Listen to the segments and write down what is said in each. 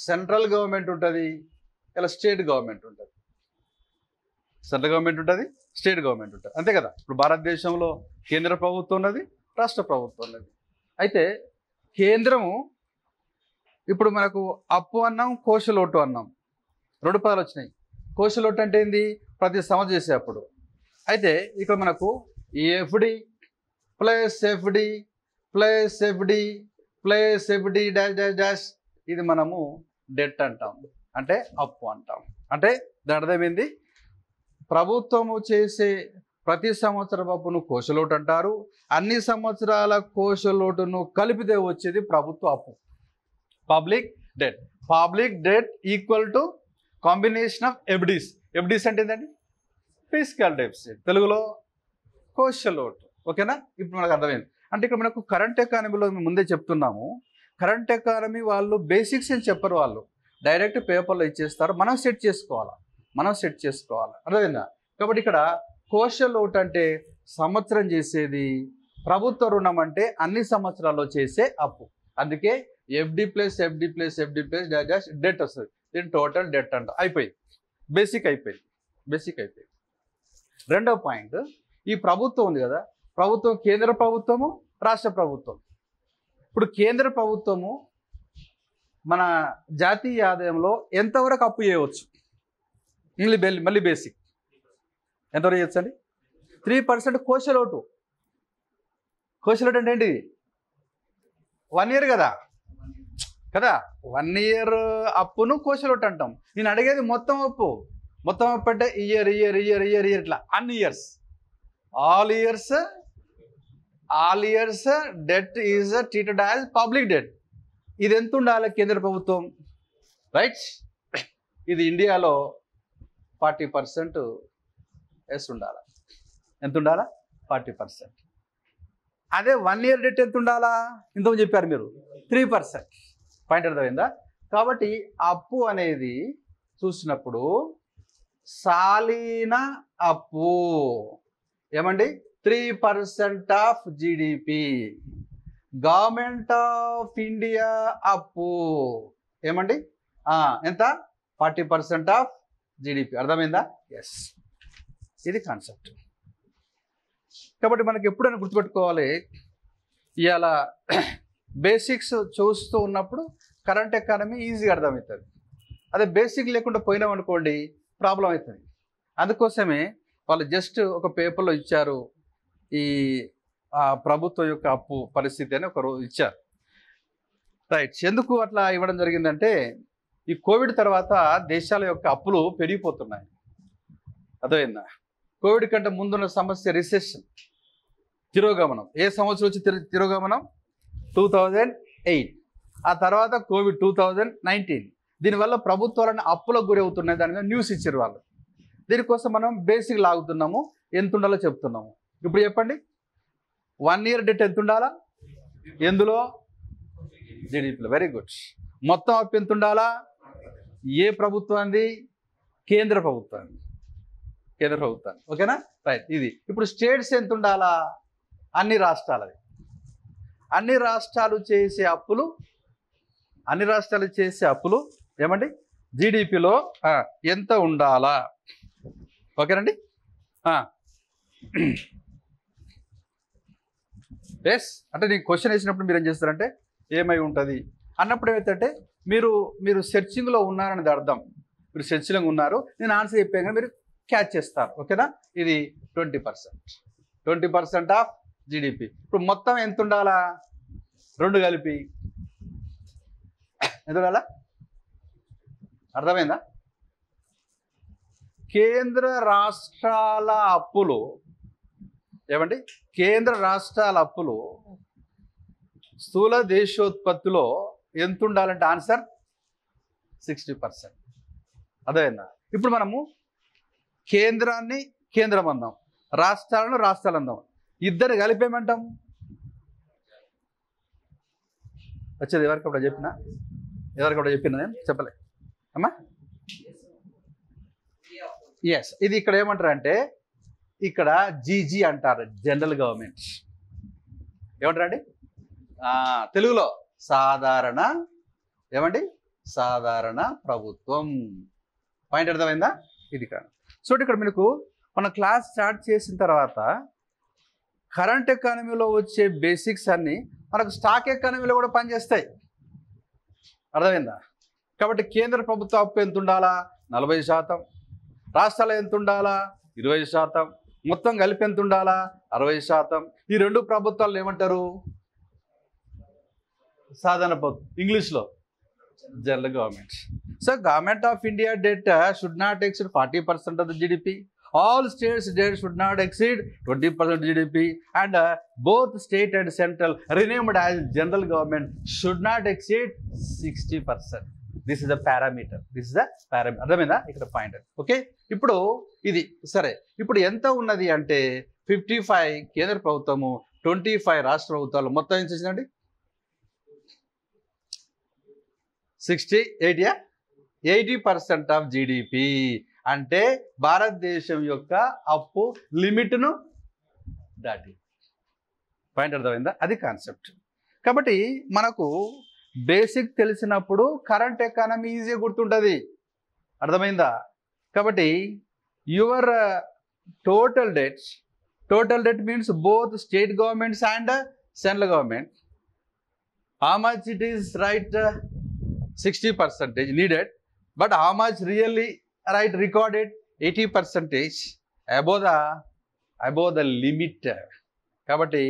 Central government ఉంటుంది, ఇలా state government ఉంటుంది. సెంట్రల్ గవర్నమెంట్ ఉంటుంది, స్టేట్ గవర్నమెంట్ ఉంటుంది, అంతే కదా. ఇప్పుడు భారతదేశంలో కేంద్ర ప్రభుత్వం ఉన్నది, రాష్ట్ర ప్రభుత్వం ఉన్నది. అయితే కేంద్రము ఇప్పుడు మనకు అప్పు అన్నాం, కోశలోటు అన్నాం, రెండు పదాలు వచ్చినాయి. కోశలోటు అంటే ఏంది? ప్రతి సంవత్సరం చేసే అప్పుడు. అయితే ఇక్కడ మనకు FD plus FD plus FD plus FD dash dash dash, ఇది మనము డెట్ అంటాం, అంటే అప్పు అంటాం. అంటే దాని అర్థం ఏంది? ప్రభుత్వము చేసే ప్రతి సంవత్సరం అప్పును కోశలోటు అంటారు. అన్ని సంవత్సరాల కోశలోటును కలిపితే వచ్చేది ప్రభుత్వ అప్పు, public debt. Public debt equal to combination of FDs. FDs అంటే ఏంటండి? ఫిస్కల్ డెఫిసిట్, తెలుగులో కోశలోటు. ఓకేనా? ఇప్పుడు మనకు అర్థమైంది. అంటే ఇక్కడ మనకు కరెంట్ ఎకానమీలో ముందే చెప్తున్నాము, కరెంట్ ఎకానమీ వాళ్ళు బేసిక్స్ అని చెప్పరు, వాళ్ళు డైరెక్ట్ పేపర్లో ఇచ్చేస్తారు, మనం సెట్ చేసుకోవాలి. అర్థమైందా? కాబట్టి ఇక్కడ కోశలోటు అంటే సంవత్సరం చేసేది, ప్రభుత్వ రుణం అంటే అన్ని సంవత్సరాల్లో చేసే అప్పు. అందుకే FD plus FD plus FD plus dash debt వస్తుంది. దీని టోటల్ డెట్ అంట. అయిపోయింది, బేసిక్ అయిపోయింది. రెండవ పాయింట్, ఈ ప్రభుత్వం ఉంది కదా, ప్రభుత్వం కేంద్ర ప్రభుత్వము, రాష్ట్ర ప్రభుత్వం. ఇప్పుడు కేంద్ర ప్రభుత్వము మన జాతీయ ఆదాయంలో ఎంతవరకు అప్పు చేయవచ్చు? మళ్ళీ బేసిక్ ఎంతవరకు చేయొచ్చు అండి? 3% కోశలోటు. కోశలోటు అంటే ఏంటి? 1 year కదా 1 year అప్పును కోశలోటు అంటాం. నేను అడిగేది మొత్తం అప్పు అంటే ఇయర్ ఇట్లా అన్ని years, all years debt is treated as public debt. ఇది ఎంత ఉండాలి కేంద్ర ప్రభుత్వం? రైట్, ఇది ఇండియాలో 40% ఎస్ ఉండాలి. ఎంత ఉండాలా? 40%. అదే 1 year డెట్ ఎంత ఉండాలా? ఇంతకు చెప్పారు మీరు, 3%. పాయింట్ అర్థమైందా? కాబట్టి అప్పు అనేది చూసినప్పుడు సాలీన అప్పు ఏమండి? 3% of GDP. Government of India అప్పు ఏమండి? ఎంత? 40% ఆఫ్ జీడిపి. అర్థమైందా? ఎస్, ఇది కాన్సెప్ట్. కాబట్టి మనకి ఎప్పుడైనా గుర్తుపెట్టుకోవాలి, ఇవాళ బేసిక్స్ చూస్తూ ఉన్నప్పుడు కరెంట్ ఎకానమీ ఈజీగా అర్థమవుతుంది. అదే బేసిక్ లేకుండా పోయినామనుకోండి ప్రాబ్లం అవుతుంది. అందుకోసమే వాళ్ళు జస్ట్ ఒక పేపర్లో ఇచ్చారు, ఈ ప్రభుత్వం యొక్క అప్పు పరిస్థితి అని ఒకరు ఇచ్చారు. రైట్, ఎందుకు అట్లా ఇవ్వడం జరిగిందంటే ఈ కోవిడ్ తర్వాత దేశాల యొక్క అప్పులు పెరిగిపోతున్నాయి. అర్థమైందా? కోవిడ్ కంటే ముందున్న సమస్య రిసెషన్, తిరోగమనం. ఏ సంవత్సరం వచ్చి తిరోగమనం? 2008. ఆ తర్వాత కోవిడ్ 2019. దీనివల్ల ప్రభుత్వాలను అప్పులకు గురి అవుతున్నాయి. దాని మీద న్యూస్ ఇచ్చారు వాళ్ళు. దీనికోసం మనం బేసిక్ లాగుతున్నాము, ఎంత ఉండాలో చెప్తున్నాము. ఇప్పుడు చెప్పండి, 1 year డెట్ ఎంత ఉండాలా? ఎందులో? జీడిపిలో. Very good. మొత్తం అప్పు ఎంత ఉండాలా? ఏ ప్రభుత్వాన్ని? కేంద్ర ప్రభుత్వాన్ని. ఓకేనా? రైట్, ఇది. ఇప్పుడు స్టేట్స్ ఎంత ఉండాలా? అన్ని రాష్ట్రాలది. అన్ని రాష్ట్రాలు చేసే అప్పులు ఏమండి? జీడిపిలో ఎంత ఉండాలా? ఓకేనండి? ఎస్, అంటే నేను క్వశ్చన్ వేసినప్పుడు మీరు ఏం చేస్తారంటే ఏమై ఉంటుంది అన్నప్పుడు ఏమైతే మీరు సెర్చింగ్లో ఉన్నారనేది అర్థం. మీరు సెర్చింగ్లో ఉన్నారు, నేను ఆన్సర్ చెప్పాను కానీ మీరు క్యాచ్ చేస్తారు. ఓకేనా? ఇది 20% ఆఫ్ జీడిపి. ఇప్పుడు మొత్తం ఎంత ఉండాలా? 2 కలిపి ఎంత ఉండాలా? అర్థమైందా? కేంద్ర రాష్ట్రాల అప్పులు ఏమండి? కేంద్ర రాష్ట్రాల అప్పులు స్థూల దేశోత్పత్తిలో ఎంత ఉండాలంటే ఆన్సర్ 60%. అర్థమైందా? ఇప్పుడు మనము కేంద్రాన్ని కేంద్రం అందాం, రాష్ట్రాలను రాష్ట్రాలు అందాం, ఇద్దరు కలిపేమంటాం? వచ్చేది ఎవరికప్పుడు చెప్పినా నేను చెప్పలే అమ్మా? ఎస్, ఇది ఇక్కడ ఏమంటారు అంటే ఇక్కడ జీజీ అంటారు, జనరల్ గవర్నమెంట్. ఏమంటారండి తెలుగులో? సాధారణ ఏమండి సాధారణ ప్రభుత్వం. పాయింట్ అర్థమైందా? ఇది కాదు. సో ఇక్కడ మీకు మన క్లాస్ స్టార్ట్ చేసిన తర్వాత కరెంట్ ఎకానమీలో వచ్చే బేసిక్స్ అన్నీ మనకు స్టాక్ ఎకానమీలో కూడా పనిచేస్తాయి. అర్థమైందా? కాబట్టి కేంద్ర ప్రభుత్వ అప్పు ఎంత ఉండాలా? 40%. రాష్ట్రాలు ఎంత ఉండాలా? 20%. మొత్తం కలిపి ఎంత ఉండాలా? 60%. ఈ రెండు ప్రభుత్వాలు ఏమంటారు? సాధారణ ప్రభుత్వం, ఇంగ్లీష్లో general government. So government of India debt should not exceed 40% of the GDP. All states debt should not exceed 20% GDP, and both state and central renamed as general government should not exceed 60%. This is the parameter. అర్థమైందా? ఇక్కడ point. Okay, ఇప్పుడు ఇది సరే. ఇప్పుడు ఎంత ఉన్నది అంటే 55 కేంద్ర ప్రభుత్వము, 25 రాష్ట్ర ప్రభుత్వాలు. మొత్తం ఏం చేసిందండి? 80% ఆఫ్ జీడిపి. అంటే భారతదేశం యొక్క అప్పు లిమిట్ను దాటి. పాయింట్ అర్థమైందా? అది కాన్సెప్ట్. కాబట్టి మనకు బేసిక్ తెలిసినప్పుడు కరెంట్ ఎకానమీ ఈజీగా గుర్తుంటుంది. అర్థమైందా? కాబట్టి your total debt means both state governments and central government. How much it is right? 60% needed, but how much really right recorded? 80% above the limit. కాబట్టి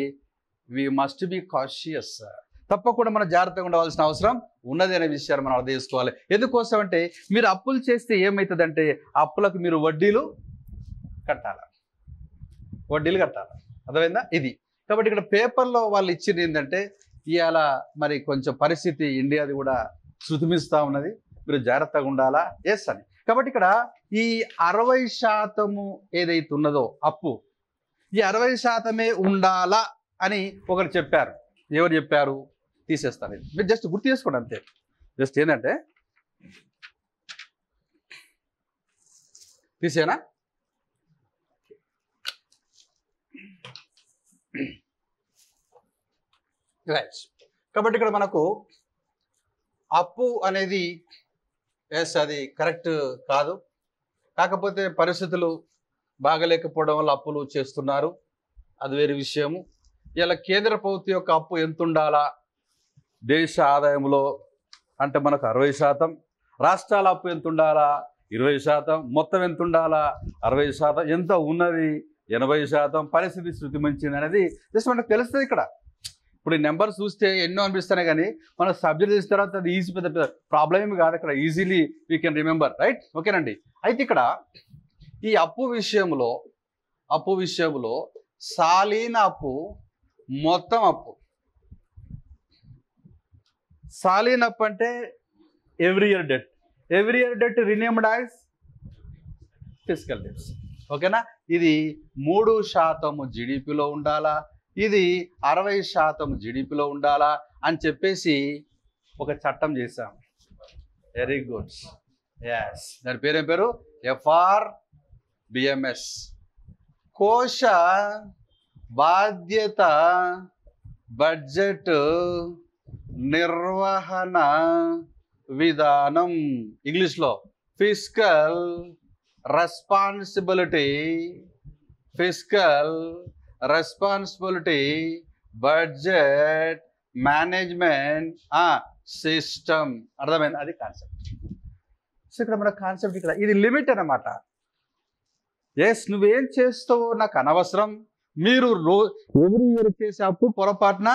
we must be cautious. తప్పకుండా మనం జాగ్రత్తగా ఉండవలసిన అవసరం ఉన్నది అనే విషయాన్ని మనం అర్థం చేసుకోవాలి. ఎందుకోసం అంటే మీరు అప్పులు చేస్తే ఏమవుతుందంటే అప్పులకు మీరు వడ్డీలు కట్టాలి. అర్థమైందా? ఇది కాబట్టి ఇక్కడ పేపర్లో వాళ్ళు ఇచ్చింది ఏంటంటే ఇవాళ మరి కొంచెం పరిస్థితి ఇండియాది కూడా శృతిమిస్తూ ఉన్నది, మీరు జాగ్రత్తగా ఉండాలా. ఎస్ అని. కాబట్టి ఇక్కడ ఈ 60% ఏదైతే ఉన్నదో అప్పు, ఈ 60% ఉండాలా అని ఒకరు చెప్పారు. ఎవరు చెప్పారు? తీసేస్తాను. మీరు జస్ట్ గుర్తు చేసుకోండి అంతే. జస్ట్ ఏంటంటే తీసేనా? రైట్. కాబట్టి ఇక్కడ మనకు అప్పు అనేది ఎస్ అది కరెక్ట్ కాదు. కాకపోతే పరిస్థితులు బాగలేకపోవడం వల్ల అప్పులు చేస్తున్నారు, అది వేరే విషయము. ఇలా కేంద్ర ప్రభుత్వం యొక్క అప్పు ఎంత ఉండాలా దేశ ఆదాయంలో అంటే మనకు 60%, రాష్ట్రాల అప్పు ఎంత ఉండాలా 20%, మొత్తం ఎంత ఉండాలా 60%, ఎంత ఉన్నది 80%. పరిస్థితి శృతి మంచింది అనేది జస్ట్ మనకు తెలుస్తుంది. ఇక్కడ ఇప్పుడు ఈ నెంబర్ చూస్తే ఎన్నో అనిపిస్తున్నాయి, కానీ మన సబ్జెక్ట్ చేసిన తర్వాత అది ఈజీ పెద్ద ప్రాబ్లం ఏమి కాదు. ఇక్కడ easily we can remember, right? ఓకేనండి. అయితే ఇక్కడ ఈ అప్పు విషయంలో సాలీన అప్పు, మొత్తం అప్పు. సాలీన అప్పు అంటే every year debt renamed as fiscal debts. ఓకేనా? ఇది 3% జీడిపిలో ఉండాలా, ఇది 60% జీడిపిలో ఉండాలా అని చెప్పేసి ఒక చట్టం చేశాం. Very good. ఎస్, దాని పేరేం పేరు? FRBMS, కోశ బాధ్యత బడ్జెట్ నిర్వహణ విధానం. ఇంగ్లీష్లో fiscal responsibility budget management system. అర్థమైంది? అది కాన్సెప్ట్. సో ఇక్కడ మన కాన్సెప్ట్ ఇక్కడ ఇది లిమిట్ అన్నమాట. ఎస్, నువ్వేం చేస్తావో నాకు అనవసరం. మీరు ఎవ్రీ ఇయర్ చేసే అప్పు పొరపాటున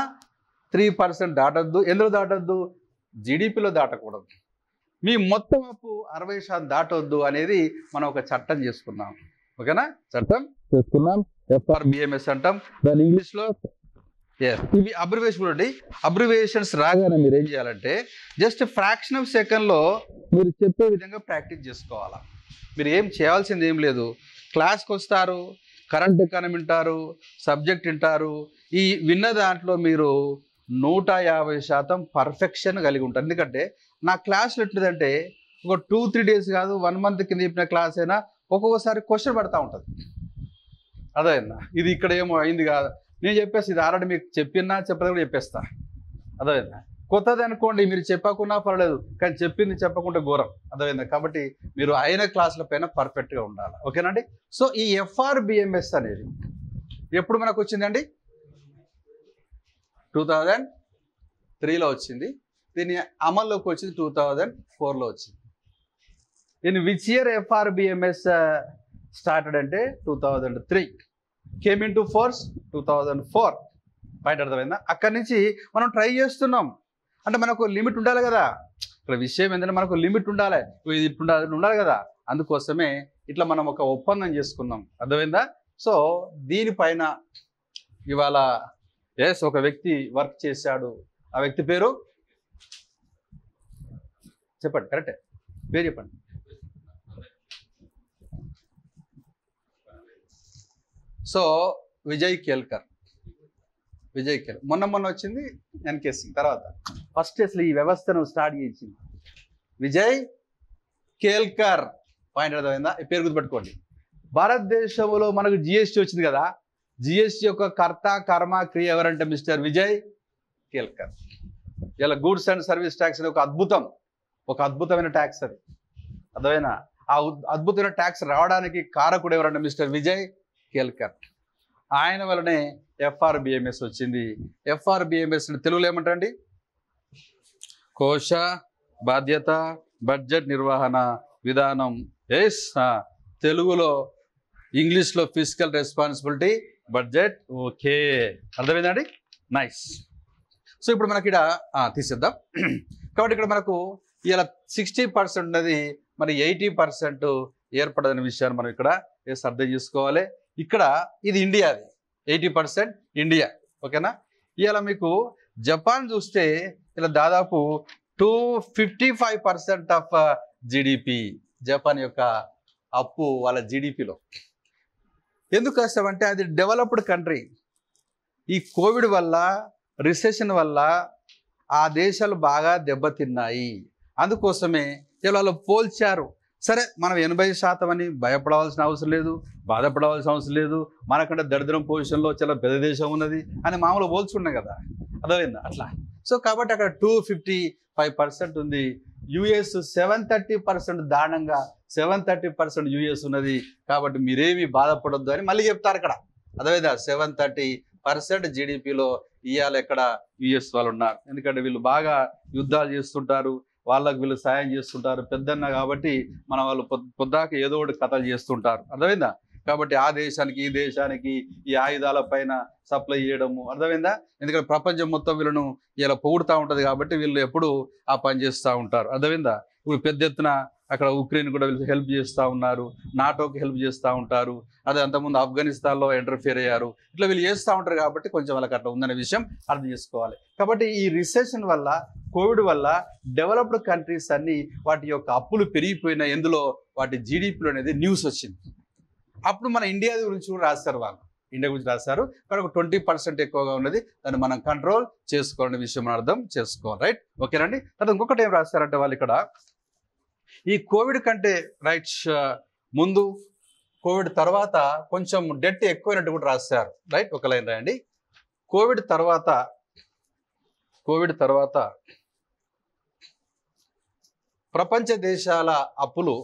3% దాటద్దు. ఎందులో దాటద్దు? జీడిపిలో దాటకూడదు. మీ మొత్తం అప్పు 60% దాటొద్దు అనేది మనం ఒక చట్టం చేసుకున్నాం. ఓకేనా? చట్టం చేసుకున్నాం, FRBMS అంటాం దాని ఇంగ్లీష్లో. ఇవి అబ్రివేషన్ అండి. అబ్రివేషన్స్ రాగానే మీరు ఏం చేయాలంటే జస్ట్ ఫ్రాక్షన్ ఆఫ్ సెకండ్లో మీరు చెప్పే విధంగా ప్రాక్టీస్ చేసుకోవాలా. మీరు ఏం చేయాల్సింది ఏం లేదు. క్లాస్కి వస్తారు, కరెంట్ ఎకానమీ వింటారు, సబ్జెక్ట్ వింటారు. ఈ విన్న దాంట్లో మీరు 150% పర్ఫెక్షన్ కలిగి ఉంటారు. ఎందుకంటే నా క్లాసులు ఎట్లేదంటే ఒక 2-3 డేస్ కాదు, 1 మంత్ కింద చెప్పిన క్లాస్ అయినా ఒక్కొక్కసారి క్వశ్చన్ పడతా ఉంటుంది. అదేనా ఇది ఇక్కడ ఏమో అయింది కాదు, నేను చెప్పేసి ఇది ఆల్రెడీ మీకు చెప్పినా చెప్పలేదు కూడా చెప్పేస్తా. అదేనా కొత్తది అనుకోండి, మీరు చెప్పకున్నా పర్లేదు, కానీ చెప్పింది చెప్పకుండా ఘోరం. అర్థమైందా? కాబట్టి మీరు అయిన క్లాసుల పైన పర్ఫెక్ట్గా ఉండాలి. ఓకేనండి. సో ఈ FRBMS అనేది ఎప్పుడు మనకు వచ్చిందండి? 2003లో వచ్చింది. దీని అమల్లోకి వచ్చింది 2004లో వచ్చింది. In which year FRBMS started అంటే 2003, came in to force 2004. Point అర్థమైందా? అక్కడి నుంచి మనం ట్రై చేస్తున్నాం. అంటే మనకు లిమిట్ ఉండాలి కదా. ఇక్కడ విషయం ఏంటంటే మనకు లిమిట్ ఉండాలి, ఇది ఉండాలి కదా. అందుకోసమే ఇట్లా మనం ఒక ఒప్పందం చేసుకున్నాం. అర్థమైందా? సో దీనిపైన ఇవాళ ఒక వ్యక్తి వర్క్ చేశాడు. ఆ వ్యక్తి పేరు చెప్పండి, కరెక్టే పేరు చెప్పండి. సో విజయ్ కేల్కర్. మొన్న వచ్చింది ఎన్కేసి. తర్వాత ఫస్ట్ అసలు ఈ వ్యవస్థను స్టార్ట్ చేసింది విజయ్ కేల్కర్. పాయింట్ అర్థమైందా? ఈ పేరు గుర్తుపెట్టుకోండి. భారతదేశంలో మనకు GST వచ్చింది కదా, GST యొక్క కర్త కర్మ క్రియ ఎవరంటే మిస్టర్ విజయ్ కేల్కర్. ఇలా గూడ్స్ అండ్ సర్వీస్ ట్యాక్స్ అనేది ఒక అద్భుతమైన ట్యాక్స్. అది అర్థమైనా? ఆ అద్భుతమైన ట్యాక్స్ రావడానికి కారకుడు ఎవరంటే మిస్టర్ విజయ్ కేల్కర్. ఆయన వల్లనే FRBMS వచ్చింది. FRBMS తెలుగులో ఏమంటారండి? కోశ బాధ్యత బడ్జెట్ నిర్వహణ విధానం. ఎస్, తెలుగులో ఇంగ్లీష్లో ఫిజికల్ రెస్పాన్సిబిలిటీ బడ్జెట్. ఓకే, అర్థమైందండి? నైస్. సో ఇప్పుడు మనకి ఇక్కడ తీసేద్దాం. కాబట్టి ఇక్కడ మనకు ఇలా 60% ఉన్నది, మరి 80% ఏర్పడదనే విషయాన్ని మనం ఇక్కడ అర్థం చేసుకోవాలి. ఇక్కడ ఇది ఇండియాది, 80% ఇండియా. ఓకేనా? ఇలా మీకు జపాన్ చూస్తే ఇలా దాదాపు 255% ఆఫ్ GDP. జపాన్ యొక్క అప్పు వాళ్ళ GDPలో. ఎందుకు వస్తామంటే అది డెవలప్డ్ కంట్రీ. ఈ కోవిడ్ వల్ల, రిసెషన్ వల్ల ఆ దేశాలు బాగా దెబ్బతిన్నాయి. అందుకోసమే ఇలా వాళ్ళు పోల్చారు. సరే, మనం 80% అని భయపడవలసిన అవసరం లేదు, బాధపడవలసిన అవసరం లేదు. మనకంటే దరిద్రం పొజిషన్లో చాలా పెద్ద దేశం ఉన్నది అని మామూలుగా పోల్చుకున్నాం కదా. అర్థమైందా? అట్లా. సో కాబట్టి అక్కడ 255% ఉంది. US 730% దారుణంగా 730% US ఉన్నది. కాబట్టి మీరేమి బాధపడొద్దు అని మళ్ళీ చెప్తారు అక్కడ. అర్థమైందా? 730% GDPలో ఇవాళ ఎక్కడ US వాళ్ళు ఉన్నారు. ఎందుకంటే వీళ్ళు బాగా యుద్ధాలు చేస్తుంటారు, వాళ్ళకు వీళ్ళు సాయం చేస్తుంటారు. పెద్దన్న కాబట్టి మన వాళ్ళు పొద్దాక ఏదో ఒకటి కథలు చేస్తుంటారు. అర్థమైందా? కాబట్టి ఆ దేశానికి ఈ దేశానికి ఈ ఆయుధాల పైన సప్లై చేయడము. అర్థమైందా? ఎందుకంటే ప్రపంచం మొత్తం వీళ్ళను ఇలా పొగుడుతూ ఉంటుంది కాబట్టి వీళ్ళు ఎప్పుడు ఆ పని చేస్తూ ఉంటారు. అర్థమైందా? ఇప్పుడు పెద్ద ఎత్తున అక్కడ ఉక్రెయిన్ కూడా వీళ్ళు హెల్ప్ చేస్తూ ఉన్నారు, నాటోకి హెల్ప్ చేస్తూ ఉంటారు. అదే అంతకుముందు ఆఫ్ఘనిస్తాన్లో ఇంటర్ఫియర్ అయ్యారు. ఇట్లా వీళ్ళు చేస్తూ ఉంటారు కాబట్టి కొంచెం వాళ్ళకి అట్లా ఉందనే విషయం అర్థం చేసుకోవాలి. కాబట్టి ఈ రిసెషన్ వల్ల, కోవిడ్ వల్ల డెవలప్డ్ కంట్రీస్ అన్ని వాటి యొక్క అప్పులు పెరిగిపోయినాయి. ఎందులో? వాటి GDPలో అనేది న్యూస్ వచ్చింది. అప్పుడు మన ఇండియా గురించి కూడా రాశారు. వాళ్ళు ఇండియా గురించి రాశారు. కానీ ఒక 20% ఎక్కువగా ఉన్నది, దాన్ని మనం కంట్రోల్ చేసుకోవాలనే విషయం మనం అర్థం చేసుకోవాలి. రైట్? ఓకేనండి. తర్వాత ఇంకొకటి ఏం రాస్తారంటే వాళ్ళు ఇక్కడ ఈ కోవిడ్ కంటే ముందు, కోవిడ్ తర్వాత కొంచెం డెట్ ఎక్కువైనట్టు కూడా రాశారు. రైట్? ఒక లైన్ రాయండి. కోవిడ్ తర్వాత ప్రపంచ దేశాల అప్పులు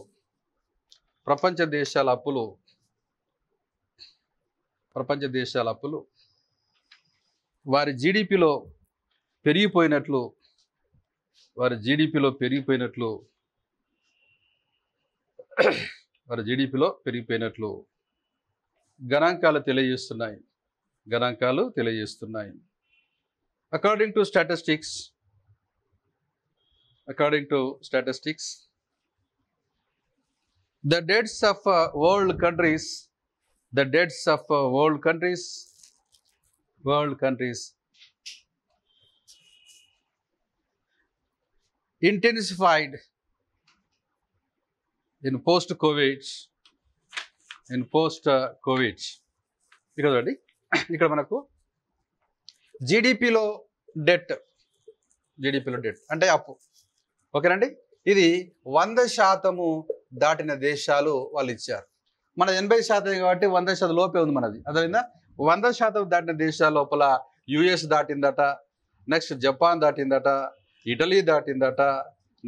వారి జీడిపిలో పెరిగిపోయినట్లు గణాంకాలు తెలియజేస్తున్నాయి. According to statistics, the debts of world countries intensified in post-COVID. ఇక్కడ మనకు జీడిపిలో డెట్ అంటే అప్పు. ఓకేనండి? ఇది 100% దాటిన దేశాలు వాళ్ళు ఇచ్చారు. మన 80% కాబట్టి 100% లోపే ఉంది మనది. అదేవిధంగా 100% దాటిన దేశాల లోపల యుఎస్ దాటిందట, నెక్స్ట్ జపాన్ దాటిందట, ఇటలీ దాటిందట,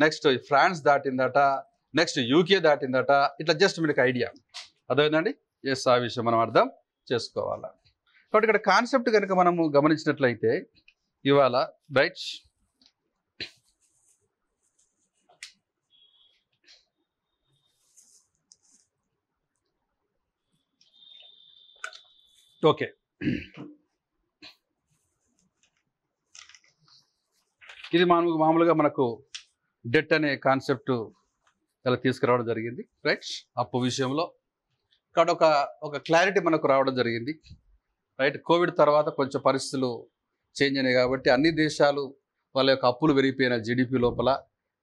నెక్స్ట్ ఫ్రాన్స్ దాటిందట, నెక్స్ట్ యూకే దాటిందట. ఇట్లా జస్ట్ మీకు ఐడియా అదేవిధండి. ఎస్, ఆ విషయం మనం అర్థం చేసుకోవాలా. కాబట్టి ఇక్కడ కాన్సెప్ట్ కనుక మనము గమనించినట్లయితే ఇవాళ రైట్ ఓకే. ఇది మామూలుగా మనకు డెట్ అనే కాన్సెప్ట్ ఇలా తీసుకురావడం జరిగింది రైట్ అప్పు విషయంలో. కాబట్టి ఒక క్లారిటీ మనకు రావడం జరిగింది రైట్. కోవిడ్ తర్వాత కొంచెం పరిస్థితులు చేంజ్ అయినాయి కాబట్టి అన్ని దేశాలు వాళ్ళ యొక్క అప్పులు పెరిగిపోయిన జీడిపి లోపల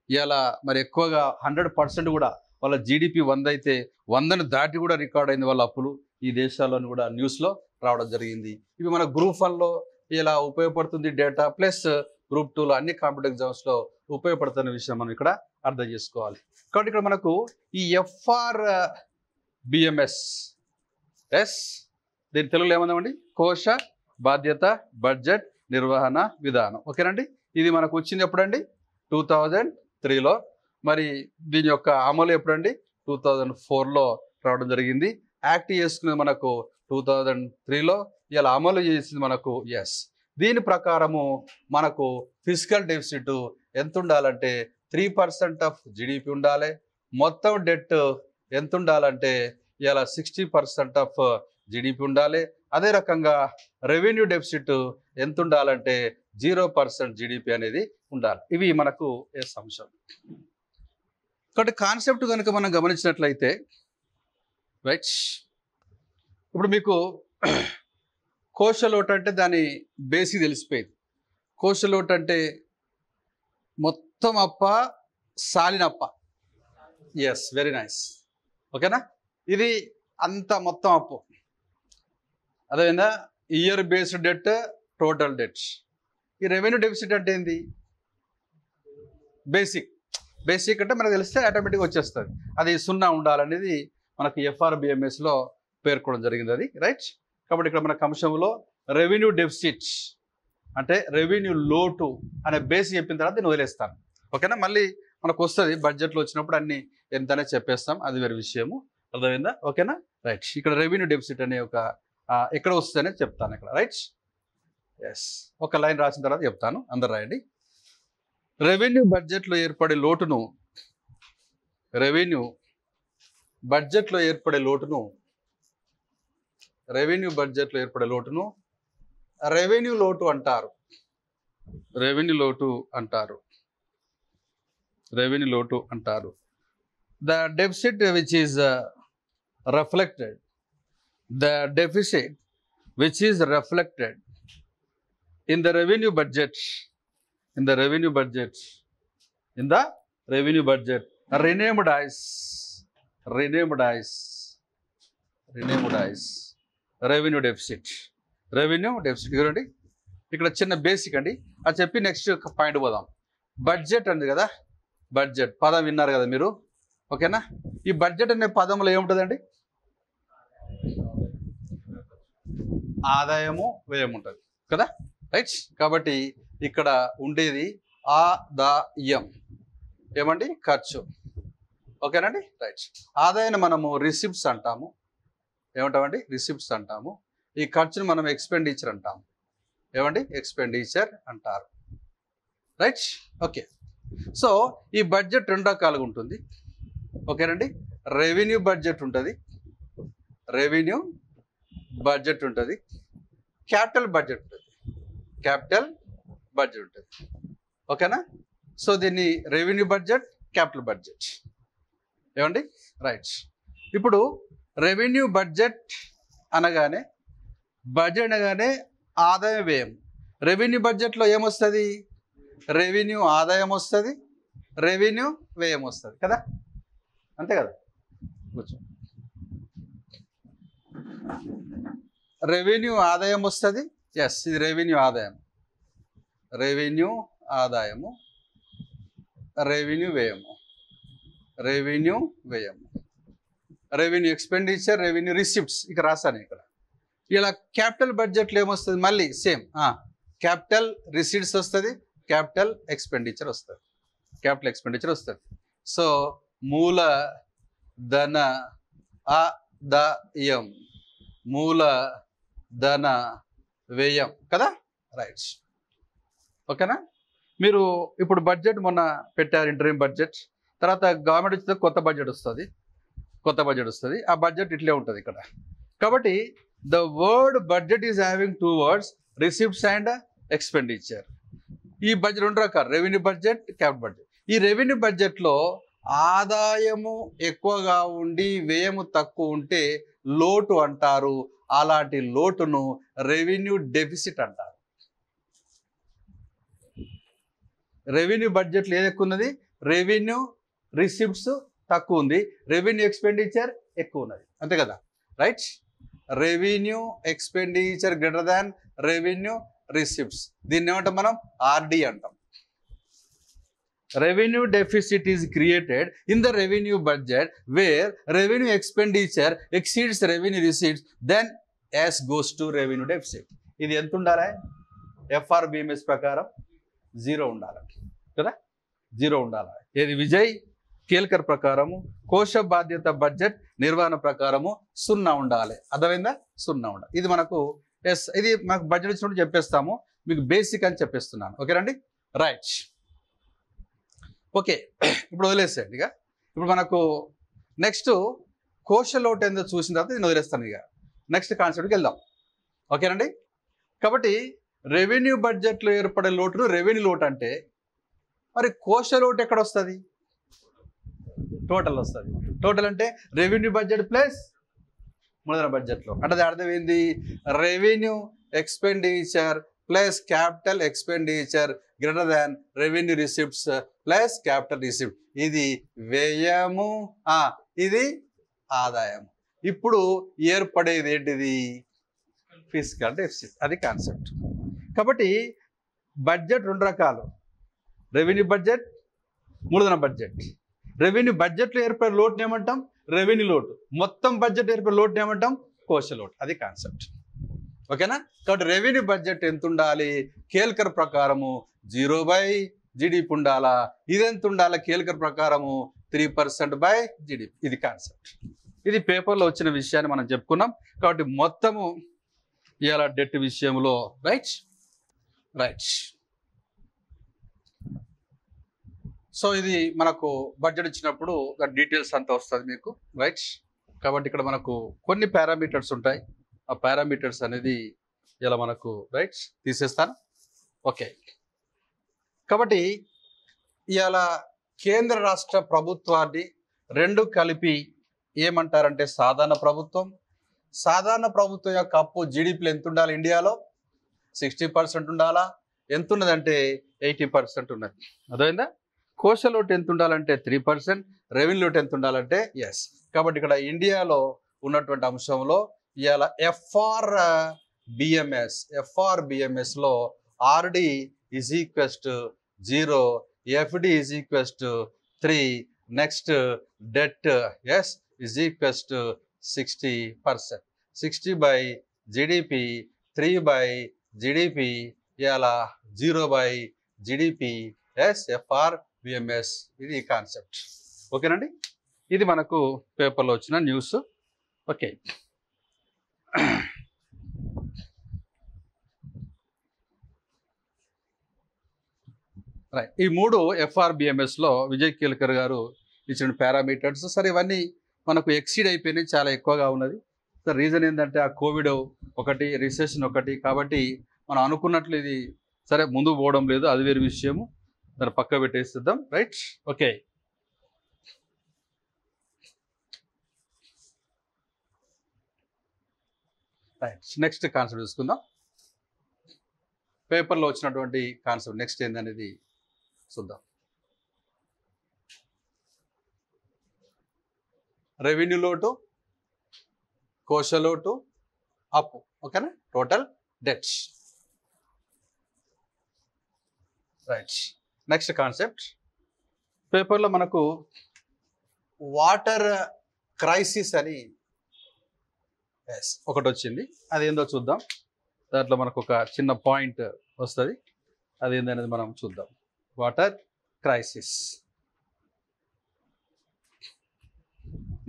ఇలా మరి ఎక్కువగా 100% కూడా వాళ్ళ జీడిపి 100 అయితే 100ని దాటి కూడా రికార్డ్ అయింది వాళ్ళ అప్పులు ఈ దేశాల్లోని కూడా న్యూస్లో రావడం జరిగింది. ఇవి మన గ్రూప్ 1లో ఇలా ఉపయోగపడుతుంది డేటా, ప్లస్ గ్రూప్ 2లో అన్ని కాంపిటేటివ్ ఎగ్జామ్స్లో ఉపయోగపడుతున్న విషయం మనం ఇక్కడ అర్థం చేసుకోవాలి. కాబట్టి ఇక్కడ మనకు ఈ FRBMS దీని తెలుగులో ఏమందామండి, కోశ బాధ్యత బడ్జెట్ నిర్వహణ విధానం. ఓకేనండి. ఇది మనకు వచ్చింది ఎప్పుడండి, 2003లో. మరి దీని యొక్క అమలు ఎప్పుడండి, 2004లో రావడం జరిగింది. యాక్ట్ చేసుకునేది మనకు 2003లో, ఇలా అమలు చేసింది మనకు దీని ప్రకారము మనకు ఫిజికల్ డెఫిసిట్ ఎంత ఉండాలంటే 3% ఆఫ్ జీడిపి ఉండాలి. మొత్తం డెట్ ఎంత ఉండాలంటే ఇలా 60% ఆఫ్ జీడిపి ఉండాలి. అదే రకంగా రెవెన్యూ డెఫిసిట్ ఎంత ఉండాలంటే 0% జీడిపి అనేది ఉండాలి. ఇవి మనకు అంశం. కాబట్టి కాన్సెప్ట్ కనుక మనం గమనించినట్లయితే రైట్, ఇప్పుడు మీకు కోశ లోటు అంటే దాని బేసిక్ తెలిసిపోయింది. కోశ లోటు అంటే మొత్తం అప్ప సాలినప్ప. Very nice. ఓకేనా. ఇది అంత మొత్తం అప్పు. అదేవిధంగా year based debt, total debt. ఈ రెవెన్యూ డెఫిసిట్ అంటే ఏంది, బేసిక్ అంటే మనకు తెలిస్తే ఆటోమేటిక్గా వచ్చేస్తుంది. అది 0 ఉండాలనేది మనకు FRBMSలో పేర్కొనడం జరిగింది అది రైట్. కాబట్టి ఇక్కడ మన అంశంలో రెవెన్యూ డెఫిసిట్ అంటే రెవెన్యూ లోటు అనే బేసిక్ చెప్పిన తర్వాత నేను వదిలేస్తాను. ఓకేనా. మళ్ళీ మనకు వస్తుంది బడ్జెట్లో వచ్చినప్పుడు అన్ని ఎంతనే చెప్పేస్తాం, అది వేరే విషయము. అర్థమైందా. ఓకేనా రైట్. ఇక్కడ రెవెన్యూ డెఫిసిట్ అనే ఒక ఎక్కడ వస్తుందనే చెప్తాను ఇక్కడ రైట్. ఒక లైన్ రాసిన తర్వాత చెప్తాను, అందరు రాయండి. రెవెన్యూ బడ్జెట్లో ఏర్పడే లోటును రెవెన్యూ బడ్జెట్లో రెవెన్యూ లోటు అంటారు. The deficit which is reflected in the revenue budget renamed as revenue deficit. చూడండి ఇక్కడ చిన్న బేసిక్ అండి, అది చెప్పి నెక్స్ట్ పాయింట్ పోదాం. బడ్జెట్ అంది కదా, బడ్జెట్ పదం విన్నారు కదా మీరు. ఓకేనా. ఈ బడ్జెట్ అనే పదంలో ఏముంటుందండి, ఆదాయము వ్యయం ఉంటుంది కదా రైట్. కాబట్టి ఇక్కడ ఉండేది ఆదాయం ఏమండి, ఖర్చు. ఓకేనండి రైట్. ఆదాయాన్ని మనము రిసిప్ట్స్ అంటాము. ఏమంటామండి, రిసిప్ట్స్ అంటాము. ఈ ఖర్చును మనం ఎక్స్పెండిచర్ అంటాము. ఏమండి, ఎక్స్పెండిచర్ అంటారు రైట్. ఓకే. సో ఈ బడ్జెట్ 2 రకాలుగా ఉంటుంది. ఓకేనండి. రెవెన్యూ బడ్జెట్ ఉంటుంది, క్యాపిటల్ బడ్జెట్ ఉంటుంది. ఓకేనా. సో దీన్ని రెవెన్యూ బడ్జెట్, క్యాపిటల్ బడ్జెట్. ఏమండి రైట్. ఇప్పుడు రెవెన్యూ బడ్జెట్ అనగానే ఆదాయ వ్యయం. రెవెన్యూ బడ్జెట్లో ఏమొస్తుంది, రెవెన్యూ ఆదాయం వస్తుంది, రెవెన్యూ వ్యయం వస్తుంది కదా, అంతే కదా. కూర్చో. రెవెన్యూ ఆదాయం వస్తుంది. ఇది రెవెన్యూ ఆదాయము, రెవెన్యూ వ్యయము. రెవెన్యూ ఎక్స్పెండిచర్, రెవెన్యూ రిసిప్ట్స్ ఇక రాశాను ఇక్కడ. ఇలా క్యాపిటల్ బడ్జెట్లో ఏమొస్తుంది, మళ్ళీ సేమ్ క్యాపిటల్ రిసీట్స్ వస్తుంది, క్యాపిటల్ ఎక్స్పెండిచర్ వస్తుంది, క్యాపిటల్ ఎక్స్పెండిచర్ వస్తుంది. సో మూలధన ఆదాయం, మూలధన వ్యయం కదా, రైట్. ఓకేనా. మీరు ఇప్పుడు బడ్జెట్ మొన్న పెట్టారు, ఇంటర్మ్ బడ్జెట్, తర్వాత గవర్నమెంట్ వచ్చిన కొత్త బడ్జెట్ వస్తుంది, ఆ బడ్జెట్ ఇట్లే ఉంటుంది ఇక్కడ. కాబట్టి the word budget is having 2 words, receipts and expenditure. ఈ బడ్జెట్ 2 రకాలు, రెవెన్యూ బడ్జెట్, క్యాపిటల్ బడ్జెట్. ఈ రెవెన్యూ బడ్జెట్లో ఆదాయము ఎక్కువగా ఉండి వ్యయము తక్కువ ఉంటే లోటు అంటారు. అలాంటి లోటును రెవెన్యూ డెఫిసిట్ అంటారు. రెవెన్యూ బడ్జెట్లో ఏది ఎక్కువ ఉన్నది, రెవెన్యూ రిసిప్ట్స్ తక్కువ ఉంది, రెవెన్యూ ఎక్స్పెండిచర్ ఎక్కువ ఉన్నది, అంతే కదా, right. Revenue expenditure greater than revenue receipts, దీన్ని ఏమంటాం మనం, ఆర్డి అంటాం. Revenue deficit is created in the revenue budget where revenue expenditure exceeds revenue receipts, then as goes to revenue deficit. ఇది ఎంత ఉండాలి, ఎఫ్ఆర్బిఎంఎస్ ప్రకారం 0 ఉండాలి కదా, 0 ఉండాలి. ఏది విజయ్ కేల్కర్ ప్రకారము కోశ బాధ్యత బడ్జెట్ నిర్వహణ ప్రకారము 0 ఉండాలి. అర్థమైందా, 0 ఉండాలి. ఇది మనకు ఎస్, ఇది మనకు బడ్జెట్ ఇచ్చినప్పుడు చెప్పేస్తాము, మీకు బేసిక్ అని చెప్పేస్తున్నాను. ఓకేనండి, రైట్. ఓకే, ఇప్పుడు వదిలేసేయండి. ఇక ఇప్పుడు మనకు నెక్స్ట్ కోశ లోటు ఏందో చూసిన తర్వాత నేను వదిలేస్తాను. ఇక నెక్స్ట్ కాన్సెప్ట్కి వెళ్దాం. ఓకేనండి. కాబట్టి రెవెన్యూ బడ్జెట్లో ఏర్పడే లోటును రెవెన్యూ లోటు అంటే, మరి కోశ లోటు ఎక్కడ వస్తుంది, టోటల్ వస్తుంది. టోటల్ అంటే రెవెన్యూ బడ్జెట్ ప్లస్ మూలధన బడ్జెట్లో. అంటే అర్థం ఏంది, revenue expenditure plus capital expenditure greater than revenue receipts plus capital receipt. ఇది వ్యయము, ఇది ఆదాయం. ఇప్పుడు ఏర్పడేది ఏంటిది, ఫిస్కల్ డెఫిసిట్. అది కాన్సెప్ట్. కాబట్టి బడ్జెట్ 2 రకాలు, రెవెన్యూ బడ్జెట్, మూలధన బడ్జెట్. రెవెన్యూ బడ్జెట్లో ఏర్పడే లోటుని ఏమంటాం, రెవెన్యూ లోటు. మొత్తం బడ్జెట్ ఏర్పడే లోటుని ఏమంటాం, కోశ లోటు. అది కాన్సెప్ట్. ఓకేనా. కాబట్టి రెవెన్యూ బడ్జెట్ ఎంత ఉండాలి, కేల్కర్ ప్రకారము 0/GDP ఉండాలా. ఇది ఎంత ఉండాలి, కేల్కర్ ప్రకారము 3%/GDP. ఇది కాన్సెప్ట్. ఇది పేపర్లో వచ్చిన విషయాన్ని మనం చెప్పుకున్నాం. కాబట్టి మొత్తము ఇవాళ డెట్ విషయంలో రైట్. సో ఇది మనకు బడ్జెట్ ఇచ్చినప్పుడు డీటెయిల్స్ అంతా వస్తుంది మీకు, రైట్. కాబట్టి ఇక్కడ మనకు కొన్ని పారామీటర్స్ ఉంటాయి. ఆ పారామీటర్స్ అనేది ఇలా మనకు రైట్ తీసేస్తాను. ఓకే. కాబట్టి ఇవాళ కేంద్ర రాష్ట్ర ప్రభుత్వాన్ని 2 కలిపి ఏమంటారంటే సాధారణ ప్రభుత్వం. సాధారణ ప్రభుత్వం యొక్క అప్పు జీడిపిలో ఎంత ఉండాలి, ఇండియాలో 60% ఉండాలా. ఎంత ఉన్నదంటే 80% ఉన్నది. అర్థమైందా. కోశ లోటు ఎంత ఉండాలంటే 3%, రెవెన్యూ లోటు ఎంత ఉండాలంటే ఎస్. కాబట్టి ఇక్కడ ఇండియాలో ఉన్నటువంటి అంశంలో ఇవాళ ఎఫ్ఆర్బిఎంఎస్లో RD is equals to 0, FD is equals to 3, next debt s is equals to 60%. 60/GDP, 3/GDP, ఇవాళ 0/GDP ఎస్ ఎఫ్ఆర్బిఎంఎస్. ఇది కాన్సెప్ట్. ఓకేనండి. ఇది మనకు పేపర్లో వచ్చిన న్యూస్. ఓకే. రైట్. ఈ 3 ఎఫ్ఆర్బిఎంఎస్లో విజయ్ కేల్కర్ గారు ఇచ్చిన పారామీటర్స్. సరే, ఇవన్నీ మనకు ఎక్సీడ్ అయిపోయినాయి, చాలా ఎక్కువగా ఉన్నది. సార్ రీజన్ ఏంటంటే ఆ కోవిడ్ ఒకటి, రిసెషన్ ఒకటి. కాబట్టి మనం అనుకున్నట్లు ఇది సరే ముందుకు పోవడం లేదు, అది వేరే విషయము. దాన్ని పక్క పెట్టేస్తుందాం. Right. Okay. Right. Next concept చూసుకుందాం. పేపర్లో వచ్చినటువంటి కాన్సెప్ట్ నెక్స్ట్ ఏందనేది చూద్దాం. రెవెన్యూ లోటు, కోశ లోటు, అప్పు. ఓకేనా. Total debts. Right. Next concept పేపర్లో మనకు వాటర్ క్రైసిస్ అని ఒకటి వచ్చింది. అదేందో చూద్దాం. దాంట్లో మనకు ఒక చిన్న పాయింట్ వస్తుంది, అదేందనేది మనం చూద్దాం. Water crisis.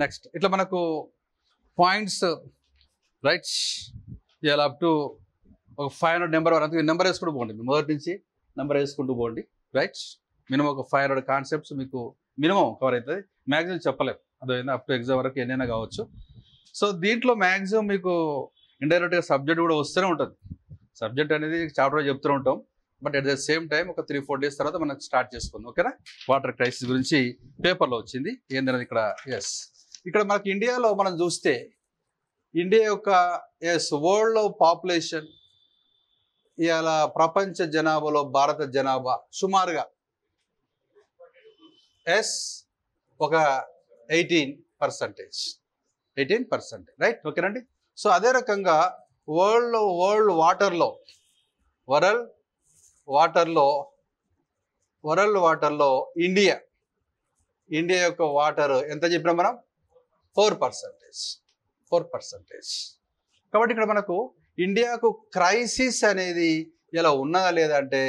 నెక్స్ట్ ఇట్లా మనకు పాయింట్స్ రైట్ ఇవాళ అప్ టు ఒక 500 నెంబర్ వరకు నెంబర్ వేసుకుంటూ పోండి. మొదటి నుంచి నెంబర్ వేసుకుంటూ పోండి రైట్. మినిమం ఒక 500 కాన్సెప్ట్స్ మీకు మినిమం కవర్ అవుతుంది. మ్యాక్సిమం చెప్పలేము, అదైనా అప్ టు ఎగ్జామ్ వరకు ఎన్నైనా కావచ్చు. సో దీంట్లో మ్యాక్సిమం మీకు ఇండైరెక్ట్గా సబ్జెక్ట్ కూడా వస్తూనే ఉంటుంది. సబ్జెక్ట్ అనేది చాప్టర్ చెప్తూనే ఉంటాం, but at the same time ఒక 3-4 డేస్ తర్వాత మనం స్టార్ట్ చేసుకుందాం. ఓకేనా? వాటర్ క్రైసిస్ గురించి పేపర్లో వచ్చింది ఏంటనేది ఇక్కడ. ఇక్కడ మనకి ఇండియాలో మనం చూస్తే ఇండియా యొక్క వరల్డ్ పాపులేషన్ ఇవాళ ప్రపంచ జనాభాలో భారత జనాభా సుమారుగా ఒక 18%. రైట్, ఓకేనండి. సో అదే రకంగా వరల్డ్ వాటర్లో ఇండియా యొక్క వాటర్ ఎంత చెప్పినా మనం 4%. కాబట్టి ఇక్కడ మనకు ఇండియాకు క్రైసిస్ అనేది ఇలా ఉన్నదా లేదా అంటే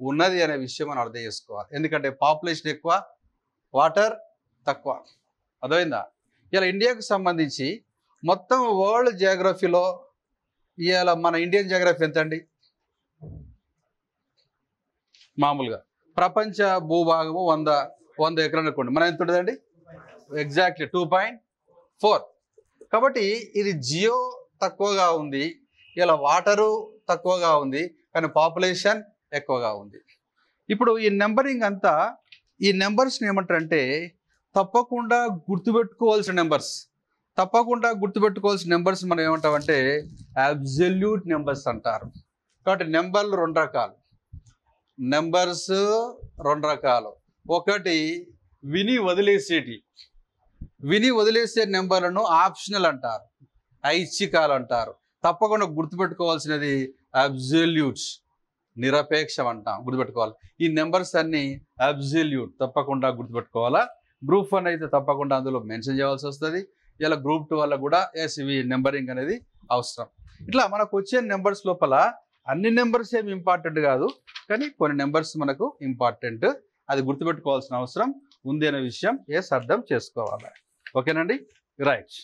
ఉన్నది అనే విషయం మనం అర్థం చేసుకోవాలి. ఎందుకంటే పాపులేషన్ ఎక్కువ, వాటర్ తక్కువ. అర్థమైందా? ఇలా ఇండియాకు సంబంధించి మొత్తం వరల్డ్ జియోగ్రఫీలో ఇవాళ మన ఇండియన్ జియోగ్రఫీ ఎంత అండి? మామూలుగా ప్రపంచ భూభాగము 100 ఎకరాలు అనుకోండి, మనం ఎంత ఉంటుందండి? ఎగ్జాక్ట్లీ 2.4. కాబట్టి ఇది జియో తక్కువగా ఉంది, ఇలా వాటరు తక్కువగా ఉంది, కానీ పాపులేషన్ ఎక్కువగా ఉంది. ఇప్పుడు ఈ నెంబరింగ్ అంతా, ఈ నెంబర్స్ని ఏమంటారంటే తప్పకుండా గుర్తుపెట్టుకోవాల్సిన నెంబర్స్ మనం ఏమంటామంటే అబ్సల్యూట్ నెంబర్స్ అంటారు. కాబట్టి నెంబర్స్ రెండు రకాలు. ఒకటి విని వదిలేసే నెంబర్లను ఆప్షనల్ అంటారు, ఐచ్ఛికాలు అంటారు. తప్పకుండా గుర్తుపెట్టుకోవాల్సినది అబ్సల్యూట్స్, నిరపేక్షం అంటాం, గుర్తుపెట్టుకోవాలి. ఈ నెంబర్స్ అన్ని అబ్సల్యూట్, తప్పకుండా గుర్తుపెట్టుకోవాలా. గ్రూప్ 1 అయితే తప్పకుండా అందులో మెన్షన్ చేయాల్సి వస్తుంది. ఇలా గ్రూప్ 2 వల్ల కూడా ఇవి నెంబరింగ్ అనేది అవసరం. ఇట్లా మనకు వచ్చే నెంబర్స్ లోపల అన్ని నెంబర్స్ ఏమి ఇంపార్టెంట్ కాదు, కానీ కొన్ని నెంబర్స్ మనకు ఇంపార్టెంట్. అది గుర్తుపెట్టుకోవాల్సిన అవసరం ఉంది అనే విషయం అర్థం చేసుకోవాలి. ఓకేనండి? రైట్.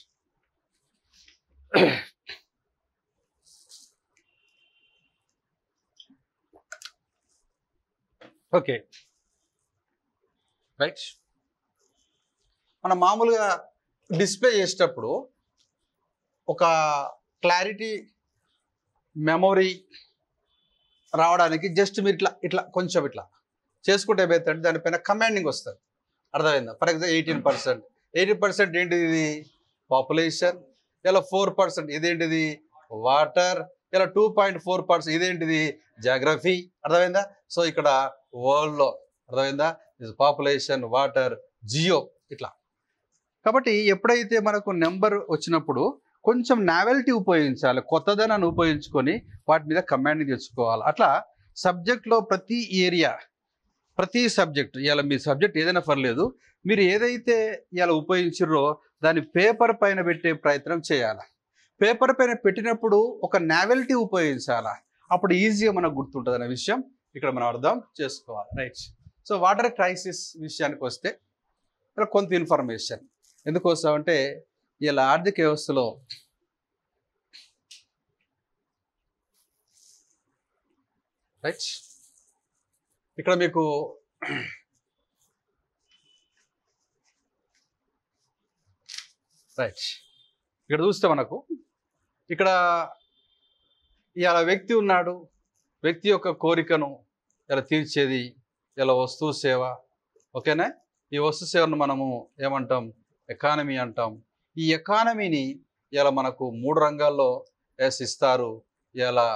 Okay right. మనం మామూలుగా డిస్ప్లే చేసేటప్పుడు ఒక క్లారిటీ, మెమొరీ రావడానికి జస్ట్ మీరు ఇట్లా కొంచెం ఇట్లా చేసుకుంటే ఏమైతే దానిపైన కమాండింగ్ వస్తుంది. అర్థమైందా? ఫర్ ఎగ్జాంపుల్ 18% ఏంటిది? ఇది పాపులేషన్. ఇలా 4% ఇదేంటిది? వాటర్. ఇలా 2.4% ఇదేంటిది? జాగ్రఫీ. అర్థమైందా? సో ఇక్కడ వరల్డ్లో అర్థమైందా? ఇది పాపులేషన్, వాటర్, జియో ఇట్లా. కాబట్టి ఎప్పుడైతే మనకు నెంబర్ వచ్చినప్పుడు కొంచెం నావెల్టీ ఉపయోగించాలి, కొత్తదనాన్ని ఉపయోగించుకొని వాటి మీద కమాండింగ్ తెచ్చుకోవాలి. అట్లా సబ్జెక్ట్లో ప్రతి సబ్జెక్ట్, ఇలా మీ సబ్జెక్ట్ ఏదైనా పర్లేదు, మీరు ఏదైతే ఇలా ఉపయోగించారో దాన్ని పేపర్ పైన పెట్టే ప్రయత్నం చేయాలి. పేపర్ పైన పెట్టినప్పుడు ఒక నావెల్టీ ఉపయోగించాలా, అప్పుడు ఈజీగా మనకు గుర్తుంటుంది అనే విషయం ఇక్కడ మనం అర్థం చేసుకోవాలి. రైట్. సో వాటర్ క్రైసిస్ విషయానికి వస్తే ఇక్కడ కొంత ఇన్ఫర్మేషన్ ఎందుకోసం అంటే ఇలా ఆర్థిక వ్యవస్థలో రైట్ ఇక్కడ మీకు రైట్ ఇక్కడ చూస్తే మనకు ఇక్కడ ఇలా వ్యక్తి ఉన్నాడు, వ్యక్తి యొక్క కోరికను ఇలా తీర్చేది ఇలా వస్తువు సేవ. ఓకేనా? ఈ వస్తు సేవను మనము ఏమంటాం? ఎకానమీ అంటాం. ఈ ఎకానమీని ఇలా మనకు 3 రంగాల్లో ఇస్తారు. ఇలా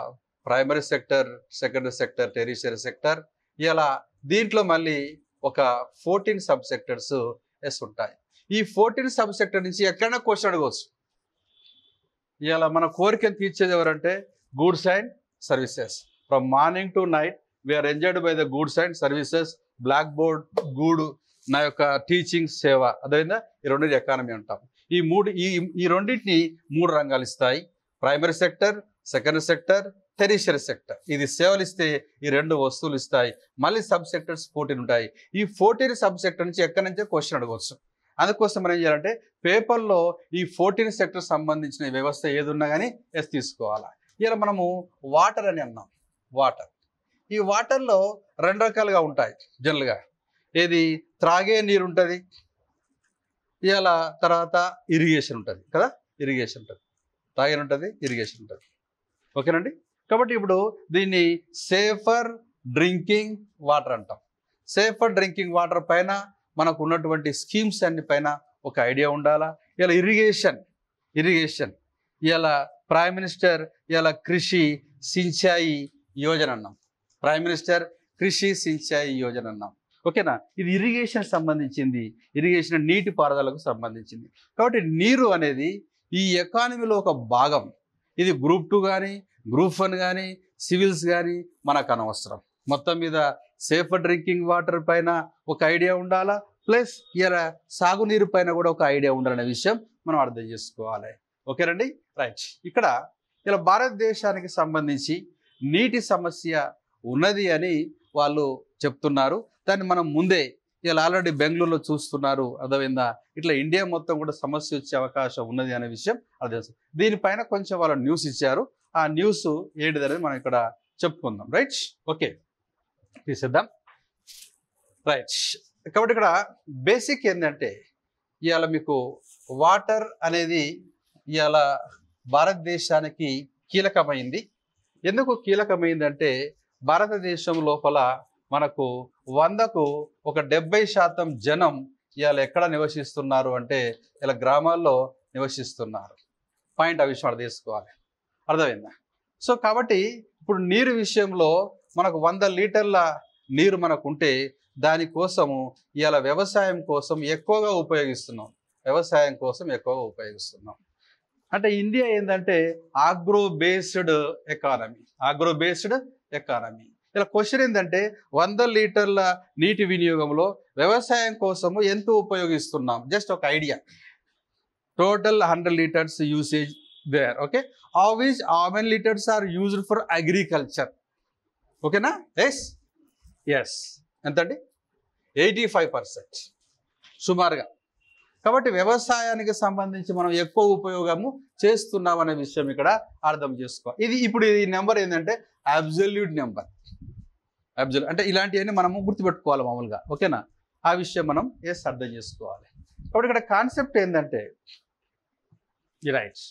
primary sector, secondary sector, tertiary sector. ఇలా దీంట్లో మళ్ళీ ఒక 14 సబ్ సెక్టర్స్ ఉంటాయి. ఈ 14 సబ్ సెక్టర్ నుంచి ఎక్కడైనా క్వశ్చన్ అడగవచ్చు. ఇలా మన కోరికను తీర్చేది ఎవరంటే goods and services. From morning to night we are enjoyed by the goods and services. Black board, గూడు, నా యొక్క టీచింగ్ సేవ. అదేవిధంగా ఈ 2 ఎకానమీ అంటాం. ఈ రెండింటిని 3 రంగాలు ఇస్తాయి. Primary sector, secondary sector, tertiary sector. ఇది సేవలు ఇస్తే ఈ 2 వస్తువులు ఇస్తాయి. మళ్ళీ సబ్ సెక్టర్స్ 14 ఉంటాయి. ఈ 14 సబ్ సెక్టర్ నుంచి ఎక్కడి నుంచో క్వశ్చన్ అడగవచ్చు. అందుకోసం మనం ఏం చేయాలంటే పేపర్లో ఈ 14 సెక్టర్ సంబంధించిన వ్యవస్థ ఏది ఉన్నా కానీ ఎస్ తీసుకోవాలా. ఇలా మనము వాటర్ అని అన్నాం. వాటర్, ఈ వాటర్లో 2 రకాలుగా ఉంటాయి జనరల్గా. ఏది త్రాగే నీరు ఉంటుంది, ఇలా తర్వాత ఇరిగేషన్ ఉంటుంది కదా. ఇరిగేషన్ ఉంటుంది, తాగే ఉంటుంది, ఇరిగేషన్ ఉంటుంది. ఓకేనండి. కాబట్టి ఇప్పుడు దీన్ని సేఫర్ డ్రింకింగ్ వాటర్ అంటాం. సేఫర్ డ్రింకింగ్ వాటర్ పైన మనకు ఉన్నటువంటి స్కీమ్స్ అన్ని పైన ఒక ఐడియా ఉండాలా. ఇలా ఇరిగేషన్ ఇలా ప్రైమ్ మినిస్టర్ ఇలా కృషి సించాయి యోజన అన్నాం. ప్రైమ్ మినిస్టర్ కృషి సించాయి యోజన అన్నాం. ఓకేనా. ఇది ఇరిగేషన్ సంబంధించింది, ఇరిగేషన్ నీటి పారుదలకు సంబంధించింది. కాబట్టి నీరు అనేది ఈ ఎకానమీలో ఒక భాగం. ఇది గ్రూప్ 2 కానీ గ్రూప్ 1 కానీ సివిల్స్ కానీ మనకు అనవసరం. మొత్తం మీద సేఫర్ డ్రింకింగ్ వాటర్ పైన ఒక ఐడియా ఉండాలా, ప్లస్ ఇలా సాగునీరు పైన కూడా ఒక ఐడియా ఉండాలనే విషయం మనం అర్థం చేసుకోవాలి. ఓకేనండి. రైట్. ఇక్కడ ఇలా భారతదేశానికి సంబంధించి నీటి సమస్య ఉన్నది అని వాళ్ళు చెప్తున్నారు. దాన్ని మనం ముందే ఇలా ఆల్రెడీ బెంగళూరులో చూస్తున్నారు. అర్థమైందా. ఇట్లా ఇండియా మొత్తం కూడా సమస్య వచ్చే అవకాశం ఉన్నది అనే విషయం అర్థం. దీనిపైన కొంచెం వాళ్ళు న్యూస్ ఇచ్చారు. ఆ న్యూస్ ఏంటిదని మనం ఇక్కడ చెప్పుకుందాం. రైట్. ఓకే, తీసేద్దాం. రైట్. కాబట్టి ఇక్కడ బేసిక్ ఏంటంటే ఇవాళ మీకు వాటర్ అనేది ఇవాళ భారతదేశానికి కీలకమైంది. ఎందుకు కీలకమైందంటే భారతదేశం లోపల మనకు 100కు 70% జనం ఇవాళ ఎక్కడ నివసిస్తున్నారు అంటే ఇలా గ్రామాల్లో నివసిస్తున్నారు. పాయింట్ ఆ విషయం అర్థం చేసుకోవాలి. అర్థమైందా. సో కాబట్టి ఇప్పుడు నీరు విషయంలో మనకు 100 లీటర్ల నీరు మనకు ఉంటే దానికోసము ఇవాళ వ్యవసాయం కోసం ఎక్కువగా ఉపయోగిస్తున్నాం. అంటే ఇండియా ఏంటంటే ఆగ్రో బేస్డ్ ఎకానమీ. ఇలా క్వశ్చన్ ఏంటంటే 100 లీటర్ల నీటి వినియోగంలో వ్యవసాయం కోసము ఎంత ఉపయోగిస్తున్నాం. జస్ట్ ఒక idea. Total 100 litres usage there. Okay, of which how many litres are used for agriculture. ఓకేనా. ఎస్ ఎంతండి 85% సుమారుగా. కాబట్టి వ్యవసాయానికి సంబంధించి మనం ఎక్కువ ఉపయోగము చేస్తున్నాం అనే విషయం ఇక్కడ అర్థం చేసుకోవాలి. ఇప్పుడు ఈ నెంబర్ ఏంటంటే అబ్సల్యూట్ నెంబర్. అంటే ఇలాంటివన్నీ మనము గుర్తుపెట్టుకోవాలి మామూలుగా. ఓకేనా. ఆ విషయం మనం అర్థం చేసుకోవాలి. కాబట్టి ఇక్కడ కాన్సెప్ట్ ఏంటంటే రైట్.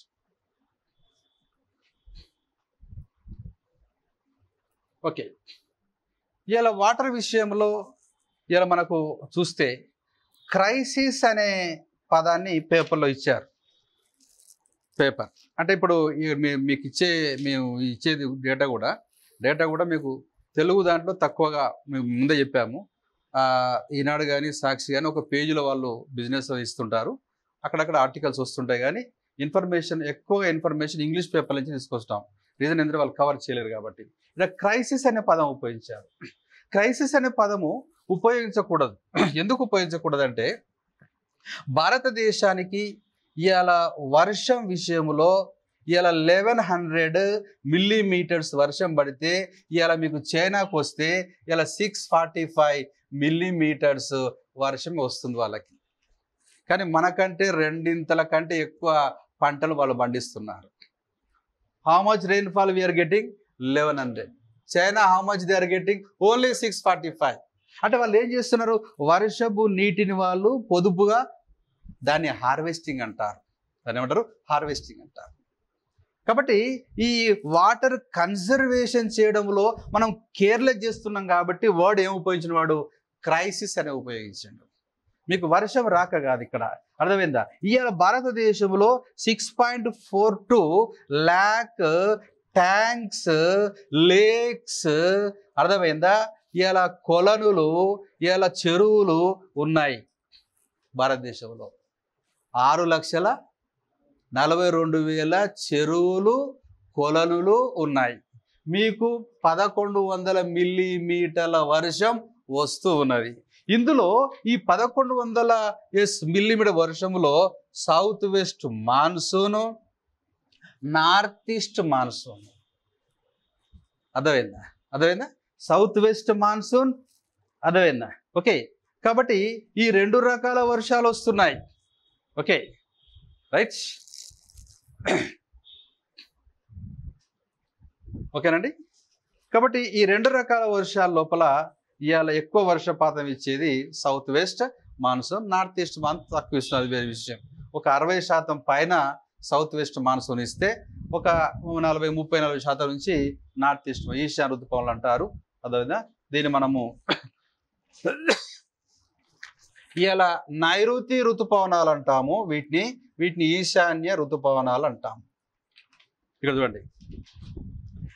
ఓకే, ఇలా వాటర్ విషయంలో ఇలా మనకు చూస్తే క్రైసిస్ అనే పదాన్ని పేపర్లో ఇచ్చారు. పేపర్ అంటే ఇప్పుడు మీకు మేము ఇచ్చేది డేటా కూడా మీకు తెలుగు దాంట్లో తక్కువగా మేము ముందే చెప్పాము. ఈనాడు కానీ సాక్షి కానీ ఒక పేజీలో వాళ్ళు బిజినెస్ ఇస్తుంటారు. అక్కడక్కడ ఆర్టికల్స్ వస్తుంటాయి. కానీ ఎక్కువగా ఇన్ఫర్మేషన్ ఇంగ్లీష్ పేపర్ నుంచి తీసుకొస్తాం. రీజన్ ఏంటంటే వాళ్ళు కవర్ చేయలేరు కాబట్టి. ఇలా క్రైసిస్ అనే పదం ఉపయోగించారు. క్రైసిస్ అనే పదము ఉపయోగించకూడదు. ఎందుకు ఉపయోగించకూడదు అంటే భారతదేశానికి ఇవాళ వర్షం విషయంలో ఇవాళ 1100 మిల్లీమీటర్స్ వర్షం పడితే ఇవాళ మీకు చైనాకు వస్తే ఇలా 645 మిల్లీమీటర్స్ వర్షం వస్తుంది వాళ్ళకి. కానీ మనకంటే 2 కంటే ఎక్కువ పంటలు వాళ్ళు పండిస్తున్నారు. How much rainfall we are getting 1100. China how much they are getting only 645. అంటే వాళ్ళు ఏం చేస్తున్నారు, వర్షపు నీటిని వాళ్ళు పొదుపుగా దాన్ని హార్వెస్టింగ్ అంటారు. దాన్ని ఏమంటారు, హార్వెస్టింగ్ అంటారు. కాబట్టి ఈ వాటర్ కన్జర్వేషన్ చేయడంలో మనం కేర్లెస్ చేస్తున్నాం కాబట్టి వర్డ్ ఏం ఉపయోగించిన వాడు క్రైసిస్ అనే ఉపయోగించాడు. మీకు వర్షం రాక కాదు ఇక్కడ, అర్థమైందా? ఇవాళ భారతదేశంలో 6.42 lakh ట్యాంక్స్, లేక్స్, అర్థమైందా? ఇవాళ కొలనులు, ఇవాళ చెరువులు ఉన్నాయి భారతదేశంలో. 6,42,000 చెరువులు, కొలనులు ఉన్నాయి. మీకు 1100 మిల్లీమీటర్ల వర్షం వస్తూ ఉన్నది. ఇందులో ఈ 1100 మిల్లీమీటర్ వర్షంలో south west monsoon, north east monsoon. అర్థమైందా? సౌత్ వెస్ట్ మాన్సూన్, అర్థమైందా? ఓకే, కాబట్టి ఈ 2 రకాల వర్షాలు వస్తున్నాయి. Okay, right. ఓకేనండి. కాబట్టి ఈ 2 రకాల వర్షాల లోపల ఇవాళ ఎక్కువ వర్షపాతం ఇచ్చేది south west monsoon, north east monsoon తక్కువ ఇస్తున్నది వేరే విషయం. ఒక 60% పైన సౌత్ వెస్ట్ మాన్సూన్ ఇస్తే ఒక 34% నుంచి నార్త్ ఈస్ట్ ఈశాన్య ఋతుపవనాలు అంటారు. అదేవిధంగా దీన్ని మనము ఇవాళ నైరుతి ఋతుపవనాలు అంటాము, వీటిని ఈశాన్య ఋతుపవనాలు అంటాము. ఇక్కడ చూడండి,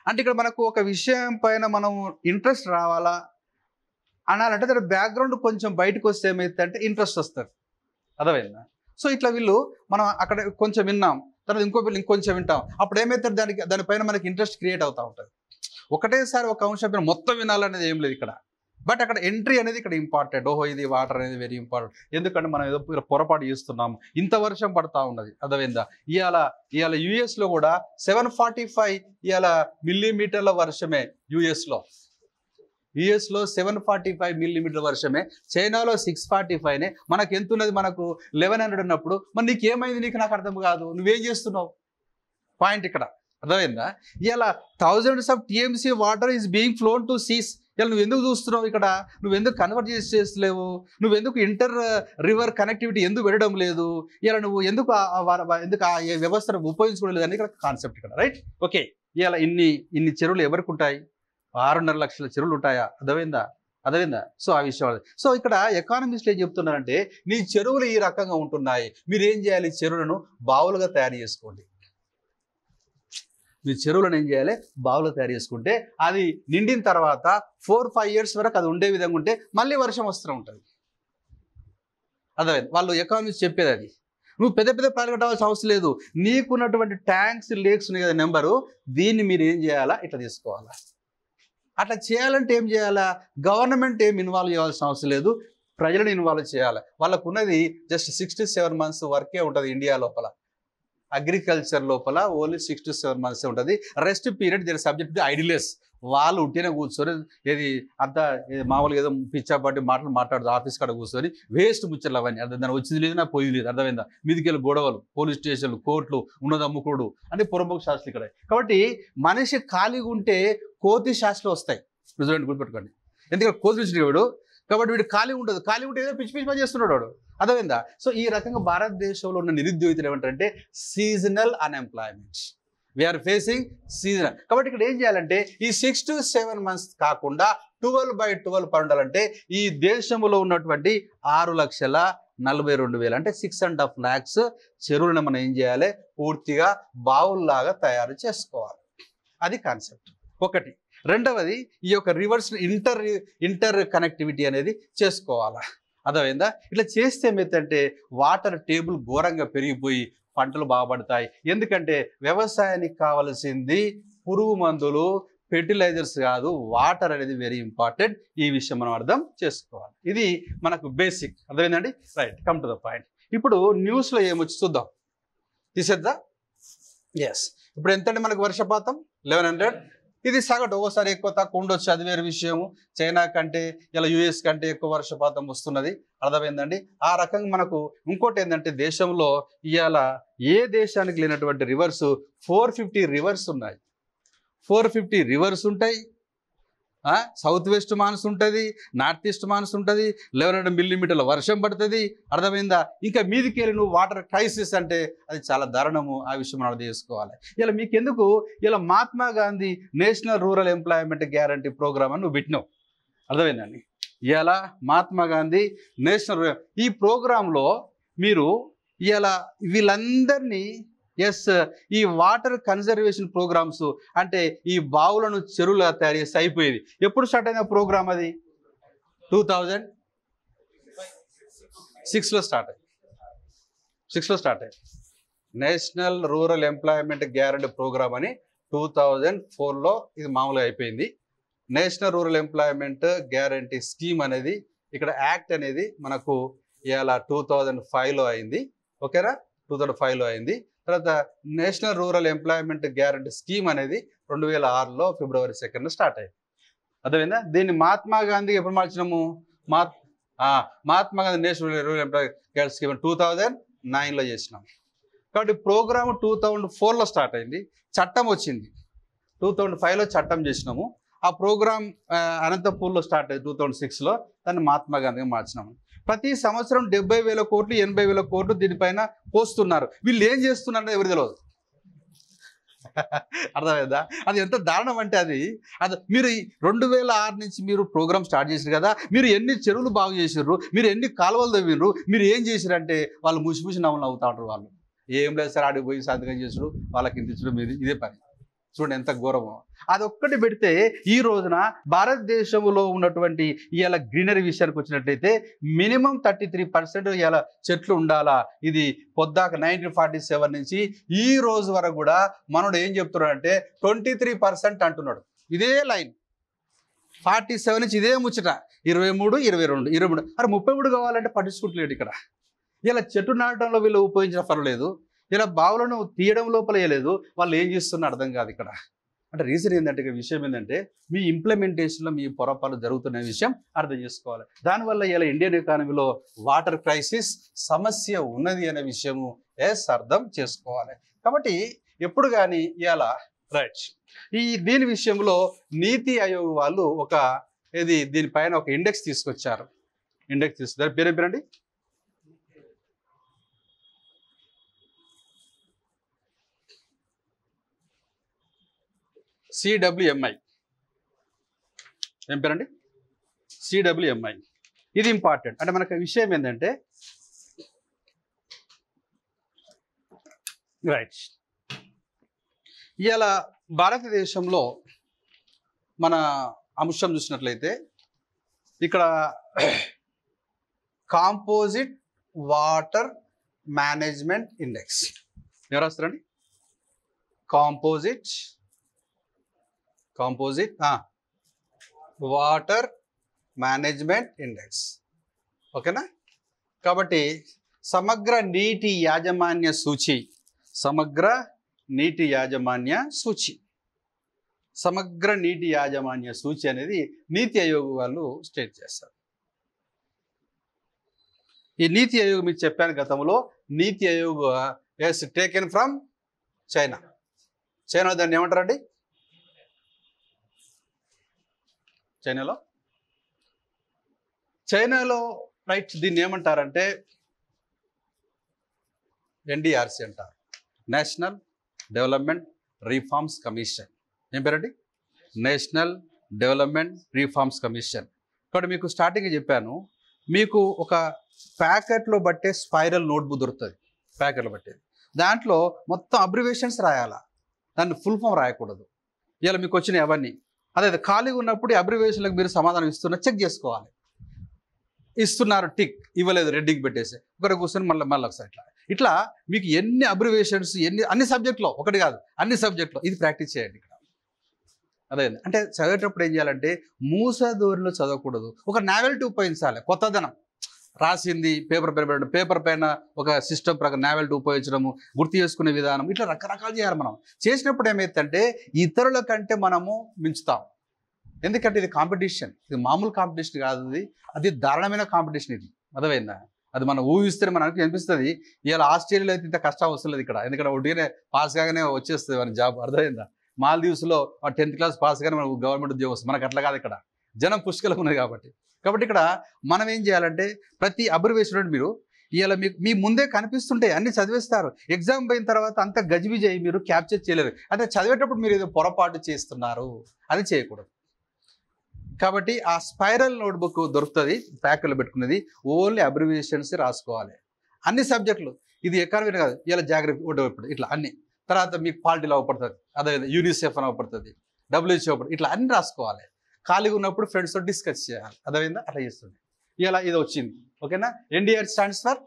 అంటే ఇక్కడ మనకు ఒక విషయం పైన మనం ఇంట్రెస్ట్ రావాలా అనాలంటే దాని బ్యాక్గ్రౌండ్ కొంచెం బయటకు వస్తే ఏమైతుందంటే ఇంట్రెస్ట్ వస్తుంది. అర్థమైందా? సో ఇట్లా వీళ్ళు మనం అక్కడ కొంచెం విన్నాం, తర్వాత ఇంకొంచెం వింటాం, అప్పుడు ఏమవుతుంది దానిపైన మనకి ఇంట్రెస్ట్ క్రియేట్ అవుతూ ఉంటుంది. ఒకటేసారి ఒక అంశం పైన మొత్తం వినాలనేది ఏం లేదు ఇక్కడ. బట్ అక్కడ ఎంట్రీ అనేది ఇక్కడ ఇంపార్టెంట్. ఓహో, ఇది వాటర్ అనేది వెరీ ఇంపార్టెంట్. ఎందుకంటే మనం ఏదో పొరపాటు చేస్తున్నాము, ఇంత వర్షం పడతా ఉన్నది. అర్థమైందా? ఇవాళ యుఎస్లో కూడా 745 ఇవాళ మిల్లీమీటర్ల వర్షమే. యుఎస్లో 745 మిల్లీమీటర్ల వర్షమే. చైనాలో 645నే. మనకు ఎంత ఉన్నది? మనకు 1100 ఉన్నప్పుడు మరి నీకేమైంది? నాకు అర్థం కాదు, నువ్వేం చేస్తున్నావు? పాయింట్ ఇక్కడ. అర్థమైందా? ఇలా thousands of TMC water is being flown to seas. ఇలా నువ్వు ఎందుకు చూస్తున్నావు? ఇక్కడ నువ్వెందుకు కన్వర్ట్ చేస్తలేవు? నువ్వెందుకు ఇంటర్ రివర్ కనెక్టివిటీ ఎందుకు వెళ్ళడం లేదు? ఇలా నువ్వు ఎందుకు ఆ వ్యవస్థను ఉపయోగించుకోలేదు అని ఇక్కడ కాన్సెప్ట్ ఇక్కడ. Right, okay. ఇలా ఇన్ని చెరువులు ఎవరికి ఉంటాయి? 6.5 లక్షల చెరువులు ఉంటాయా? అర్థమైందా? సో ఆ విషయం. సో ఇక్కడ ఎకానమిస్టులు ఏం చెప్తున్నారంటే, నీ చెరువులు ఈ రకంగా ఉంటున్నాయి, మీరేం చేయాలి? చెరువులను బావులుగా తయారు చేసుకోండి. మీ చెరువులను ఏం చేయాలి? బావులు తయారు చేసుకుంటే అది నిండిన తర్వాత 4-5 years వరకు అది ఉండే విధంగా ఉంటే మళ్ళీ వర్షం వస్తూ ఉంటుంది. అర్థమైంది? వాళ్ళు ఎకానమిస్ట్ చెప్పేది అది. నువ్వు పెద్ద ప్రాజెక్ట్ కట్టాల్సిన అవసరం లేదు. నీకున్నటువంటి ట్యాంక్స్, లేక్స్ ఉన్నాయి కదా నెంబరు, దీన్ని మీరు ఏం చేయాలా? ఇట్లా తీసుకోవాలా. అట్లా చేయాలంటే ఏం చేయాలా? గవర్నమెంట్ ఏం ఇన్వాల్వ్ చేయాల్సిన అవసరం లేదు, ప్రజలను ఇన్వాల్వ్ చేయాలి. వాళ్ళకు ఉన్నది జస్ట్ 6 to 7 months వర్కే ఉంటుంది ఇండియా లోపల. అగ్రికల్చర్ లోపల ఓన్లీ 6 to 7 months ఉంటుంది. Rest period there subject to idleness. వాళ్ళు ఉంటేనే కూర్చొని ఏది అంతా మామూలుగా ఏదో పిచ్చాపాటి మాట్లాడుతూ ఆఫీస్ కాడ కూర్చొని వేస్ట్ ముచ్చట్లు అవన్నీ. అర్థం దాన్ని వచ్చింది లేదు, నా పోయింది లేదు. అర్థమైందా? మీదికెళ్ళి గొడవలు, పోలీస్ స్టేషన్లు, కోర్టులు, ఉన్నది అమ్ముకోడు అంటే పురముఖ శాస్త్రం ఇక్కడ. కాబట్టి మనిషి ఖాళీగా ఉంటే కోతి శాస్త్రాలు వస్తాయి. చూడండి, గుర్తుపెట్టుకోండి. ఎందుకంటే కోతి చూసినవాడు కాబట్టి వీడు ఖాళీ ఉండదు. ఖాళీ ఉంటే ఏదో పిచ్చి పని చేస్తున్నాడు వాడు. అర్థమైందా? సో ఈ రకంగా భారతదేశంలో ఉన్న నిరుద్యోగితలు ఏమంటారంటే seasonal unemployment. We are facing seasonal. కాబట్టి ఇక్కడ ఏం చేయాలంటే ఈ 6 to 7 months కాకుండా 12/12 పండాలంటే ఈ దేశంలో ఉన్నటువంటి 6,42,000 అంటే 6.5 lakhs చెరువులను మనం ఏం చేయాలి? పూర్తిగా బావుల్లాగా తయారు చేసుకోవాలి. అది కాన్సెప్ట్ ఒకటి. రెండవది, ఈ యొక్క రివర్స్ ఇంటర్ కనెక్టివిటీ అనేది చేసుకోవాలా. అర్థమైందా? ఇట్లా చేస్తే ఏమైందంటే వాటర్ టేబుల్ ఘోరంగా పెరిగిపోయి పంటలు బాగుపడతాయి. ఎందుకంటే వ్యవసాయానికి కావాల్సింది పురుగు మందులు, ఫెర్టిలైజర్స్ కాదు, వాటర్ అనేది వెరీ ఇంపార్టెంట్. ఈ విషయం మనం అర్థం చేసుకోవాలి. ఇది మనకు బేసిక్. అర్థమైందండి? Right, come to the point. ఇప్పుడు న్యూస్లో ఏమొచ్చి చూద్దాం. తీసేద్దా? ఎస్. ఇప్పుడు ఎంతంటే మనకు వర్షపాతం 1100. ఇది సగటు, ఒకసారి ఎక్కువ తక్కువ ఉండొచ్చు, అది వేరే విషయము. చైనా కంటే ఇలా యుఎస్ కంటే ఎక్కువ వర్షపాతం వస్తున్నది. అర్థమైందండి? ఆ రకంగా మనకు ఇంకోటి ఏంటంటే దేశంలో ఇవాళ ఏ దేశానికి లేనటువంటి రివర్స్ 450 రివర్స్ ఉన్నాయి. 450 రివర్స్ ఉంటాయి. సౌత్ వెస్ట్ మాన్సూన్ ఉంటుంది, నార్త్ ఈస్ట్ మాన్సూన్ ఉంటుంది, 1100 మిల్లీమీటర్ల వర్షం పడుతుంది. అర్థమైందా? ఇంకా మీదికి వెళ్ళి నువ్వు వాటర్ క్రైసిస్ అంటే అది చాలా దారుణము. ఆ విషయం మనం అర్థం చేసుకోవాలి. ఇలా మీకెందుకు ఇలా Mahatma Gandhi national rural employment guarantee programme అని నువ్వు పెట్టినావు. అర్థమైందండి? ఇలా మహాత్మా గాంధీ నేషనల్ ఈ ప్రోగ్రాంలో మీరు ఇలా వీళ్ళందరినీ ఈ వాటర్ కన్జర్వేషన్ ప్రోగ్రామ్స్ అంటే ఈ బావులను చెరువులుగా తయారు చేసి అయిపోయేది. ఎప్పుడు స్టార్ట్ అయిన ప్రోగ్రామ్? అది 2006లో స్టార్ట్ అయ్యింది. National rural employment guarantee programme అని 2004లో ఇది మామూలుగా అయిపోయింది. National rural employment guarantee scheme అనేది ఇక్కడ యాక్ట్ అనేది మనకు ఇలా 2005లో అయింది. ఓకేనా? 2005లో అయింది. తర్వాత national rural employment guarantee scheme అనేది 2006లో ఫిబ్రవరి 2న స్టార్ట్ అయింది. అర్థమైందా? దీన్ని మహాత్మా గాంధీ ఎప్పుడు మార్చినాము? Mahatma Gandhi national rural employ guarantee scheme 2009లో చేసినాం. కాబట్టి ప్రోగ్రామ్ 2004లో స్టార్ట్ అయింది. చట్టం వచ్చింది 2005లో చట్టం చేసినాము. ఆ ప్రోగ్రామ్ అనంతపూర్లో స్టార్ట్ అయింది 2006లో. దాన్ని మహాత్మా గాంధీగా మార్చినాము. ప్రతి సంవత్సరం 70,000 కోట్లు 80,000 కోట్లు దీనిపైన పోస్తున్నారు. వీళ్ళు ఏం చేస్తున్నారో ఎవరు తెలియదు. అర్థమైందా? అది ఎంత దారుణం అంటే అది మీరు 2006 నుంచి మీరు ప్రోగ్రామ్ స్టార్ట్ చేశారు కదా, మీరు ఎన్ని చెరువులు బాగు చేసారు, మీరు ఎన్ని కాలువలు తవ్విర్రు, మీరు ఏం చేశారంటే వాళ్ళు ముసి నవ్వులు అవుతా ఉంటారు. వాళ్ళు ఏం లేదు సార్, ఆడికి పోయి సంతకం చేసుడు, వాళ్ళకి ఇంత ఇచ్చడం, ఇదే పని. చూడండి ఎంత ఘోరమో. అది ఒక్కటి పెడితే ఈ రోజున భారతదేశంలో ఉన్నటువంటి ఇవాళ గ్రీనరీ విషయానికి వచ్చినట్లయితే మినిమం 33% ఇవాళ చెట్లు ఉండాలా. ఇది పొద్దాక 1947 నుంచి ఈ రోజు వరకు కూడా మనోడు ఏం చెప్తున్నాడు అంటే 23% అంటున్నాడు. ఇదే లైన్ 47 నుంచి ఇదే ముచ్చట 23, 22, 23. అరే 33 కావాలంటే పట్టించుకుంటలేడు ఇక్కడ. ఇలా చెట్టు నాటడంలో వీళ్ళు ఉపయోగించిన పర్వాలేదు, ఇలా బావులను తీయడం లోపల వేయలేదు. వాళ్ళు ఏం చేస్తున్నా అర్థం కాదు ఇక్కడ. అంటే రీజన్ ఏంటంటే, విషయం ఏంటంటే మీ ఇంప్లిమెంటేషన్లో మీ పొరపాటు జరుగుతున్న విషయం అర్థం చేసుకోవాలి. దానివల్ల ఇలా ఇండియన్ ఎకానమీలో వాటర్ క్రైసిస్ సమస్య ఉన్నది అనే విషయము అర్థం చేసుకోవాలి. కాబట్టి ఎప్పుడు కానీ ఇలా రైట్ దీని విషయంలో నీతి ఆయోగ్ వాళ్ళు దీనిపైన ఒక ఇండెక్స్ తీసుకొచ్చారు. ఇండెక్స్ తీసుకొచ్చారు, పేరేంటి? CWMI. ఏం పేరండి? CWMI. ఇది ఇంపార్టెంట్. అంటే మనకు విషయం ఏంటంటే రైట్ ఇలా భారతదేశంలో మన అంశం చూసినట్లయితే ఇక్కడ కాంపోజిట్ వాటర్ మేనేజ్మెంట్ ఇండెక్స్ ఎవరు రాస్తారండి? Composite water management index. ఓకేనా? కాబట్టి సమగ్ర నీటి యాజమాన్య సూచి, సమగ్ర నీటి యాజమాన్య సూచి అనేది నీతి ఆయోగ్ వాళ్ళు స్టేట్ చేస్తారు. ఈ నీతి ఆయోగ్ మీకు చెప్పాను గతంలో, Niti Aayog is taken from China. దాన్ని ఏమంటారండి? చైనాలో రైట్ దీన్ని ఏమంటారంటే NDRC అంటారు, నేషనల్ డెవలప్మెంట్ రిఫార్మ్స్ కమిషన్. ఏం పేరండి? National development reforms commission. ఇక్కడ మీకు స్టార్టింగ్ చెప్పాను, మీకు ఒక ప్యాకెట్లో బట్టే స్పైరల్ నోట్బుక్ దొరుకుతుంది. ప్యాకెట్లో బట్టేది దాంట్లో మొత్తం అబ్రివేషన్స్ రాయాలా, దాన్ని ఫుల్ ఫామ్ రాయకూడదు. ఇలా మీకు వచ్చినాయి అవన్నీ. అదే ఖాళీగా ఉన్నప్పుడు అబ్రివేషన్లకు మీరు సమాధానం చెక్ చేసుకోవాలి. ఇస్తున్నారు టిక్, ఇవ్వలేదు రెడ్డింగ్ పెట్టేసి ఒకటి కూర్చొని మళ్ళీ ఒకసారి ఇట్లా మీకు ఎన్ని అబ్రివేషన్స్ అన్ని సబ్జెక్టులో, ఒకటి కాదు అన్ని సబ్జెక్టులో ఇది ప్రాక్టీస్ చేయండి ఇక్కడ. అదే అంటే చదివేటప్పుడు ఏం చేయాలంటే మూసధోరణిలో చదవకూడదు, ఒక నావెల్టీ ఉపయోగించాలి. కొత్తదనం రాసింది పేపర్ పైన ఒక సిస్టమ్ ప్రకారం నావెల్టీ ఉపయోగించడము, గుర్తు చేసుకునే విధానం, ఇట్లా రకరకాలు చేయాలి. మనం చేసినప్పుడు ఏమైతుందంటే ఇతరుల కంటే మనము మించుతాం. ఎందుకంటే ఇది కాంపిటీషన్, ఇది మామూలు కాంపిటీషన్ కాదు, అది దారుణమైన కాంపిటీషన్. ఇది అర్థమైందా? అది మనం ఊహిస్తే మనకి అనిపిస్తుంది ఇలా ఆస్ట్రేలియాలో అయితే ఇంత కష్టం వస్తుంది ఇక్కడ, ఎందుకంటే ఒకటిగానే పాస్ కాగానే వచ్చేస్తుంది మన జాబ్. అర్థమైందా? మాల్దీవ్స్లో 10th క్లాస్ పాస్ కానీ మనకు గవర్నమెంట్ ఉద్యోగం వస్తుంది. మనకు అట్లా కాదు, ఇక్కడ జనం పుష్కలం ఉన్నది. కాబట్టి ఇక్కడ మనం ఏం చేయాలంటే ప్రతి అబ్రివేషన్ మీరు ఇలా మీ ముందే కనిపిస్తుంటే అన్ని చదివేస్తారు. ఎగ్జామ్ పోయిన తర్వాత అంత గజిబిజి అయ్యి మీరు క్యాప్చర్ చేయలేరు. అంటే చదివేటప్పుడు మీరు ఏదో పొరపాటు చేస్తున్నారు, అది చేయకూడదు. కాబట్టి ఆ స్పైరల్ నోట్బుక్ దొరుకుతుంది, ప్యాకెట్లో పెట్టుకున్నది, ఓన్లీ అబ్రివేషన్స్ రాసుకోవాలి. అన్ని సబ్జెక్టులు, ఇది ఎకానమీ కాదు, ఇలా జాగ్రఫీ ఒకటి ఇట్లా అన్ని. తర్వాత మీకు పాలిటీలో అవపడుతుంది, అదే యూనిసెఫ్ అని అవపడుతుంది, WHO ఇట్లా అన్ని రాసుకోవాలి. ఖాళీగా ఉన్నప్పుడు ఫ్రెండ్స్తో డిస్కస్ చేయాలి. అర్థమైందా? అట్లా చేస్తుంది. ఇలా ఇది వచ్చింది. ఓకేనా? NDRC stands for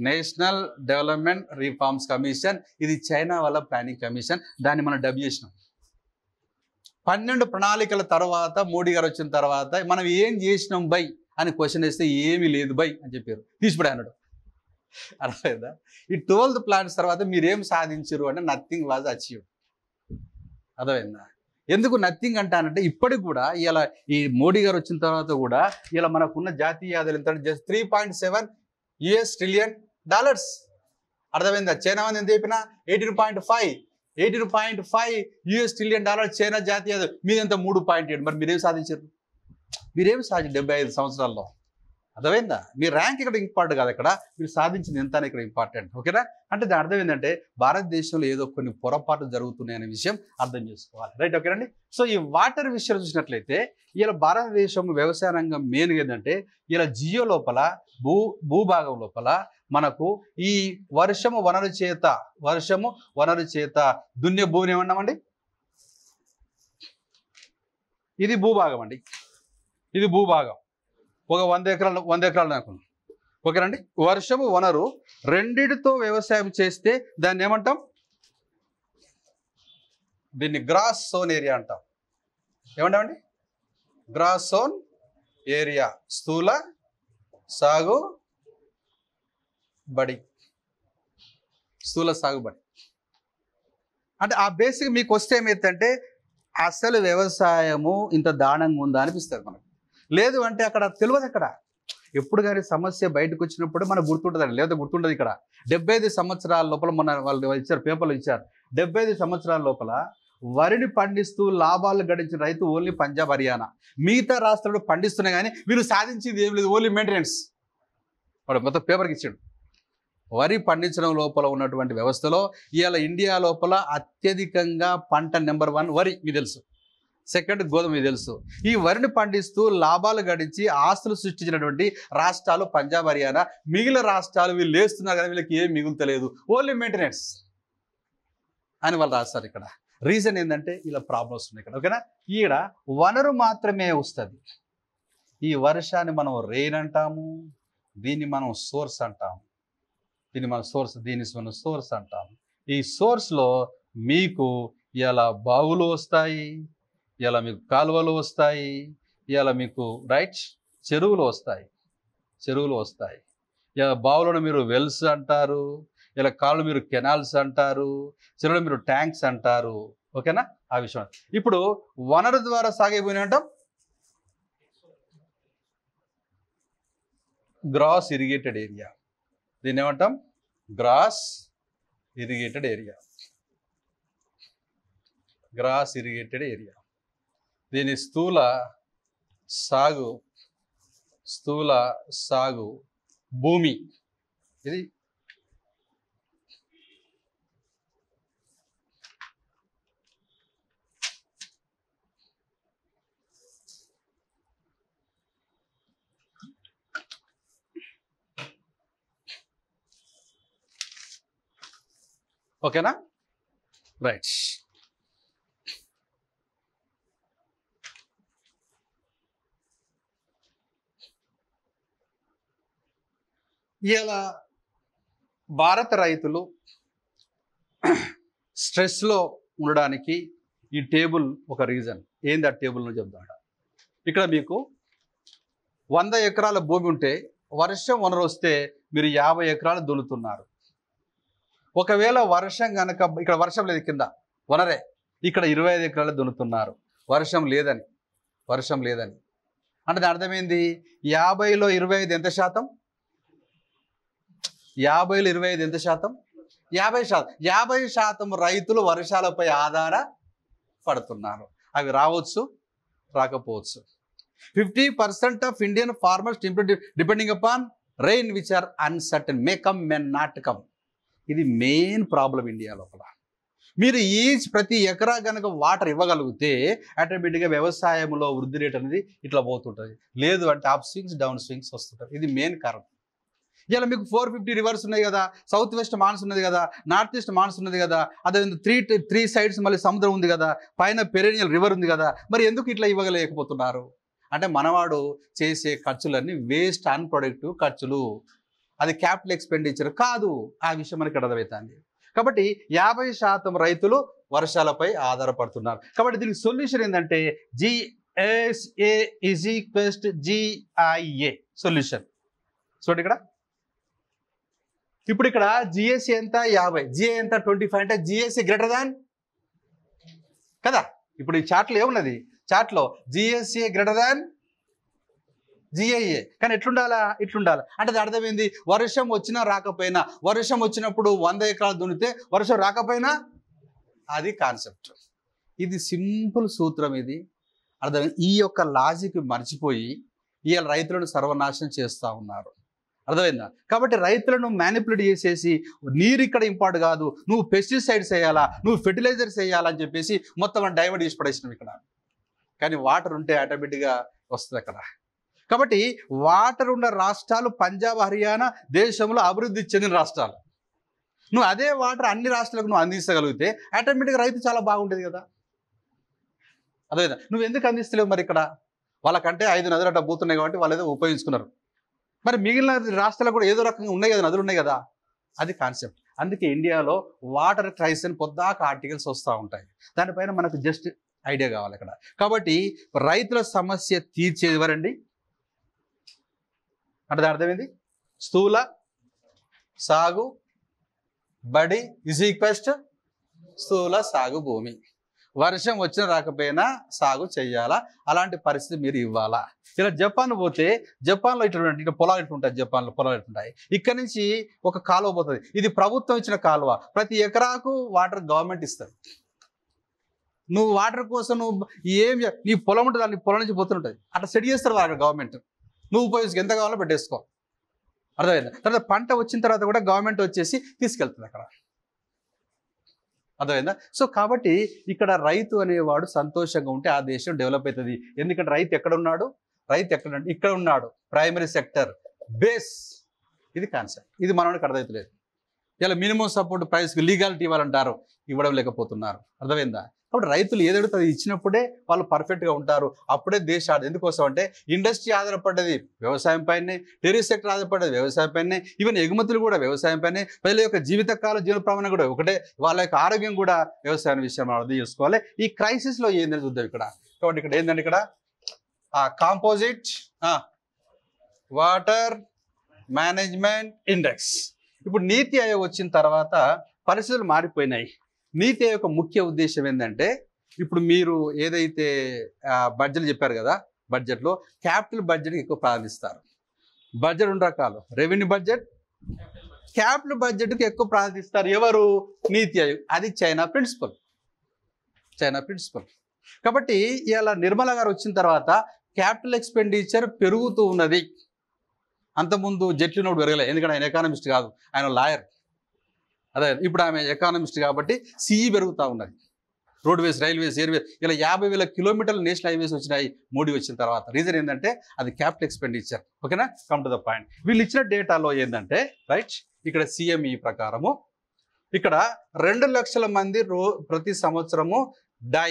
national development reforms commission. ఇది చైనా వాళ్ళ ప్లానింగ్ కమిషన్. దాన్ని మనం డబ్ చేసినాం. 12 ప్రణాళికల తర్వాత మోడీ గారు వచ్చిన తర్వాత మనం ఏం చేసినాం బై అని క్వశ్చన్ వేస్తే ఏమీ లేదు బై అని చెప్పారు, తీసిపడే అన్నాడు. అర్థమైందా? ఈ 12th ప్లాన్స్ తర్వాత మీరేం సాధించారు అంటే నథింగ్ వాజ్ అచీవ్డ్. అర్థమైందా? ఎందుకు నథింగ్ అంటానంటే ఇప్పటికి కూడా ఇలా ఈ మోడీ గారు వచ్చిన తర్వాత కూడా ఇలా మనకున్న జాతీయ ఆదాయం ఎంత జస్ట్ $3.7 ట్రిలియన్. అర్థమైందా? చైనా మంది ఎంత చెప్పినా 18.5 ట్రిలియన్ చైనా జాతీయ ఆదాయం, మీదంతా 3.7. మరి మీరేం సాధించారు? మీరేం సాధించారు 75 సంవత్సరాల్లో? అర్థమైందా? మీ ర్యాంక్ ఇక్కడ ఇంపార్టెంట్ కాదు, ఇక్కడ మీరు సాధించింది ఎంత అని ఇక్కడ ఇంపార్టెంట్. ఓకేనా? అంటే దాని అర్థం ఏంటంటే భారతదేశంలో ఏదో కొన్ని పొరపాట్లు జరుగుతున్నాయనే విషయం అర్థం చేసుకోవాలి. రైట్? ఓకేనండి. సో ఈ వాటర్ విషయం చూసినట్లయితే ఇలా భారతదేశం వ్యవసాయ రంగం మెయిన్ ఏంటంటే ఇలా జియో లోపల భూభాగం లోపల మనకు ఈ వర్షము వనరు చేత దున్య భూమిని ఏమన్నామండి? ఇది భూభాగం అండి. ఇది భూభాగం. ఒక 100 ఎకరాలు అనుకున్నాం. ఓకేనండి. వర్షము వనరు రెండిటితో వ్యవసాయం చేస్తే దాన్ని ఏమంటాం? దీన్ని గ్రాస్ సోన్ ఏరియా అంటాం. ఏమంటామండి? గ్రాస్ సోన్ ఏరియా, స్థూల సాగుబడి. అంటే ఆ బేసిక్ మీకు వస్తే ఏమైతుందంటే అసలు వ్యవసాయము ఇంత దారుణంగా ఉందా అనిపిస్తుంది మనకు. లేదు అంటే అక్కడ తెలియదు. అక్కడ ఎప్పుడు కానీ సమస్య బయటకు వచ్చినప్పుడు మనకు గుర్తుంటుందండి, లేదా గుర్తుండదు. ఇక్కడ 75 సంవత్సరాల లోపల వాళ్ళు ఇచ్చారు, పేపర్లు ఇచ్చారు. 75 సంవత్సరాల లోపల వరిని పండిస్తూ లాభాలు గడించిన రైతు ఓన్లీ పంజాబ్, హర్యానా. మిగతా రాష్ట్రాలు పండిస్తున్నాయి కానీ వీళ్ళు సాధించింది ఏం లేదు, ఓన్లీ మెయింటెనెన్స్. వాడు మొత్తం పేపర్కి ఇచ్చాడు. వరి పండించడం లోపల ఉన్నటువంటి వ్యవస్థలో ఇవాళ ఇండియా లోపల అత్యధికంగా పంట నెంబర్ 1 వరి, మీకు తెలుసు. సెకండ్ గోధుమ, మీకు తెలుసు. ఈ వరిని పండిస్తూ లాభాలు గడించి ఆస్తులు సృష్టించినటువంటి రాష్ట్రాలు పంజాబ్, హర్యానా. మిగిలిన రాష్ట్రాలు వీళ్ళు లేస్తున్నారు కానీ వీళ్ళకి ఏం మిగులుతలేదు, ఓన్లీ మెయింటెనెన్స్ అని వాళ్ళు రాస్తారు. ఇక్కడ రీజన్ ఏంటంటే ఇలా ప్రాబ్లమ్స్ ఉన్నాయి ఇక్కడ. ఓకేనా? ఈడ వనరు మాత్రమే వస్తుంది. ఈ వర్షాన్ని మనం రెయిన్ అంటాము, దీన్ని మనం సోర్స్ అంటాము. దీన్ని మనం సోర్స్ అంటాము. ఈ సోర్స్లో మీకు ఇలా బావులు వస్తాయి, ఇలా మీకు కాలువలు వస్తాయి, ఇలా మీకు రైట్ చెరువులు వస్తాయి. ఇలా బావులను మీరు వెల్స్ అంటారు, ఇలా కాళ్ళు మీరు కెనాల్స్ అంటారు, చెరువులు మీరు ట్యాంక్స్ అంటారు. ఓకేనా? ఆ విషయం. ఇప్పుడు వనరు ద్వారా సాగిపోయిన అంటాం గ్రాస్ ఇరిగేటెడ్ ఏరియా. దీన్ని ఏమంటాం? Gross irrigated area. దీని స్థూల సాగు భూమి. ఇది ఓకేనా? రైట్. ఇలా భారత రైతులు స్ట్రెస్లో ఉండడానికి ఈ టేబుల్ ఒక రీజన్. ఏంది ఆ టేబుల్ను చెప్తాడ. ఇక్కడ మీకు 100 ఎకరాల భూమి ఉంటే వర్షం వనరు వస్తే మీరు 50 ఎకరాలు దున్నుతున్నారు. ఒకవేళ వర్షం కనుక ఇక్కడ వర్షం లేదు, కింద వనరే, ఇక్కడ 25 ఎకరాలు దున్నుతున్నారు. వర్షం లేదని అంటే దాని అర్థమైంది 50లో 25 ఎంత శాతం? 50లో 25 ఎంత శాతం? 50% రైతులు వర్షాలపై ఆధారపడుతున్నారు. అవి రావచ్చు, రాకపోవచ్చు. 50% of Indian farmers depending upon rain which are uncertain, may come may not come. ఇది మెయిన్ ప్రాబ్లం ఇండియా లోపల. మీరు ప్రతి ఎకరా కనుక వాటర్ ఇవ్వగలిగితే ఆటోమేటిక్గా వ్యవసాయంలో వృద్ధి రేట్ అనేది ఇట్లా పోతుంటుంది. లేదు అంటే అప్ స్వింగ్స్ డౌన్ స్వింగ్స్ వస్తుంటాయి. ఇది మెయిన్ కారణం. ఇలా మీకు 450 రివర్స్ ఉన్నాయి కదా, సౌత్ వెస్ట్ మాన్స్ ఉన్నది కదా, నార్త్ ఈస్ట్ మాన్స్ ఉన్నది కదా, అదే 3 సైడ్స్ మళ్ళీ సముద్రం ఉంది కదా, పైన పెరేనియల్ రివర్ ఉంది కదా, మరి ఎందుకు ఇట్లా ఇవ్వలేకపోతున్నారు అంటే మనవాడు చేసే ఖర్చులన్నీ వేస్ట్, అన్ప్రొడక్టివ్ ఖర్చులు. అది క్యాపిటల్ ఎక్స్పెండిచర్ కాదు. ఆ విషయం మనకి అర్థమవుతుంది. కాబట్టి 50% రైతులు వర్షాలపై ఆధారపడుతున్నారు. కాబట్టి దీనికి సొల్యూషన్ ఏంటంటే GSA = GIA సొల్యూషన్. చూడండి ఇక్కడ ఇప్పుడు ఇక్కడ జిఎస్సి ఎంత 50, జిఏ ఎంత 25, అంటే జిఎస్సి గ్రేటర్ దాన్ కదా. ఇప్పుడు ఈ చార్ట్లో ఏమున్నది, చార్ట్లో జిఎస్సి గ్రేటర్ దాన్ జిఐఏ. కానీ ఎట్లుండాలా, ఇట్లుండాలి. అంటే అది అర్థమైంది, వర్షం వచ్చినా రాకపోయినా, వర్షం వచ్చినప్పుడు 100 ఎకరాలు దున్నితే వర్షం రాకపోయినా, అది కాన్సెప్ట్. ఇది సింపుల్ సూత్రం. ఇది అర్థం. ఈ యొక్క లాజిక్ మర్చిపోయి ఇవాళ రైతులను సర్వనాశనం చేస్తూ ఉన్నారు. అర్థమైందా? కాబట్టి రైతులను మ్యానిపులేట్ చేసేసి నీరు ఇక్కడ ఇంపార్ట్ కాదు, నువ్వు పెస్టిసైడ్స్ వేయాలా, నువ్వు ఫెర్టిలైజర్స్ వేయాలని చెప్పేసి మొత్తం డైవర్ట్ చేసి పడేసినాం ఇక్కడ. కానీ వాటర్ ఉంటే ఆటోమేటిక్గా వస్తుంది అక్కడ. కాబట్టి వాటర్ ఉన్న రాష్ట్రాలు పంజాబ్, హర్యానా దేశంలో అభివృద్ధి చెందిన రాష్ట్రాలు. నువ్వు అదే వాటర్ అన్ని రాష్ట్రాలకు నువ్వు అందించగలిగితే ఆటోమేటిక్గా రైతు చాలా బాగుంటుంది కదా. అదే నువ్వు ఎందుకు అందిస్తలేవు మరి? ఇక్కడ వాళ్ళకంటే 5 నదులు అట్లా పోతున్నాయి కాబట్టి వాళ్ళు ఏదో ఉపయోగించుకున్నారు. మరి మిగిలిన రాష్ట్రాలకు కూడా ఏదో రకంగా ఉన్నాయి కదా, నదులు ఉన్నాయి కదా. అది కాన్సెప్ట్. అందుకే ఇండియాలో వాటర్ క్రైసిస్ అని పొద్దాక ఆర్టికల్స్ వస్తూ ఉంటాయి. దానిపైన మనకు జస్ట్ ఐడియా కావాలి ఇక్కడ. కాబట్టి రైతుల సమస్య తీర్చేది ఎవరండి అంటే దాని అర్థమైంది, స్థూల సాగు బడి ఈజ్ ఈక్వల్స్ టు స్థూల సాగు భూమి. వర్షం వచ్చినా రాకపోయినా సాగు చేయాలా, అలాంటి పరిస్థితి మీరు ఇవ్వాలా. ఇలా జపాన్ పోతే జపాన్లో ఇట్లా పొలాలు ఇట్లుంటాయి, జపాన్లో పొలాలు ఇట్లుంటాయి. ఇక్కడ నుంచి ఒక కాలువ పోతుంది, ఇది ప్రభుత్వం ఇచ్చిన కాలువ. ప్రతి ఎకరాకు వాటర్ గవర్నమెంట్ ఇస్తుంది. నువ్వు వాటర్ కోసం నువ్వు నీ పొలం ఉంటుంది, దాన్ని పొలం నుంచి పోతుంటుంది, అట్లా సెట్ చేస్తారు వాటర్ గవర్నమెంట్. నువ్వు ఉపయోగించుకు ఎంత కావాలో పెట్టేసుకో. అర్థమైందా? తర్వాత పంట వచ్చిన తర్వాత కూడా గవర్నమెంట్ వచ్చేసి తీసుకెళ్తుంది అక్కడ. అర్థమైందా? సో కాబట్టి ఇక్కడ రైతు అనేవాడు సంతోషంగా ఉంటే ఆ దేశం డెవలప్ అవుతుంది. ఎందుకంటే రైతు ఎక్కడ ఉన్నాడు, రైతు ఎక్కడ ఇక్కడ ఉన్నాడు, ప్రైమరీ సెక్టర్ బేస్. ఇది కాన్సెప్ట్. ఇది మనవాడికి అర్థమవుతలేదు. ఇలా మినిమం సపోర్ట్ ప్రైస్కి లీగాలిటీ ఇవ్వాలంటారు, ఇవ్వడం లేకపోతున్నారు. అర్థమైందా? కాబట్టి రైతులు ఏదడుగుతుంది ఇచ్చినప్పుడే వాళ్ళు పర్ఫెక్ట్గా ఉంటారు. అప్పుడే దేశాలు ఎందుకోసం అంటే ఇండస్ట్రీ ఆధారపడ్డది వ్యవసాయం పైనే, టెరిస్ సెక్టర్ ఆధారపడ్డది వ్యవసాయం పైనే, ఈవెన్ ఎగుమతులు కూడా వ్యవసాయం పైనే, ప్రజల యొక్క జీవిన ప్రమాణం కూడా ఒకటే, వాళ్ళ యొక్క ఆరోగ్యం కూడా వ్యవసాయం విషయం మనం అర్థం చేసుకోవాలి. ఈ క్రైసిస్లో ఏందని చూద్దాం ఇక్కడ. కాబట్టి ఇక్కడ ఏంటంటే ఇక్కడ కాంపోజిట్ వాటర్ మేనేజ్మెంట్ ఇండెక్స్. ఇప్పుడు నీతి ఆయోగ్ వచ్చిన తర్వాత పరిస్థితులు మారిపోయినాయి. నీతి యొక్క ముఖ్య ఉద్దేశం ఏంటంటే, ఇప్పుడు మీరు ఏదైతే బడ్జెట్ చెప్పారు కదా, బడ్జెట్లో క్యాపిటల్ బడ్జెట్కి ఎక్కువ ప్రాధాన్యత. బడ్జెట్ 2 రకాలు, రెవెన్యూ బడ్జెట్, క్యాపిటల్ బడ్జెట్కి ఎక్కువ ప్రాధాన్యత. ఎవరు? నీతి ఆయోగ్. అది చైనా ప్రిన్సిపల్. కాబట్టి ఇలా నిర్మలా గారు వచ్చిన తర్వాత క్యాపిటల్ ఎక్స్పెండిచర్ పెరుగుతూ ఉన్నది. అంతకుముందు జైట్లీ నోడు పెరగలేదు, ఎందుకంటే ఆయన ఎకానమిస్ట్ కాదు, ఆయన లాయర్. అదే ఇప్పుడు ఆమె ఎకానమిస్ట్ కాబట్టి సిఈ పెరుగుతూ ఉన్నది. రోడ్వేస్, రైల్వేస్, ఎయిర్వేస్, ఇలా 50,000 కిలోమీటర్లు నేషనల్ హైవేస్ వచ్చినాయి మోడీ వచ్చిన తర్వాత. రీజన్ ఏంటంటే అది క్యాపిటల్ ఎక్స్పెండిచర్. ఓకేనా? Come to the point. వీళ్ళు ఇచ్చిన డేటాలో ఏంటంటే రైట్, ఇక్కడ సిఎంఈ ప్రకారము ఇక్కడ 2 లక్షల మంది ప్రతి సంవత్సరము డై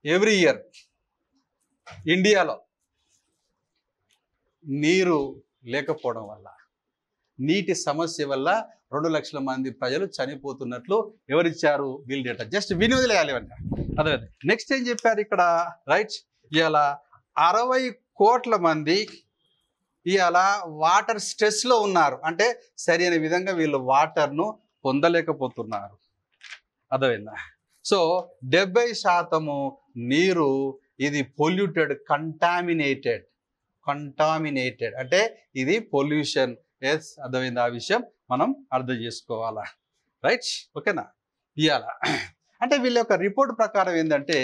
ఎవ్రీ ఇయర్ ఇండియాలో నీరు లేకపోవడం వల్ల, నీటి సమస్య వల్ల 2 లక్షల మంది ప్రజలు చనిపోతున్నట్లు ఎవరిచ్చారు? Wheel data. జస్ట్ విని వదిలేయాలి ఇవన్నీ. అదే నెక్స్ట్ ఏం చెప్పారు ఇక్కడ రైట్, ఇవాళ 60 కోట్ల మంది ఇవాళ వాటర్ స్ట్రెస్లో ఉన్నారు. అంటే సరైన విధంగా వీళ్ళు వాటర్ను పొందలేకపోతున్నారు. అర్థమైందా? సో 70% నీరు ఇది పొల్యూటెడ్, కంటామినేటెడ్ అంటే ఇది పొల్యూషన్. ఎస్, అర్థమైంది. ఆ విషయం మనం అర్థం చేసుకోవాలా. రైట్? ఓకేనా? ఇవాళ అంటే వీళ్ళ యొక్క రిపోర్ట్ ప్రకారం ఏంటంటే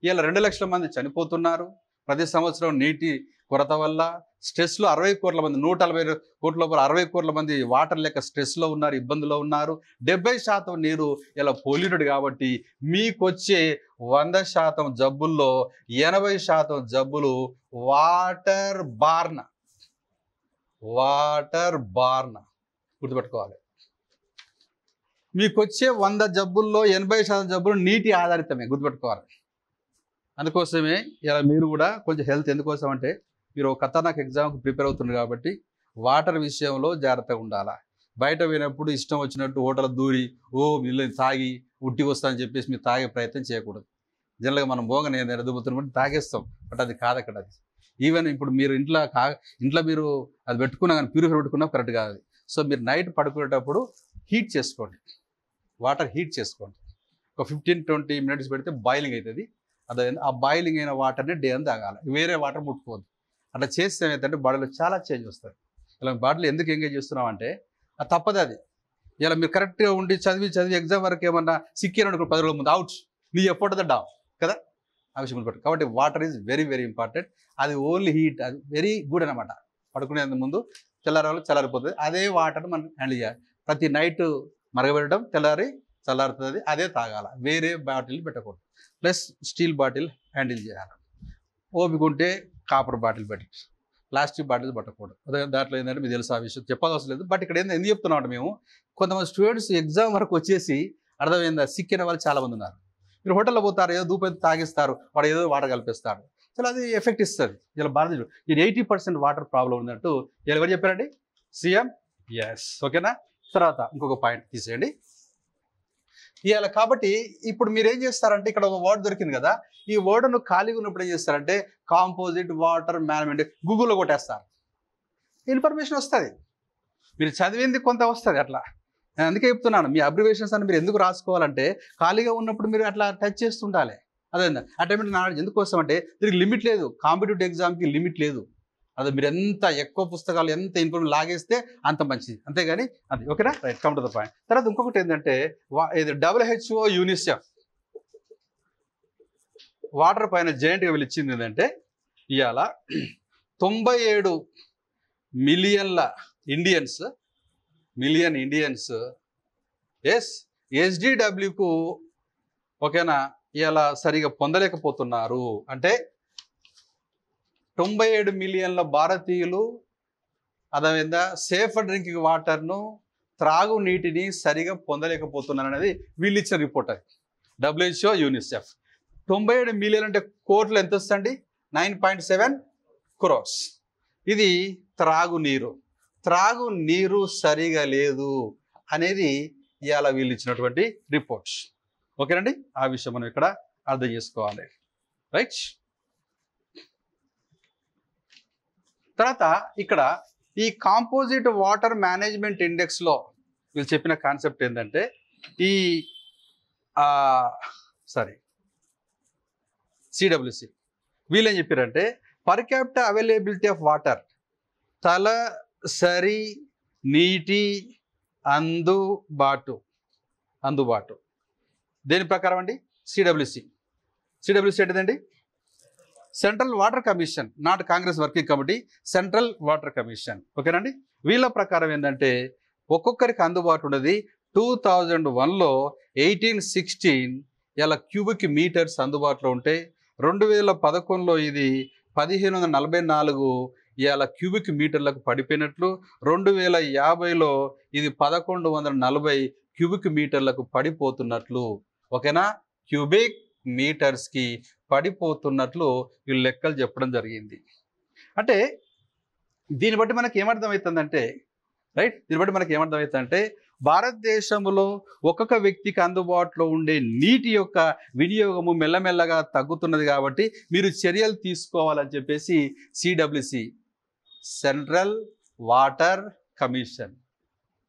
ఇవాళ 2 లక్షల మంది చనిపోతున్నారు ప్రతి సంవత్సరం నీటి కొరత వల్ల. స్ట్రెస్లో 60 కోట్ల మంది, 140 కోట్ల లోపల 60 కోట్ల మంది వాటర్ లేక స్ట్రెస్లో ఉన్నారు, ఇబ్బందులో ఉన్నారు. 70% నీరు ఇలా పొల్యూటెడ్ కాబట్టి మీకు వచ్చే 100% జబ్బుల్లో 80% జబ్బులు వాటర్ బార్న్. గుర్తుపెట్టుకోవాలి. మీకు వచ్చే 100 జబ్బుల్లో 80% జబ్బులు నీటి ఆధారితమే. గుర్తుపెట్టుకోవాలి. అందుకోసమే ఇలా మీరు కూడా కొంచెం హెల్త్ ఎందుకోసం అంటే మీరు ఒక ఖతర్నాక్ ఎగ్జామ్కి ప్రిపేర్ అవుతున్నారు కాబట్టి వాటర్ విషయంలో జాగ్రత్తగా ఉండాలా. బయట పోయినప్పుడు ఇష్టం వచ్చినట్టు హోటల్ దూరి నీళ్ళు తాగి ఉట్టి వస్తానని చెప్పేసి మీరు తాగే ప్రయత్నం చేయకూడదు. జనరల్గా మనం భోగన ఎదుగుతున్నప్పుడు తాగేస్తాం, బట్ అది కాదు అక్కడ. అది ఈవెన్ ఇప్పుడు మీరు ఇంట్లో మీరు అది పెట్టుకున్నా కానీ ప్యూరిఫై పెట్టుకున్నా కరెక్ట్ కాదు. సో మీరు నైట్ పడుకునేటప్పుడు హీట్ చేసుకోండి, వాటర్ హీట్ చేసుకోండి. ఒక 15-20 మినిట్స్ పెడితే బాయిలింగ్ అవుతుంది. అదే ఆ బాయిలింగ్ అయిన వాటర్ని డే అని తాగాలి, వేరే వాటర్ ముట్టుకోవద్దు. అట్లా చేస్తే ఏమైతే బాడీలో చాలా చేంజ్ వస్తుంది. ఇలా బాడీలో ఎందుకు ఎంగేజ్ చేస్తున్నాం అంటే అది తప్పదు. అది ఇలా మీరు కరెక్ట్గా ఉండి చదివి ఎగ్జామ్ వరకు ఏమన్నా సిక్కిరనుకో 10 రోజుల ముందు అవుట్, నీ ఎఫర్ట్ డౌన్ కదా, ఆ విషయం గుర్తుపెట్టు. కాబట్టి water is very very important. అది ఓన్లీ హీట్, అది వెరీ గుడ్ అనమాట. పడుకునేందుకు ముందు చల్లారిపోతుంది. అదే వాటర్ మనం హ్యాండిల్ చేయాలి. ప్రతి నైట్ మరగబెట్టడం, తెల్లారి చల్లారుతుంది, అదే తాగాల, వేరే బాటిల్ పెట్టకూడదు. ప్లస్ స్టీల్ బాటిల్ హ్యాండిల్ చేయాలి. ఓపిక ఉంటే కాపర్ బాటిల్ పెట్టి, ప్లాస్టిక్ బాటిల్ పట్టకూడదు. అదే దాంట్లో ఏంటంటే మీకు తెలుసు, ఆ విషయం చెప్పాల్సిన లేదు. బట్ ఇక్కడ ఎందుకు చెప్తున్నాం అంటే మేము కొంతమంది స్టూడెంట్స్ ఎగ్జామ్ వరకు వచ్చేసి అర్థమైందా సిక్కిన వాళ్ళు చాలామంది ఉన్నారు. మీరు హోటల్లో పోతారు, ఏదో ధూపం తాగిస్తారు, వాడు ఏదో వాటర్ కలిపిస్తారు, చాలా అది ఎఫెక్ట్ ఇస్తుంది. ఇలా భారతదేశం ఇది 80% వాటర్ ప్రాబ్లం ఉన్నట్టు ఎవరు చెప్పారండి? సీఎం. ఎస్, ఓకేనా. తర్వాత ఇంకొక పాయింట్ తీసేయండి ఇవాళ. కాబట్టి ఇప్పుడు మీరు ఏం చేస్తారంటే ఇక్కడ ఒక వర్డ్ దొరికింది కదా, ఈ వర్డ్ను ఖాళీగా ఉన్నప్పుడు ఏం చేస్తారంటే కాంపోజిట్ వాటర్ మేనేజ్మెంట్ గూగుల్లో కొట్టేస్తారు, ఇన్ఫర్మేషన్ వస్తుంది. మీరు చదివింది కొంత వస్తుంది. అట్లా నేను అందుకే చెప్తున్నాను, మీ అబ్రివేషన్స్ అని మీరు ఎందుకు రాసుకోవాలంటే ఖాళీగా ఉన్నప్పుడు మీరు అట్లా టచ్ చేస్తుండాలి. అదే ఆటోమేటిక్ నాలెడ్జ్ ఎందుకు వస్తామంటే దీనికి లిమిట్ లేదు, కాంపిటేటివ్ ఎగ్జామ్కి లిమిట్ లేదు. అదే మీరు ఎంత ఎక్కువ పుస్తకాలు ఎంత ఇన్ఫర్మేషన్ లాగేస్తే అంత మంచిది, అంతేగాని అది. ఓకేనా, right, come to the point. తర్వాత ఇంకొకటి ఏంటంటే ఇది WHO యూనిసెఫ్ వాటర్ పైన జాయింట్గా వీళ్ళు ఇచ్చింది ఏంటంటే ఇవాళ 97 మిలియన్ ఇండియన్స్ SDWకు ఓకేనా ఇవాళ సరిగా పొందలేకపోతున్నారు. అంటే 97 మిలియన్ల భారతీయులు అదేవిధంగా సేఫ్ డ్రింకింగ్ వాటర్ను, త్రాగునీటిని సరిగా పొందలేకపోతున్నారు అనేది వీళ్ళు ఇచ్చిన రిపోర్ట్. అది WHO యూనిసెఫ్. 97 మిలియన్ అంటే కోట్లు ఎంత వస్తుంది? 9.7 crores. ఇది త్రాగునీరు సరిగా లేదు అనేది ఇవాళ వీళ్ళు ఇచ్చినటువంటి రిపోర్ట్స్. ఓకేనండి, ఆ విషయం మనం ఇక్కడ అర్థం చేసుకోవాలి. రైట్. తర్వాత ఇక్కడ ఈ కాంపోజిట్ వాటర్ మేనేజ్మెంట్ ఇండెక్స్లో వీళ్ళు చెప్పిన కాన్సెప్ట్ ఏంటంటే ఈ CWC వీళ్ళు ఏం చెప్పారంటే per capita availability of water, తలసరి నీటి అందుబాటు దేని ప్రకారం అండి? CWC ఏంటిదండి? Central water commission, not Congress working committee, central water commission. ఓకేనండి. వీళ్ళ ప్రకారం ఏంటంటే ఒక్కొక్కరికి అందుబాటు ఉన్నది 2001లో 1816 ఇలా క్యూబిక్ మీటర్స్ అందుబాటులో ఉంటే 2011లో ఇది 1544 ఇలా క్యూబిక్ మీటర్లకు పడిపోయినట్లు, 2050లో ఇది 1140 క్యూబిక్ మీటర్లకు పడిపోతున్నట్లు. ఓకేనా, క్యూబిక్ మీటర్స్కి పడిపోతున్నట్లు వీళ్ళు లెక్కలు చెప్పడం జరిగింది. అంటే దీన్ని బట్టి మనకి ఏమర్థమవుతుందంటే భారతదేశంలో ఒక్కొక్క వ్యక్తికి అందుబాటులో ఉండే నీటి యొక్క వినియోగము మెల్లమెల్లగా తగ్గుతున్నది. కాబట్టి మీరు చర్యలు తీసుకోవాలని చెప్పేసి CWC, central water commission,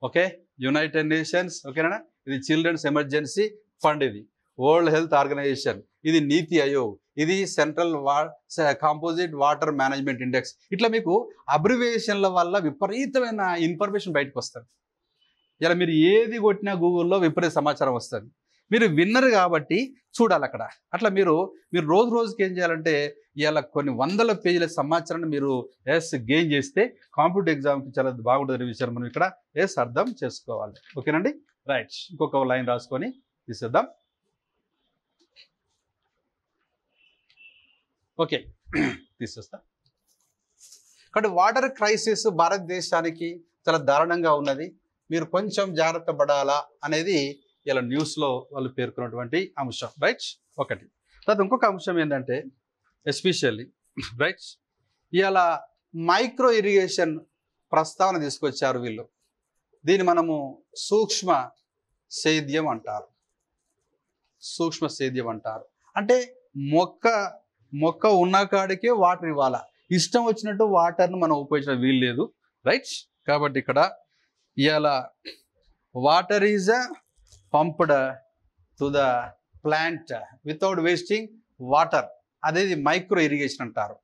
okay, United nations, ఓకేనా, ఇది చిల్డ్రన్స్ ఎమర్జెన్సీ ఫండ్, ఇది వరల్డ్ హెల్త్ ఆర్గనైజేషన్, ఇది నీతి ఆయోగ్, ఇది central composite water management index. ఇట్లా మీకు అబ్రివేషన్ల వల్ల విపరీతమైన ఇన్ఫర్మేషన్ బయటకు వస్తుంది. ఇలా మీరు ఏది కొట్టినా గూగుల్లో విపరీత సమాచారం వస్తుంది. మీరు విన్నర్ కాబట్టి చూడాలి అక్కడ. అట్లా మీరు రోజుకి ఏం చేయాలంటే ఇలా కొన్ని వందల పేజీల సమాచారాన్ని మీరు గెయిన్ చేస్తే కాంపిటేటివ్ ఎగ్జామ్కి చాలా బాగుంటుంది విషయం మనం ఇక్కడ అర్థం చేసుకోవాలి. ఓకేనండి, రైట్. ఇంకొక లైన్ రాసుకొని తీసేద్దాం. ఓకే, తీసేస్తా. కాబట్టి వాటర్ క్రైసిస్ భారతదేశానికి చాలా దారుణంగా ఉన్నది, మీరు కొంచెం జాగ్రత్త పడాలా అనేది ఇలా న్యూస్లో వాళ్ళు పేర్కొన్నటువంటి అంశం. రైట్, ఒకటి. తర్వాత ఇంకొక అంశం ఏంటంటే ఎస్పెషల్లీ రైట్ ఇవాళ మైక్రో ఇరిగేషన్ ప్రస్తావన తీసుకొచ్చారు వీళ్ళు. దీన్ని మనము సూక్ష్మ సేద్యం అంటారు. అంటే మొక్క ఉన్న కాడికే వాటర్ ఇవ్వాలా, ఇష్టం వచ్చినట్టు వాటర్ను మనం ఉపయోగించడం వీలు లేదు. రైట్, కాబట్టి ఇక్కడ ఇవాళ water is pumped to the plant without wasting water, అదేది మైక్రో ఇరిగేషన్ అంటారు,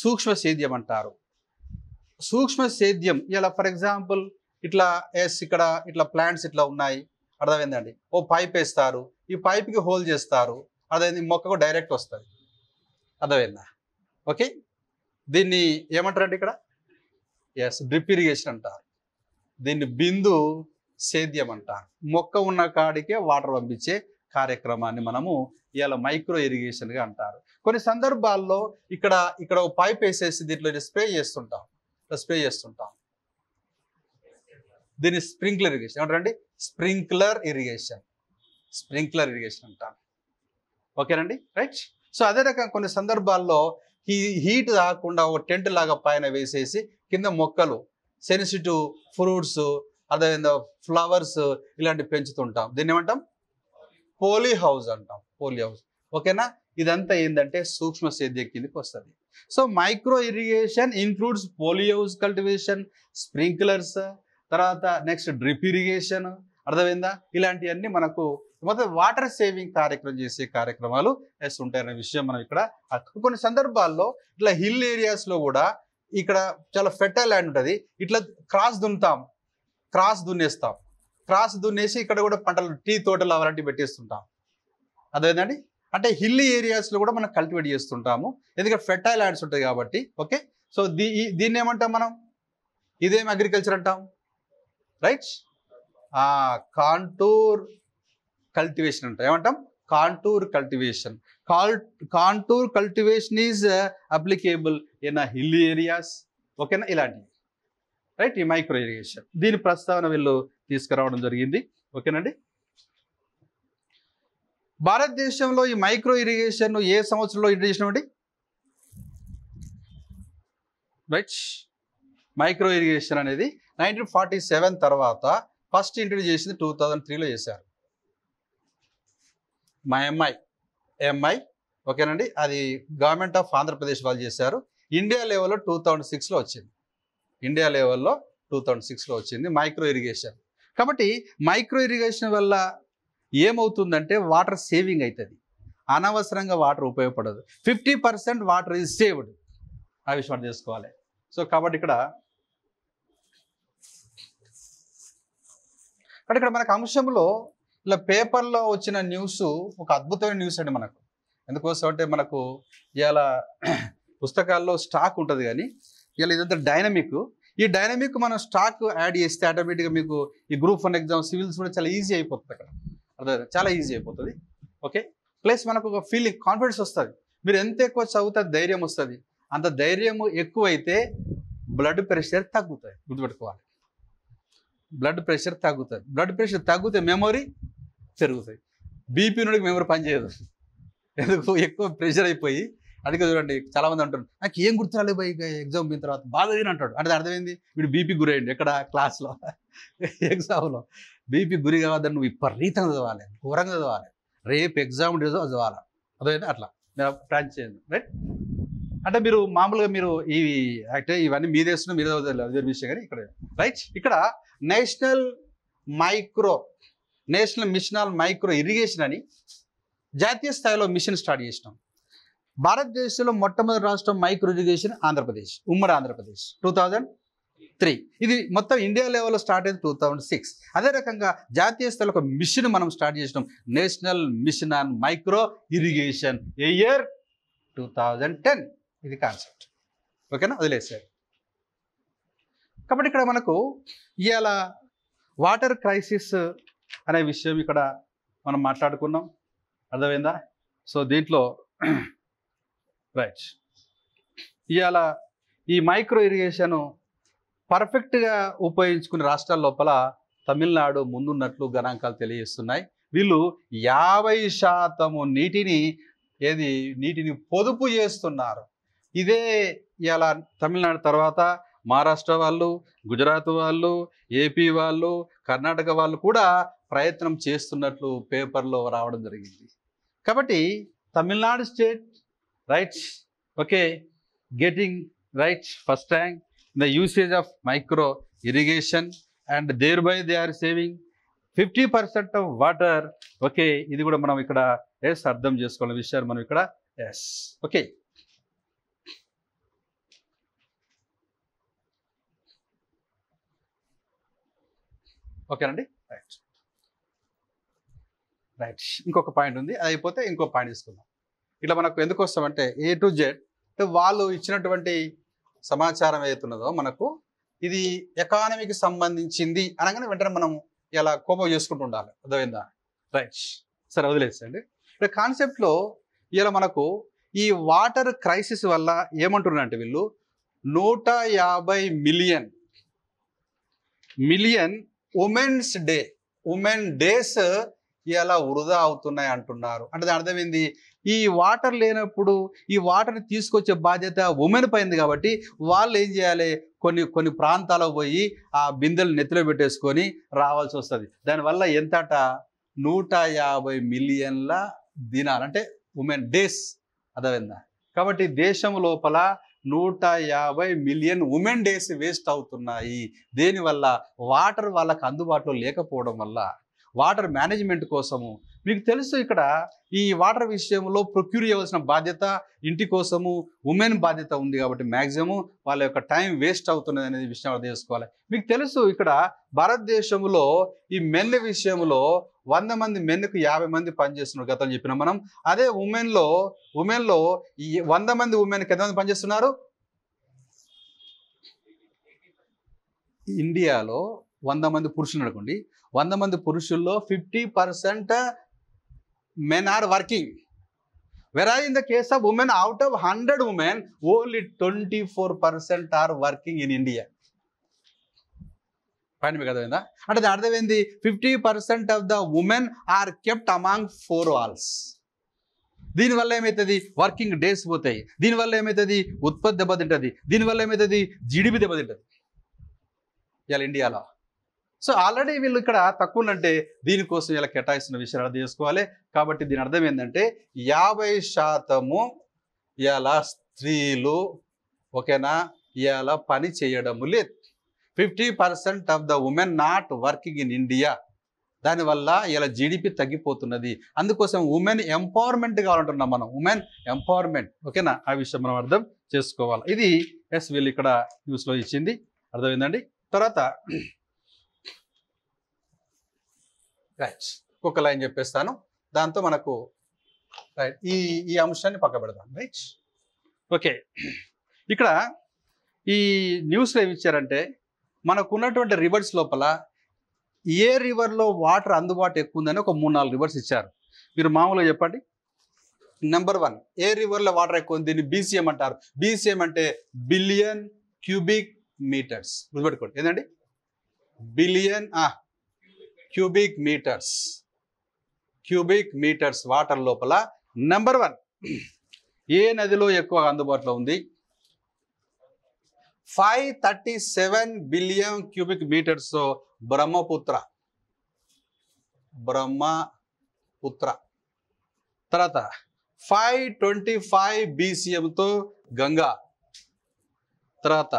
సూక్ష్మ సేద్యం అంటారు. సూక్ష్మ సేద్యం ఇలా ఫర్ ఎగ్జాంపుల్ ఇట్లా ఇక్కడ ఇట్లా ప్లాంట్స్ ఇట్లా ఉన్నాయి, అర్థమైందండి. ఓ పైప్ వేస్తారు, ఈ పైప్కి హోల్ చేస్తారు, అదేంది మొక్కకు డైరెక్ట్ వస్తుంది, అర్థమైందా? ఓకే, దీన్ని ఏమంటారండి ఇక్కడ? డ్రిప్ ఇరిగేషన్ అంటారు. దీన్ని బిందు సేద్యం అంటారు. మొక్క ఉన్న కాడికే వాటర్ పంపించే కార్యక్రమాన్ని మనము ఇవాళ మైక్రో ఇరిగేషన్గా అంటారు. కొన్ని సందర్భాల్లో ఇక్కడ ఒక పైప్ వేసేసి దీంట్లో స్ప్రే చేస్తుంటాం. దీన్ని స్ప్రింక్లర్ ఇరిగేషన్ ఏమంటారండి? స్ప్రింక్లర్ ఇరిగేషన్ అంటారు. ఓకేనండి, రైట్. సో అదే రకంగా కొన్ని సందర్భాల్లో హీట్ రాకుండా ఒక టెంట్ లాగా పైన వేసేసి కింద మొక్కలు, సెన్సిటివ్ ఫ్రూట్స్, అదేవిధంగా ఫ్లవర్స్ ఇలాంటివి పెంచుతుంటాం. దీన్ని ఏమంటాం? పోలీ హౌస్ అంటాం. ఓకేనా? ఇదంతా ఏంటంటే సూక్ష్మ సేద్యం కిందకి వస్తుంది. So micro irrigation includes poly house cultivation, sprinklers, తర్వాత నెక్స్ట్ డ్రిప్ ఇరిగేషన్, అర్థమైందా? ఇలాంటివన్నీ మనకు మొత్తం వాటర్ సేవింగ్ కార్యక్రమం చేసే కార్యక్రమాలు ఉంటాయనే విషయం మనం ఇక్కడ. కొన్ని సందర్భాల్లో ఇట్లా హిల్ ఏరియాస్లో కూడా ఇక్కడ చాలా ఫెర్టైల్ ల్యాండ్ ఉంటుంది, ఇట్లా క్రాస్ దున్నేస్తాం. క్రాస్ దున్నేసి ఇక్కడ కూడా పంటలు, టీ తోటలు అలాంటివి పెట్టేస్తుంటాం, అదేంటండి. అంటే హిల్ ఏరియాస్లో కూడా మనం కల్టివేట్ చేస్తుంటాము, ఎందుకంటే ఫెర్టైల్ ల్యాండ్స్ ఉంటాయి కాబట్టి. ఓకే, సో దీన్ని ఏమంటాం మనం? ఇదేం అగ్రికల్చర్ అంటాం, రైట్? కాంటూర్ కల్టివేషన్ అంటాం. ఏమంటాం? Contour cultivation is applicable in hill areas. ఓకేనా? ఇలాంటివి, రైట్? ఈ మైక్రో ఇరిగేషన్ దీని ప్రస్తావన వీళ్ళు తీసుకురావడం జరిగింది. ఓకేనండి. భారతదేశంలో ఈ మైక్రో ఇరిగేషన్ ఏ సంవత్సరంలో ఇంట్రడ్యూస్ చేసినామండి? రైట్, మైక్రో ఇరిగేషన్ అనేది 1947 తర్వాత ఫస్ట్ ఇంట్రడ్యూస్ చేసింది 2003లో చేశారు. మా ఎంఐ ఓకేనండి, అది గవర్నమెంట్ ఆఫ్ ఆంధ్రప్రదేశ్ వాళ్ళు చేశారు. ఇండియా లెవెల్లో 2006లో వచ్చింది మైక్రో ఇరిగేషన్. కాబట్టి మైక్రో ఇరిగేషన్ వల్ల ఏమవుతుందంటే వాటర్ సేవింగ్ అవుతుంది, అనవసరంగా వాటర్ ఉపయోగపడదు. 50% వాటర్ ఈజ్ సేవ్డ్, ఆ విషయం చేసుకోవాలి. సో కాబట్టి ఇక్కడ మనకు అంశంలో ఇలా పేపర్లో వచ్చిన న్యూస్ ఒక అద్భుతమైన న్యూస్ అండి మనకు. ఎందుకోసం అంటే మనకు ఇలా పుస్తకాల్లో స్టాక్ ఉంటుంది, కానీ ఇలా ఇదంతా డైనమిక్. ఈ డైనమిక్ మనం స్టాక్ యాడ్ చేస్తే ఆటోమేటిక్గా మీకు ఈ గ్రూప్ 1 ఎగ్జామ్, సివిల్స్ కూడా చాలా ఈజీ అయిపోతుంది. అక్కడ అర్థం, చాలా ఈజీ అయిపోతుంది. ఓకే, ప్లస్ మనకు ఒక ఫీలింగ్, కాన్ఫిడెన్స్ వస్తుంది. మీరు ఎంత ఎక్కువ చదివితే ధైర్యం వస్తుంది. అంత ధైర్యం ఎక్కువైతే బ్లడ్ ప్రెషర్ తగ్గుతుంది, గుర్తుపెట్టుకోవాలి. బ్లడ్ ప్రెషర్ తగ్గితే మెమొరీ పెరుగుతుంది. బీపీ నుండి మెమొరీ పనిచేయదు, ఎందుకు? ఎక్కువ ప్రెషర్ అయిపోయి. అందుకే చూడండి, చాలామంది అంటారు నాకు ఏం గుర్తురాలేదు పోయి ఎగ్జామ్ పోయిన తర్వాత బాగా అంటాడు. అంటే అర్థమైంది వీడు బీపీ గురయ్యండి. ఎక్కడ? క్లాస్లో, ఎగ్జామ్లో బీపీ గురి కావద్దని నువ్వు విపరీతంగా చదవాలి, ఘోరంగా చదవాలి, రేపు ఎగ్జామ్ చదవాలి, అర్థమైంది? అట్లా ప్లాన్ చేయండి, రైట్? అంటే మీరు మామూలుగా ఇవన్నీ మీరు చదవలేదు, అదే విషయం. కానీ ఇక్కడ రైట్, ఇక్కడ నేషనల్ మిషన్ మైక్రో ఇరిగేషన్ అని జాతీయ స్థాయిలో మిషన్ స్టార్ట్ చేసినాం. భారతదేశంలో మొట్టమొదటి రాష్ట్రం మైక్రో ఇరిగేషన్ ఆంధ్రప్రదేశ్, ఉమ్మడి ఆంధ్రప్రదేశ్ 2003. ఇది మొత్తం ఇండియా లెవెల్లో స్టార్ట్ అయింది 2006. అదే రకంగా జాతీయ స్థాయిలో ఒక మిషన్ మనం స్టార్ట్ చేసినాం, national mission on micro irrigation, year 2010. ఇది కాన్సెప్ట్. ఓకేనా? వదిలేసారు. కాబట్టి ఇక్కడ మనకు ఇవాళ వాటర్ క్రైసిస్ అనే విషయం ఇక్కడ మనం మాట్లాడుకున్నాం, అర్థమైందా? సో దీంట్లో రైట్, ఇవాళ ఈ మైక్రో ఇరిగేషన్ పర్ఫెక్ట్గా ఉపయోగించుకునే రాష్ట్రాల లోపల తమిళనాడు ముందున్నట్లు గణాంకాలు తెలియజేస్తున్నాయి. వీళ్ళు 50% నీటిని పొదుపు చేస్తున్నారు. ఇదే ఇవాళ తమిళనాడు తర్వాత మహారాష్ట్ర వాళ్ళు, గుజరాత్ వాళ్ళు, ఏపీ వాళ్ళు, కర్ణాటక వాళ్ళు కూడా ప్రయత్నం చేస్తున్నట్లు పేపర్లో రావడం జరిగింది. కాబట్టి Tamil Nadu state, right, okay, getting right first rank in the usage of micro irrigation and thereby they are saving 50% of water. Okay, ఇది కూడా మనం ఇక్కడ ఎస్ అర్థం చేసుకోవాల విషయాలు మనం ఇక్కడ ఎస్. ఓకే, ఓకేనండి. రైట్ రైట్ ఇంకొక పాయింట్ ఉంది, అది అయిపోతే ఇంకో పాయింట్ తీసుకుందాం. ఇట్లా మనకు ఎందుకు వస్తామంటే A to Z వాళ్ళు ఇచ్చినటువంటి సమాచారం ఏదైతున్నదో మనకు ఇది ఎకానమీకి సంబంధించింది అనగానే వెంటనే మనం ఇలా కోపం చేసుకుంటూ ఉండాలి. అర్థమైందా? రైట్, సరే వదిలేసండి. ఇక్కడ కాన్సెప్ట్లో ఇలా మనకు ఈ వాటర్ క్రైసిస్ వల్ల ఏమంటున్నారంటే వీళ్ళు 150 మిలియన్ ఉమెన్ డేస్ ఇలా వృధా అవుతున్నాయి అంటున్నారు. అంటే దాని అర్థం ఏంది? ఈ వాటర్ లేనప్పుడు ఈ వాటర్ని తీసుకొచ్చే బాధ్యత ఉమెన్ పైంది కాబట్టి వాళ్ళు ఏం చేయాలి, కొన్ని ప్రాంతాలకు పోయి ఆ బిందెలు నెత్తిలో పెట్టేసుకొని రావాల్సి వస్తుంది. దానివల్ల ఎంతట 150 మిలియన్ల దినాలు అంటే ఉమెన్ డేస్. అర్థమైందా? కాబట్టి దేశం లోపల 150 మిలియన్ ఉమెన్ డేస్ వేస్ట్ అవుతున్నాయి. దేనివల్ల? వాటర్ వాళ్ళకు అందుబాటులో లేకపోవడం వల్ల. వాటర్ మేనేజ్మెంట్ కోసము మీకు తెలుసు ఇక్కడ ఈ వాటర్ విషయంలో ప్రొక్యూర్ చేయవలసిన బాధ్యత ఇంటి కోసము ఉమెన్ బాధ్యత ఉంది కాబట్టి మ్యాక్సిమం వాళ్ళ యొక్క టైం వేస్ట్ అవుతున్నది అనేది విషయం అర్థం చేసుకోవాలి. మీకు తెలుసు ఇక్కడ భారతదేశంలో ఈ మెన్ విషయంలో 100 మంది మెన్కు 50 మంది పనిచేస్తున్నారు గతంలో చెప్పినాం మనం. అదే ఉమెన్లో ఈ 100 మంది ఉమెన్కి ఎంతమంది పనిచేస్తున్నారు? ఇండియాలో 100 మంది పురుషులు అనుకోండి, 100 మంది పురుషుల్లో 50% men are working. Whereas in the case of women, out of 100 women, only 24% are working in India. Fine, me kada vinda? Ante the ardham endi? 50% of the women are kept among 4 walls. దీని వల్ల ఏమవుతుంది? Working days పోతాయి. దీనివల్ల ఏమవుతుంది? ఉత్పత్తి దెబ్బతింటుంది. దీనివల్ల ఏమవుతుంది? జీడిపి దెబ్బతింటుంది ఇవాళ ఇండియాలో. సో ఆల్రెడీ వీళ్ళు ఇక్కడ తక్కువ అంటే దీనికోసం ఇలా కేటాయిస్తున్న విషయాలు అర్థం చేసుకోవాలి. కాబట్టి దీని అర్థం ఏంటంటే 50% ఇలా స్త్రీలు ఓకేనా ఇలా పని చేయడము లేదు. 50% of the women not working in India. దానివల్ల ఇలా జీడిపి తగ్గిపోతున్నది. అందుకోసం ఉమెన్ ఎంపవర్మెంట్ కావాలంటున్నాం మనం. ఉమెన్ ఎంపవర్మెంట్ ఓకేనా, ఆ విషయం మనం అర్థం చేసుకోవాలి. ఇది ఎస్ వీళ్ళు ఇక్కడ న్యూస్లో ఇచ్చింది. అర్థమైందండి? తర్వాత రైట్ ఒక్కొక్క లైన్ చెప్పేస్తాను, దాంతో మనకు రైట్ ఈ అంశాన్ని పక్క పెడదాం. రైట్ ఓకే, ఇక్కడ ఈ న్యూస్లో ఏమి ఇచ్చారంటే మనకున్నటువంటి రివర్స్ లోపల ఏ రివర్లో వాటర్ అందుబాటు ఎక్కువ ఉందని ఒక 3-4 రివర్స్ ఇచ్చారు. మీరు మామూలుగా చెప్పండి. నెంబర్ 1 ఏ రివర్లో వాటర్ ఎక్కువ ఉంది? దీన్ని BCM అంటారు. BCM అంటే బిలియన్ క్యూబిక్ మీటర్స్. గుర్తుపెట్టుకోండి ఏంటండి? బిలియన్ క్యూబిక్ మీటర్స్ వాటర్ లోపల. నెంబర్ 1 ఏ నదిలో ఎక్కువ అందుబాటులో ఉంది? 537 బిలియన్ క్యూబిక్ మీటర్స్ బ్రహ్మపుత్ర. తర్వాత 525 BCMతో గంగా. తర్వాత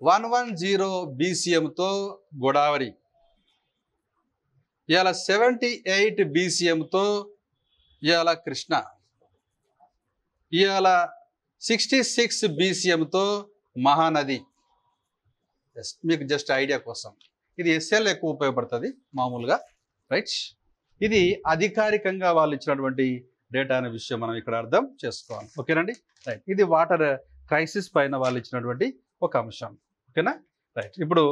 110 BCMతో గోదావరి. ఇవాళ 78 BCMతో ఇవాళ కృష్ణ. ఇవాళ 66 BCMతో మహానది. మీకు జస్ట్ ఐడియా కోసం ఇది SL ఎక్కువ ఉపయోగపడుతుంది మామూలుగా. రైట్, ఇది అధికారికంగా వాళ్ళు ఇచ్చినటువంటి డేటా అనే విషయం మనం ఇక్కడ అర్థం చేసుకోవాలి. ఓకేనండి? రైట్, ఇది వాటర్ క్రైసిస్ పైన వాళ్ళు ఇచ్చినటువంటి ఒక అంశం. ఓకేనా? రైట్, ఇప్పుడు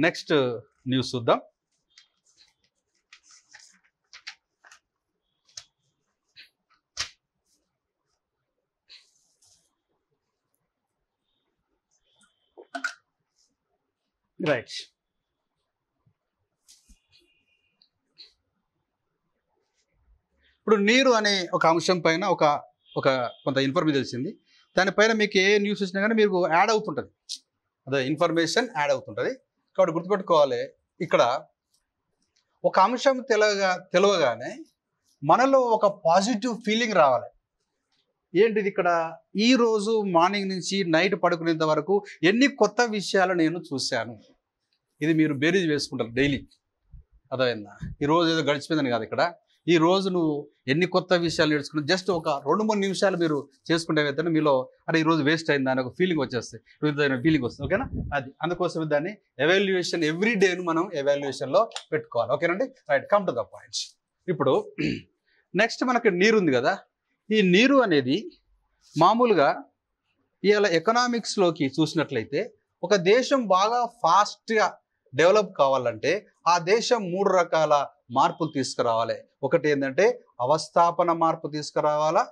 నెక్స్ట్ న్యూస్ చూద్దాం. రైట్, ఇప్పుడు నీరు అనే ఒక అంశం పైన ఒక కొంత ఇన్ఫర్మేషన్ తెలిసింది. దానిపైన మీకు ఏ న్యూస్ వచ్చినా కానీ మీకు యాడ్ అవుతుంటుంది, అదే ఇన్ఫర్మేషన్ యాడ్ అవుతుంటుంది. కాబట్టి గుర్తుపెట్టుకోవాలి, ఇక్కడ ఒక అంశం తెలియగానే మనలో ఒక పాజిటివ్ ఫీలింగ్ రావాలి. ఏంటిది? ఇక్కడ ఈరోజు మార్నింగ్ నుంచి నైట్ పడుకునేంత వరకు ఎన్ని కొత్త విషయాలు నేను చూశాను. ఇది మీరు బేరీజ్ వేసుకుంటారు డైలీ. అర్థమైందా? ఈ రోజు ఏదో గడిచిపోయిందని కాదు ఇక్కడ. ఈ రోజు నువ్వు ఎన్ని కొత్త విషయాలు నేర్చుకుని జస్ట్ ఒక 2-3 నిమిషాలు మీరు చేసుకుంటే అయితే మీలో అరే ఈరోజు వేస్ట్ అయిందా అని ఒక ఫీలింగ్ వచ్చేస్తుంది, ఫీలింగ్ వస్తుంది. ఓకేనా? అది అందుకోసం దాన్ని ఎవాల్యుయేషన్ ఎవ్రీ డేను మనం ఎవాల్యుయేషన్లో పెట్టుకోవాలి. ఓకేనండి? Right, come to the points. ఇప్పుడు నెక్స్ట్ మనకి నీరు ఉంది కదా. ఈ నీరు అనేది మామూలుగా ఇలా ఎకనామిక్స్లోకి చూసినట్లయితే ఒక దేశం బాగా ఫాస్ట్గా డెవలప్ కావాలంటే ఆ దేశం 3 రకాల మార్పులు తీసుకురావాలి. ఒకటి ఏంటంటే అవస్థాపన మార్పు తీసుకురావాలా,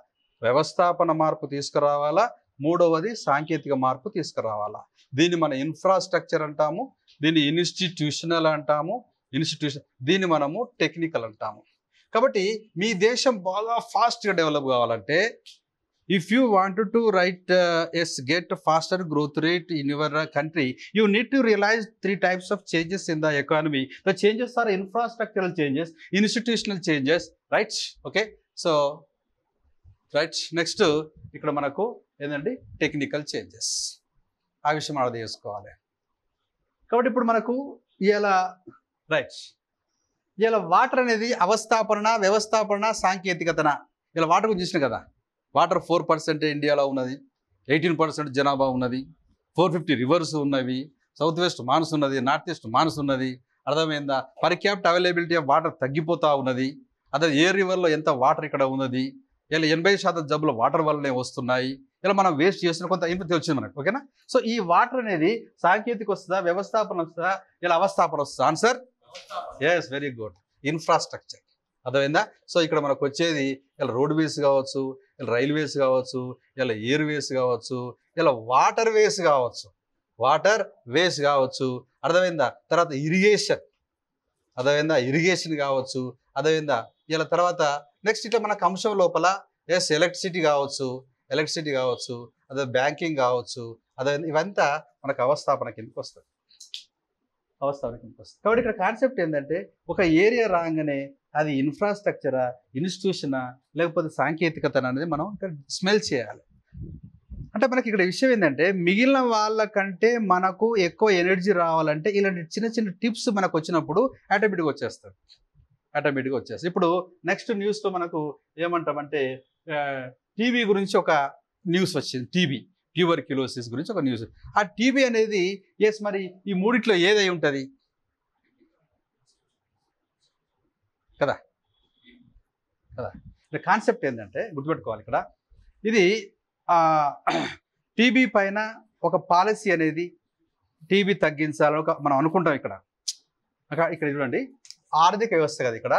వ్యవస్థాపన మార్పు తీసుకురావాలా, మూడవది సాంకేతిక మార్పు తీసుకురావాలా. దీన్ని మన ఇన్ఫ్రాస్ట్రక్చర్ అంటాము, దీన్ని ఇన్స్టిట్యూషనల్ అంటాము, దీన్ని మనము టెక్నికల్ అంటాము. కాబట్టి మీ దేశం బాగా ఫాస్ట్గా డెవలప్ కావాలంటే if you wanted to get a faster growth rate in your country, you need to realize 3 types of changes in the economy. The changes are infrastructural changes, institutional changes, right? Okay, so right, next ఇక్కడ మనకు ఏంటంటే technical changes. ఆ విషయం అర్థం చేసుకోవాలి. కాబట్టి ఇప్పుడు మనకు ఇలా రైట్, ఇలా వాటర్ అనేది అవస్థాపన, వ్యవస్థాపన, సాంకేతికతన. ఇలా వాటర్ గురించి చూసినా కదా. వాటర్ 4% ఇండియాలో ఉన్నది, 18% జనాభా ఉన్నది, 450 రివర్స్ ఉన్నవి, సౌత్ వెస్ట్ మాన్స్ ఉన్నది, నార్త్ ఈస్ట్ మాన్స్ ఉన్నది. అర్థమైందా? Per capital availability of water తగ్గిపోతూ ఉన్నది. అదే ఏ రివర్లో ఎంత వాటర్ ఇక్కడ ఉన్నది. ఇలా 80% జబ్బులు వాటర్ వల్లనే వస్తున్నాయి. ఇలా మనం వేస్ట్ చేస్తున్న కొంత ఇన్పుట్ వచ్చింది మనకు. ఓకేనా? సో ఈ వాటర్ అనేది సాంకేతిక వస్తుందా, వ్యవస్థాపన వస్తుందా, ఇలా అవస్థాపన వస్తుందా? Answer yes, very good, infrastructure. అర్థమైందా? సో ఇక్కడ మనకు వచ్చేది ఇలా రోడ్ వేస్ కావచ్చు, ఇలా రైల్వేస్ కావచ్చు, ఇలా ఎయిర్ వేస్ కావచ్చు, ఇలా వాటర్ వేస్ కావచ్చు. అర్థమైందా? తర్వాత ఇరిగేషన్, అర్థమైందా? ఇరిగేషన్ కావచ్చు. అర్థమైందా? ఇలా తర్వాత నెక్స్ట్ ఇట్లా మనకు అంశం లోపల ఎస్ ఎలక్ట్రిసిటీ కావచ్చు, అదే బ్యాంకింగ్ కావచ్చు. అదే ఇవంతా మనకు అవస్థాపన కిందకి వస్తుంది. కాబట్టి ఇక్కడ కాన్సెప్ట్ ఏంటంటే ఒక ఏరియా రాగానే అది ఇన్ఫ్రాస్ట్రక్చరా, ఇన్స్టిట్యూషనా, లేకపోతే సాంకేతికత అనేది మనం ఇక్కడ స్మెల్ చేయాలి. అంటే మనకి ఇక్కడ విషయం ఏంటంటే మిగిలిన వాళ్ళకంటే మనకు ఎక్కువ ఎనర్జీ రావాలంటే ఇలాంటి చిన్న చిన్న టిప్స్ మనకు వచ్చినప్పుడు ఆటోమేటిక్గా వచ్చేస్తుంది. ఇప్పుడు నెక్స్ట్ న్యూస్లో మనకు ఏమంటామంటే టీబీ గురించి ఒక న్యూస్ వచ్చింది. ట్యూబర్క్యులోసిస్ గురించి ఒక న్యూస్. ఆ టీబీ అనేది ఎస్ మరి ఈ మూడిట్లో ఏదై ఉంటుంది కదా. కాన్సెప్ట్ ఏంటంటే గుర్తుపెట్టుకోవాలి ఇక్కడ. ఇది టీబీ పైన ఒక పాలసీ అనేది టీబీ తగ్గించాలని మనం అనుకుంటాం. ఇక్కడ చూడండి, ఆర్థిక వ్యవస్థ కదా, ఇక్కడ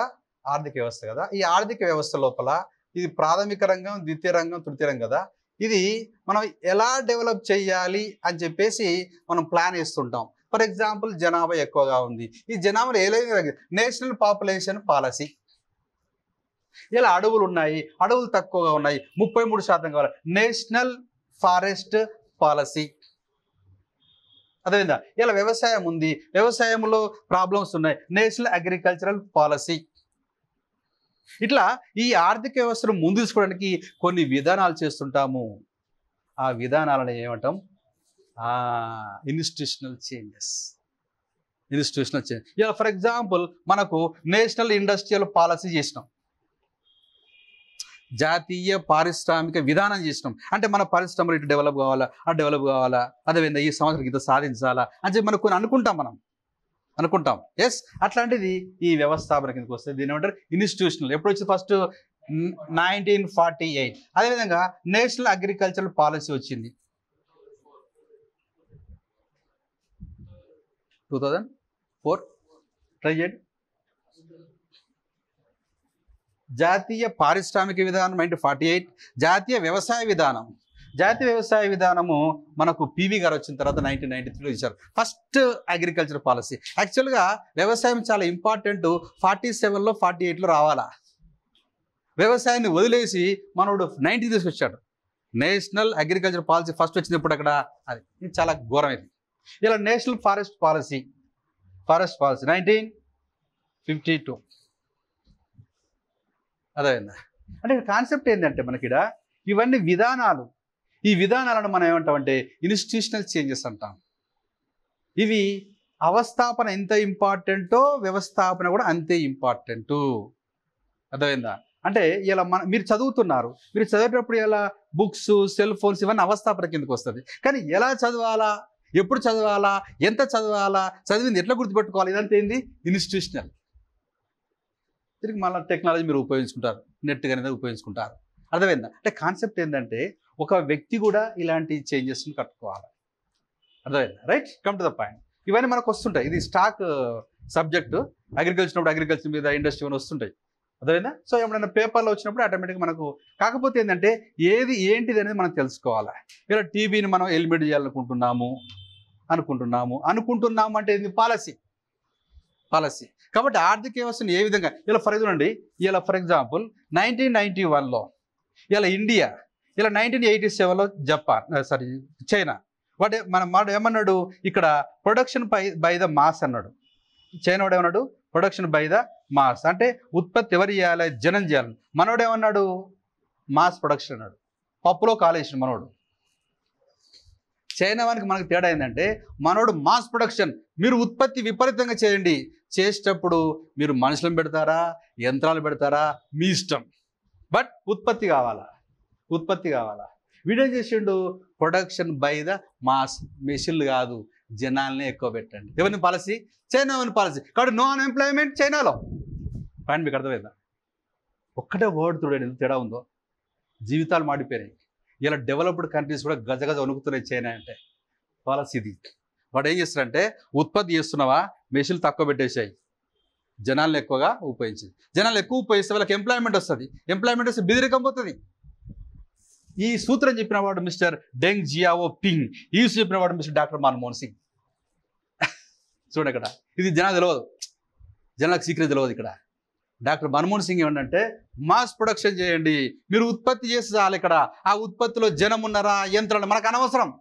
ఆర్థిక వ్యవస్థ కదా. ఈ ఆర్థిక వ్యవస్థ లోపల ఇది ప్రాథమిక రంగం, ద్వితీయ రంగం, తృతీయ రంగం కదా. ఇది మనం ఎలా డెవలప్ చేయాలి అని చెప్పేసి మనం ప్లాన్ వేస్తుంటాం. ఫర్ ఎగ్జాంపుల్ జనాభా ఎక్కువగా ఉంది, ఈ జనాభాలో ఏదైనా నేషనల్ పాపులేషన్ పాలసీ. ఇలా అడవులు ఉన్నాయి, అడవులు తక్కువగా ఉన్నాయి, 33% కావాలి, నేషనల్ ఫారెస్ట్ పాలసీ. అదేవిధంగా ఇలా వ్యవసాయం ఉంది, వ్యవసాయంలో ప్రాబ్లమ్స్ ఉన్నాయి, నేషనల్ అగ్రికల్చరల్ పాలసీ. ఇట్లా ఈ ఆర్థిక వ్యవస్థను ముందు తీసుకోవడానికి కొన్ని విధానాలు చేస్తుంటాము. ఆ విధానాలను ఏమంటాం? Institutional changes. ఇలా ఫర్ ఎగ్జాంపుల్ మనకు నేషనల్ ఇండస్ట్రియల్ పాలసీ చేసినాం, జాతీయ పారిశ్రామిక విధానం చేసినాం. అంటే మన పరిశ్రమలు ఇటు డెవలప్ కావాలా, అదేవిధంగా ఈ సంవత్సరం ఇంత సాధించాలా అని చెప్పి మనకు కొన్ని అనుకుంటాం. ఎస్, అట్లాంటిది ఈ వ్యవస్థాపన కిందకి వస్తుంది. దీని ఏమంటారు? ఇన్స్టిట్యూషనల్. ఎప్పుడు వచ్చింది? ఫస్ట్ 1948. అదేవిధంగా నేషనల్ అగ్రికల్చరల్ పాలసీ వచ్చింది 2004. ట్రై చేయండి. జాతీయ పారిశ్రామిక విధానం 1948. జాతీయ వ్యవసాయ విధానము మనకు పివి గారు వచ్చిన తర్వాత 1993లో ఇచ్చారు ఫస్ట్ అగ్రికల్చర్ పాలసీ. యాక్చువల్గా వ్యవసాయం చాలా ఇంపార్టెంట్. 47లో 48లో రావాలా. వ్యవసాయాన్ని వదిలేసి మనోడు 90 తీసుకొచ్చాడు. నేషనల్ అగ్రికల్చర్ పాలసీ ఫస్ట్ వచ్చింది ఇప్పుడు అక్కడ. ఇది చాలా ఘోరం. ఇది ఇలా నేషనల్ ఫారెస్ట్ పాలసీ 1952. అదేవిధంగా అంటే కాన్సెప్ట్ ఏంటంటే మనకిడ ఇవన్నీ విధానాలు. ఈ విధానాలను మనం ఏమంటామంటే ఇన్స్టిట్యూషనల్ చేంజెస్ అంటాం. ఇవి అవస్థాపన ఎంత ఇంపార్టెంటో వ్యవస్థాపన కూడా అంతే ఇంపార్టెంటు. అర్థమైందా? అంటే ఇలా మీరు చదువుతున్నారు, మీరు చదివేటప్పుడు ఇలా బుక్స్, సెల్ ఫోన్స్ ఇవన్నీ అవస్థాపన కిందకు వస్తుంది. కానీ ఎలా చదవాలా, ఎప్పుడు చదవాలా, ఎంత చదవాలా, చదివింది ఎట్లా గుర్తుపెట్టుకోవాలి, ఇదంతా ఏంది ఇన్స్టిట్యూషనల్. తిరిగి మళ్ళీ టెక్నాలజీ మీరు ఉపయోగించుకుంటారు, నెట్ అనేది ఉపయోగించుకుంటారు. అర్థమైందా? అంటే కాన్సెప్ట్ ఏంటంటే ఒక వ్యక్తి కూడా ఇలాంటి చేంజెస్ని కట్టుకోవాలి. అర్థమైందా? Right, come to the point. ఇవన్నీ మనకు వస్తుంటాయి. ఇది స్టాక్ సబ్జెక్టు. అగ్రికల్చర్ అగ్రికల్చర్ మీద ఇండస్ట్రీ అని వస్తుంటాయి. అర్థమైందా? సో ఎప్పుడైనా పేపర్లో వచ్చినప్పుడు ఆటోమేటిక్గా మనకు, కాకపోతే ఏంటంటే ఏది ఏంటిది అనేది మనం తెలుసుకోవాలి. ఇలా టీబీని మనం ఎలిమినేట్ చేయాలనుకుంటున్నాము అంటే ఇది పాలసీ. కాబట్టి ఆర్థిక వ్యవస్థను ఏ విధంగా ఇలా ఫర్ ఎగ్జాంపుల్ 1991లో ఇలా ఇండియా, ఇలా 1987లో చైనా వాడు ఏమన్నాడు, ఇక్కడ ప్రొడక్షన్ బై ద మాస్ అన్నాడు. చైనా వాడు ఏమన్నాడు, ప్రొడక్షన్ బై ద మాస్ అంటే ఉత్పత్తి ఎవరు చేయాలి, జనం చేయాలి. మనోడు ఏమన్నాడు, మాస్ ప్రొడక్షన్ అన్నాడు. పప్పులో కాలేసిన మనోడు. చైనా వానికి మనకు తేడా ఏంటంటే మనోడు మాస్ ప్రొడక్షన్, మీరు ఉత్పత్తి విపరీతంగా చేయండి, చేసేటప్పుడు మీరు మనుషులను పెడతారా, యంత్రాలు పెడతారా, మీ ఇష్టం, బట్ ఉత్పత్తి కావాలా. వీడేం చేసిండు, ప్రొడక్షన్ బై ద మాస్, మెషిన్లు కాదు జనాలనే ఎక్కువ పెట్టండి. ఎవరిని పాలసీ, చైనా వాని పాలసీ. కాబట్టి నో అన్ఎంప్లాయ్మెంట్ చైనాలో. పాయింట్ మీకు అర్థమైందా? ఒక్కటే వర్డ్ చూడండి ఎంత తేడా ఉందో. జీవితాలు మాడిపోయినాయి. ఇలా డెవలప్డ్ కంట్రీస్ కూడా గజగజ వణుకుతున్నాయి చైనా అంటే. పాలసీది వాడు ఏం చేస్తారంటే, ఉత్పత్తి చేస్తున్నావా, మెషిన్లు తక్కువ పెట్టేసాయి, జనాలను ఎక్కువగా ఉపయోగించింది. జనాలు ఎక్కువ ఉపయోగిస్తే వాళ్ళకి ఎంప్లాయ్మెంట్ వస్తుంది, ఎంప్లాయ్మెంట్ వస్తే బిదిరికం పోతుంది. ఈ సూత్రం చెప్పిన వాడు మిస్టర్ డెంగ్ జియావోపింగ్, ఈ చెప్పిన వాడు మిస్టర్ డాక్టర్ మన్మోహన్ సింగ్. చూడండి ఇక్కడ, ఇది జనాలు తెలియదు, జనాలకు సీక్రెట్ తెలియదు. ఇక్కడ డాక్టర్ మన్మోహన్ సింగ్ ఏమంటే, మాస్ ప్రొడక్షన్ చేయండి, మీరు ఉత్పత్తి చేసి చాలు, ఇక్కడ ఆ ఉత్పత్తిలో జనం ఉన్నారా, యంత్రాలు మనకు అనవసరం.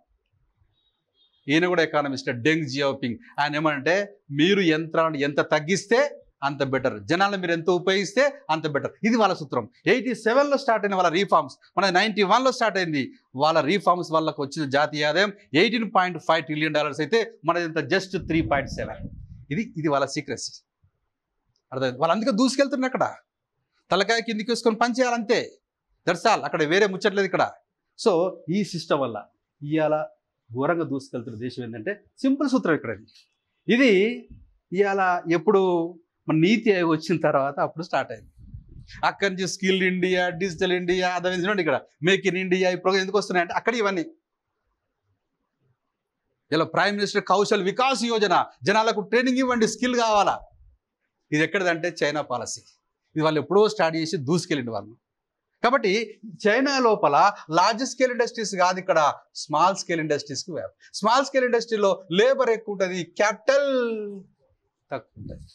ఈయన కూడా ఎకానమిస్ట్ డెంగ్ జియావోపింగ్. ఆయన ఏమంటే, మీరు యంత్రాలను ఎంత తగ్గిస్తే అంత బెటర్, జనాలను మీరు ఎంత ఉపయోగిస్తే అంత బెటర్. ఇది వాళ్ళ సూత్రం. 87లో స్టార్ట్ అయిన వాళ్ళ రీఫార్మ్స్, మన 91లో స్టార్ట్ అయింది. వాళ్ళ రీఫార్మ్స్ వాళ్ళకు వచ్చిన జాతీయ ఆదాయం $18.5 ట్రిలియన్ అయితే మనది ఎంత, జస్ట్ 3.7. ఇది వాళ్ళ సీక్రెసీ. అర్థమైంది? వాళ్ళు అందుకే దూసుకెళ్తున్నారు. అక్కడ తలకాయ కిందికి వేసుకొని పనిచేయాలంతే, దట్స్ ఆల్. అక్కడ వేరే ముచ్చట్లేదు ఇక్కడ. సో ఈ సిస్టమ్ వల్ల ఇవాళ ఘోరంగా దూసుకెళ్తున్న దేశం ఏంటంటే సింపుల్ సూత్రం ఇక్కడ. ఇది ఇవాళ ఎప్పుడు మన నీతి ఆయోగ్ వచ్చిన తర్వాత అప్పుడు స్టార్ట్ అయింది. అక్కడి నుంచి స్కిల్ ఇండియా, డిజిటల్ ఇండియా, అదే చూడండి ఇక్కడ మేక్ ఇన్ ఇండియా ఈ ప్రోగ్రామ్ ఎందుకు వస్తున్నాయంటే అక్కడ ఇవన్నీ. ఇలా ప్రైమ్ మినిస్టర్ కౌశల్ వికాస్ యోజన, జనాలకు ట్రైనింగ్ ఇవ్వండి, స్కిల్ కావాలా. ఇది ఎక్కడిదంటే చైనా పాలసీ. ఇది వాళ్ళు ఎప్పుడో స్టార్ట్ చేసి దూసుకెళ్ళింది వాళ్ళు. కాబట్టి చైనా లోపల లార్జ్ స్కేల్ ఇండస్ట్రీస్ కాదు, ఇక్కడ స్మాల్ స్కేల్ ఇండస్ట్రీస్కి వేరు. స్మాల్ స్కేల్ ఇండస్ట్రీలో లేబర్ ఎక్కువ ఉంటుంది, క్యాపిటల్ తక్కువ ఉంటుంది.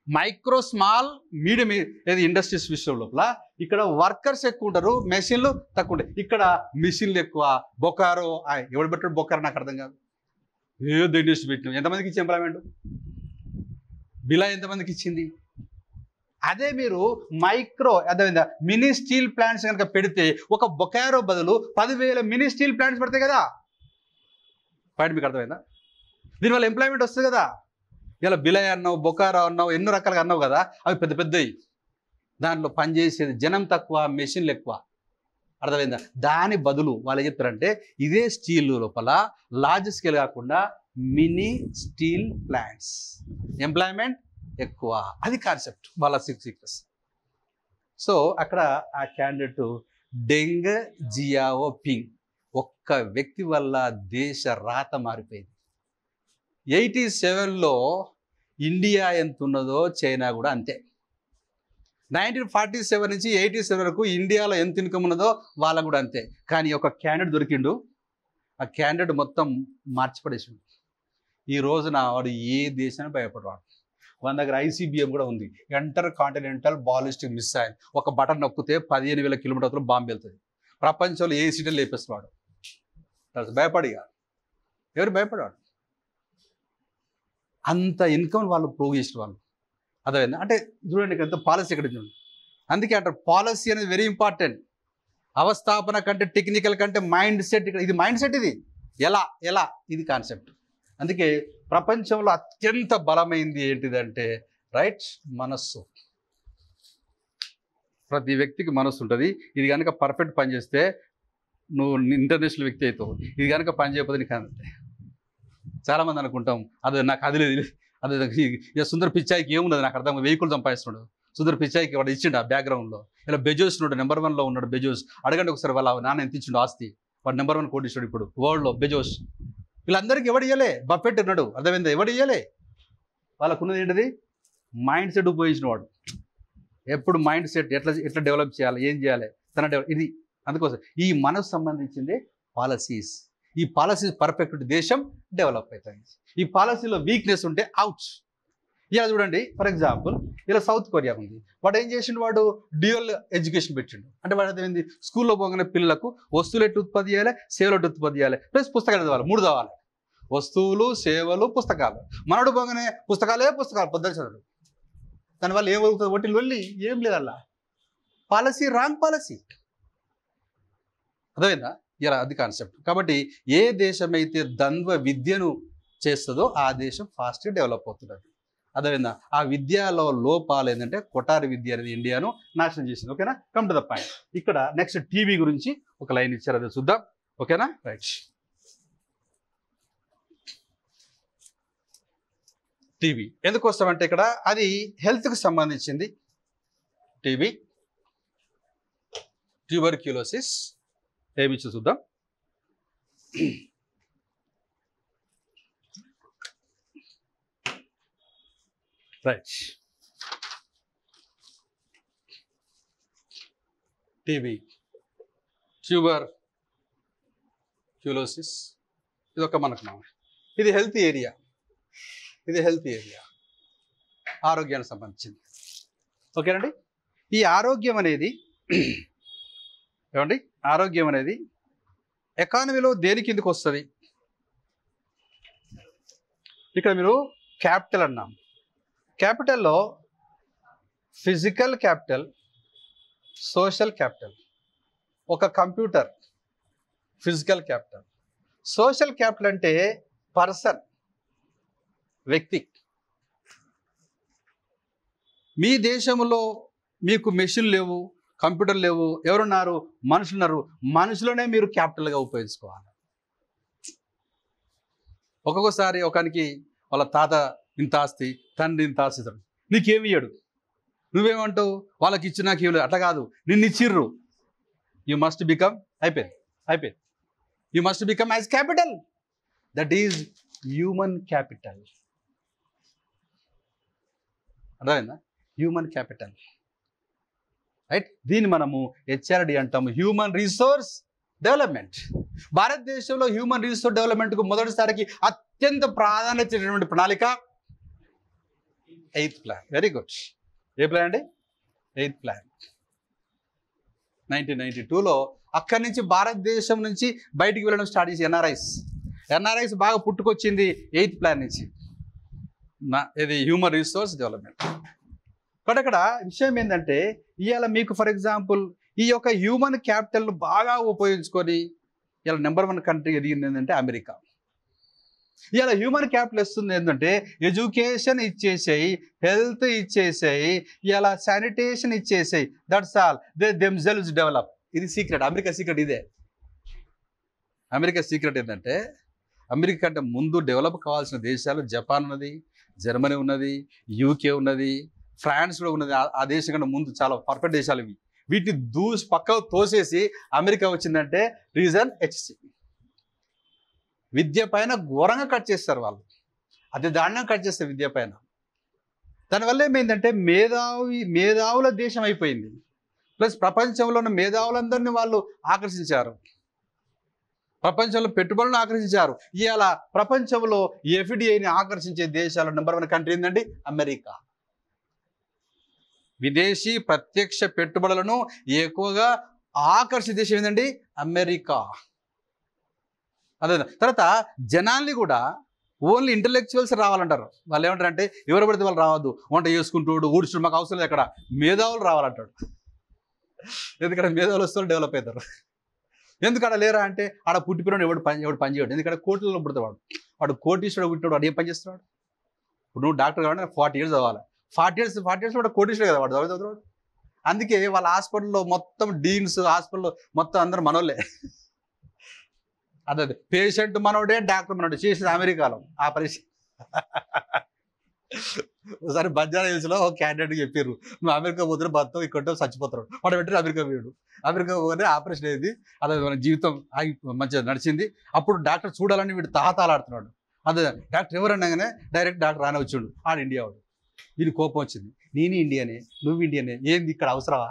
మైక్రో స్మాల్ మీడియం ఏది ఇండస్ట్రీస్ విషయం లోపల ఇక్కడ వర్కర్స్ ఎక్కువ ఉంటారు, మెషిన్లు తక్కువ ఉంటాయి. ఇక్కడ మెషిన్లు ఎక్కువ. బొకారో ఎవడు పెట్టాడు బొకారో నాకు అర్థం కాదు. ఏదో ఇండస్ట్రీ పెట్టినాం, ఎంతమందికి ఇచ్చి ఎంప్లాయ్మెంట్, బిలా ఎంతమందికి ఇచ్చింది. అదే మీరు మైక్రో అర్థమైందా మినీ స్టీల్ ప్లాంట్స్ కనుక పెడితే ఒక బొకారో బదులు 10,000 మినీ స్టీల్ ప్లాంట్స్ పెడతాయి కదా. పాయింట్ మీకు అర్థమైందా? దీనివల్ల ఎంప్లాయ్మెంట్ వస్తుంది కదా. ఇలా బిలయ్ అన్నావు, బొకారో అన్నావు, ఎన్నో రకాలుగా అన్నావు కదా, అవి పెద్ద పెద్దవి. దాంట్లో పనిచేసేది జనం తక్కువ, మెషిన్లు ఎక్కువ. అర్థమైందా? దాని బదులు వాళ్ళు ఏం చెప్తారంటే ఇదే స్టీల్ లోపల లార్జ్ స్కేల్ కాకుండా మినీ స్టీల్ ప్లాంట్స్, ఎంప్లాయ్మెంట్ ఎక్కువ. అది కాన్సెప్ట్ వాళ్ళ సీక్రెస్. సో అక్కడ ఆ క్యాండిడేట్ డెంగ్ జియావోపింగ్ ఒక్క వ్యక్తి వల్ల దేశ రాత మారిపోయింది. 87లో ఇండియా ఎంత ఉన్నదో చైనా కూడా అంతే. 1947 నుంచి 87 వరకు ఇండియాలో ఎంత ఇన్కమ్ ఉన్నదో వాళ్ళకు కూడా అంతే. కానీ ఒక క్యాండిడేట్ దొరికిండు, ఆ క్యాండిడేట్ మొత్తం మార్చిపడేసిండు. ఈ రోజున వాడు ఏ దేశాన్ని భయపడవాడు. మన దగ్గర ICBM కూడా ఉంది, ఇంటర్ కాంటినెంటల్ బాలిస్టిక్ మిసైల్. ఒక బటన్ నొక్కితే 15,000 కిలోమీటర్లు బాంబు వెళ్తుంది. ప్రపంచంలో ఏ సిటీని లేపేస్తున్నాడు. భయపడిగా ఎవరు భయపడవాడు. అంత ఇన్కమ్ వాళ్ళు ప్రూవ్ చేసిన వాళ్ళు. అర్థమైంది? అంటే చూడండి ఎంత పాలసీ ఎక్కడ చూడండి. అందుకే అంటారు పాలసీ అనేది వెరీ ఇంపార్టెంట్. అవస్థాపన కంటే టెక్నికల్ కంటే మైండ్ సెట్. ఇది మైండ్ సెట్. ఇది ఎలా ఇది కాన్సెప్ట్. అందుకే ప్రపంచంలో అత్యంత బలమైంది ఏంటిదంటే రైట్ మనస్సు. ప్రతి వ్యక్తికి మనస్సు ఉంటుంది. ఇది కనుక పర్ఫెక్ట్ పని చేస్తే నువ్వు ఇంటర్నేషనల్ వ్యక్తి అవుతావు. ఇది కనుక పని చేయకపోతే నీకు అంతే. చాలామంది అనుకుంటాం అదే నాకు అది లేదు, అదే ఇక సుందర్ పిచ్చాయికి ఏమున్నది నాకు అర్థం, వెహికల్ సంపాదిస్తున్నాడు సుందర్ పిచ్చాయికి వాడు ఇచ్చిండు ఆ బ్యాక్గ్రౌండ్లో. ఇలా బెజోస్ ఉన్నాడు, నెంబర్ 1లో ఉన్నాడు బెజోస్. అడగండి ఒకసారి వాళ్ళ నాన్న ఎంత ఇచ్చిండు ఆస్తి. వాడు నెంబర్ 1 కోటీశ్వరుడు ఇప్పుడు వరల్డ్లో బెజోస్. వీళ్ళందరికీ ఎవడు ఇయ్యలే, బఫెట్ ఉన్నాడు అర్థమైందా, ఎవడు ఇయ్యలే. వాళ్ళకున్నది ఏంటిది మైండ్ సెట్ ఉపయోగించిన వాడు. ఎప్పుడు మైండ్ సెట్ ఎట్లా డెవలప్ చేయాలి, ఏం చేయాలి తన ఇది. అందుకోసం ఈ మనసు సంబంధించింది పాలసీస్. ఈ పాలసీస్ పర్ఫెక్ట్ దేశం డెవలప్ అవుతుంది. ఈ పాలసీలో వీక్నెస్ ఉంటే అవుట్. ఇలా చూడండి ఫర్ ఎగ్జాంపుల్ ఇలా సౌత్ కొరియా ఉంది. వాడు ఏం చేసిండు, వాడు డ్యూయల్ ఎడ్యుకేషన్ పెట్టిండు. అంటే వాడు అదేంది స్కూల్లో పోగానే పిల్లలకు వస్తువులు ఎట్టు ఉత్పత్తి చేయాలి, సేవలు ఎట్టు ఉత్పత్తి చేయాలి, ప్లస్ పుస్తకాలు చదవాలి. 3 చదవాలి, వస్తువులు సేవలు పుస్తకాలు. మనడు పోగానే పుస్తకాలు పొద్దున చదవడు. దానివల్ల ఏమవుతుంది, ఒట్టి లొల్లి ఏం లేదు. అలా పాలసీ రాంగ్ పాలసీ. అర్థమైందా? ఇలా అది కాన్సెప్ట్. కాబట్టి ఏ దేశం అయితే ద్వంద్వ విద్యను చేస్తుందో ఆ దేశం ఫాస్ట్గా డెవలప్ అవుతున్నది. అర్థమైందా? ఆ విద్యలో లోపాలు ఏంటంటే కొఠారి విద్య అనేది ఇండియాను నాశనం చేసింది. ఓకేనా? Come to the point. ఇక్కడ నెక్స్ట్ టీవీ గురించి ఒక లైన్ ఇచ్చారు, అది చూద్దాం. ఓకేనా? రైట్. టీబీ ఎందుకు వస్తామంటే ఇక్కడ అది హెల్త్కి సంబంధించింది. టీబీ, ట్యూబర్క్యులోసిస్ ఏమిచ్చి చూద్దాం. రైట్. టీబీ, ట్యూబర్క్యులోసిస్ ఇది ఒక మనకు ఇది హెల్త్ ఏరియా. ఇది హెల్త్ ఏరియా, ఆరోగ్యానికి సంబంధించింది. ఓకేనండి? ఈ ఆరోగ్యం అనేది ఏమండి, ఆరోగ్యం అనేది ఎకానమీలో దేని కిందకు వస్తుంది? ఇక్కడ మీరు క్యాపిటల్ అన్నాం. క్యాపిటల్లో ఫిజికల్ క్యాపిటల్, సోషల్ క్యాపిటల్. ఒక computer physical capital. Social capital అంటే పర్సన్, వ్యక్తి. మీ దేశంలో మీకు మెషిన్ లేవు, కంప్యూటర్ లేవు, ఎవరున్నారు? మనుషులున్నారు. మనుషులనే మీరు క్యాపిటల్గా ఉపయోగించుకోవాలి. ఒక్కొక్కసారి ఒకనికి వాళ్ళ తాత ఇంత ఆస్తి, తండ్రి ఇంత ఆస్తి, నీకేమి ఇయ్యడు. నువ్వేమంటావు? వాళ్ళకి ఇచ్చి నాకు ఇవ్వలేదు. అట్లా కాదు, నిన్ను ఇచ్చిర్రు. యూ మస్ట్ బికమ్ అయిపోయింది. You must become as capital. That is human capital. అర్థమైందా? Human capital. రైట్. దీన్ని మనము హెచ్ఆర్డి అంటాము, హ్యూమన్ రిసోర్స్ డెవలప్మెంట్. భారతదేశంలో హ్యూమన్ రిసోర్స్ డెవలప్మెంట్కు మొదటిసారికి అత్యంత ప్రాధాన్యత ఇచ్చినటువంటి ప్రణాళిక 8th ప్లాన్. Very good. ఏ ప్లాన్ అండి? 8th plan. 1992లో అక్కడి నుంచి భారతదేశం నుంచి బయటికి వెళ్ళడం స్టార్ట్ చేసి ఎన్ఆర్ఐస్ బాగా పుట్టుకొచ్చింది 8th ప్లాన్ నుంచి. ఇది హ్యూమన్ రిసోర్స్ డెవలప్మెంట్. బట్ అక్కడ విషయం ఏంటంటే ఇవాళ మీకు ఫర్ ఎగ్జాంపుల్ ఈ యొక్క హ్యూమన్ క్యాపిటల్ బాగా ఉపయోగించుకొని ఇలా నెంబర్ 1 కంట్రీ ఎదిగింది ఏంటంటే అమెరికా. ఇవాళ హ్యూమన్ క్యాపిటల్ వస్తుంది ఏంటంటే ఎడ్యుకేషన్ ఇచ్చేసాయి, హెల్త్ ఇచ్చేసాయి, ఇలా శానిటేషన్ ఇచ్చేసాయి. That's all. They themselves develop. ఇది సీక్రెట్, అమెరికా సీక్రెట్ ఇదే. అమెరికా సీక్రెట్ ఏంటంటే అమెరికా కంటే ముందు డెవలప్ కావాల్సిన దేశాలు జపాన్ ఉన్నది, జర్మనీ ఉన్నది, యూకే ఉన్నది, ఫ్రాన్స్ కూడా ఉన్నది. ఆ దేశం కంటే ముందు చాలా పర్ఫెక్ట్ దేశాలు ఇవి. వీటిని పక్కకు తోసేసి అమెరికా వచ్చిందంటే రీజన్ హెచ్సి. విద్య పైన ఘోరంగా కట్ చేస్తారు వాళ్ళు, అతి దారుణంగా కట్ చేస్తారు విద్య పైన. దానివల్ల ఏమైందంటే మేధావుల దేశం అయిపోయింది. ప్లస్ ప్రపంచంలో ఉన్న మేధావులందరినీ వాళ్ళు ఆకర్షించారు, ప్రపంచంలో పెట్టుబడులను ఆకర్షించారు. ఇవాళ ప్రపంచంలో ఎఫ్డిఐని ఆకర్షించే దేశాల నెంబర్ 1 కంట్రీ ఏంటండి? అమెరికా. విదేశీ ప్రత్యక్ష పెట్టుబడులను ఎక్కువగా ఆకర్షించే దేశం ఏంటండి? అమెరికా. అదే తర్వాత జనాల్ని కూడా ఓన్లీ ఇంటలెక్చువల్స్ రావాలంటారు. వాళ్ళు ఏమంటారంటే ఎవరు పడితే వాళ్ళు రావద్దు, వంట చేసుకుంటూ ఊడ్చుడు మాకు అవసరం లేదు, అక్కడ మేధావులు రావాలంటాడు. ఎందుకంటే మేధావులు వస్తే డెవలప్ అవుతారు. ఎందుకు అక్కడ లేరా అంటే ఆడ పుట్టిపిల్లడు ఎవడు పని చేయడు. ఎందుకంటే కోట్లలో పుడతాడు, వాడు కోటీశ్వరుడు పుట్టినాడు, వాడు ఏం పని చేస్తున్నాడు? ఇప్పుడు నువ్వు డాక్టర్ కావాలంటే 40 years చదవాలి. 40 years వాడు కోటీశ్వరుడు కదా, వాడు చదువుతాడు. అందుకే వాళ్ళ హాస్పిటల్లో మొత్తం డీన్స్, హాస్పిటల్లో మొత్తం అందరూ మనోళ్ళే. అదే పేషెంట్ మనోడే, డాక్టర్ మనోడే. చేసేది అమెరికాలో ఆపరేషన్. ఒకసారి బంజారా హిల్స్లో ఒక క్యాండిడేట్ చెప్పారు, నువ్వు అమెరికా పోతే బతావు, ఇక్కడ చచ్చిపోతాడు. వాడు వెంటనే అమెరికా పోయాడు. అమెరికా పోతే ఆపరేషన్ అయింది. అదే మన జీవితం మంచిగా నడిచింది. అప్పుడు డాక్టర్ చూడాలని వీడు తాహతాలాడుతున్నాడు. అదే డాక్టర్ ఎవరన్నాగానే డైరెక్ట్ డాక్టర్ రానే వచ్చిండు. ఆడు ఇండియా వాడు. వీడి కోపం వచ్చింది, నేను ఇండియానే, నువ్వు ఇండియానే, ఏంది ఇక్కడ అవసరమా?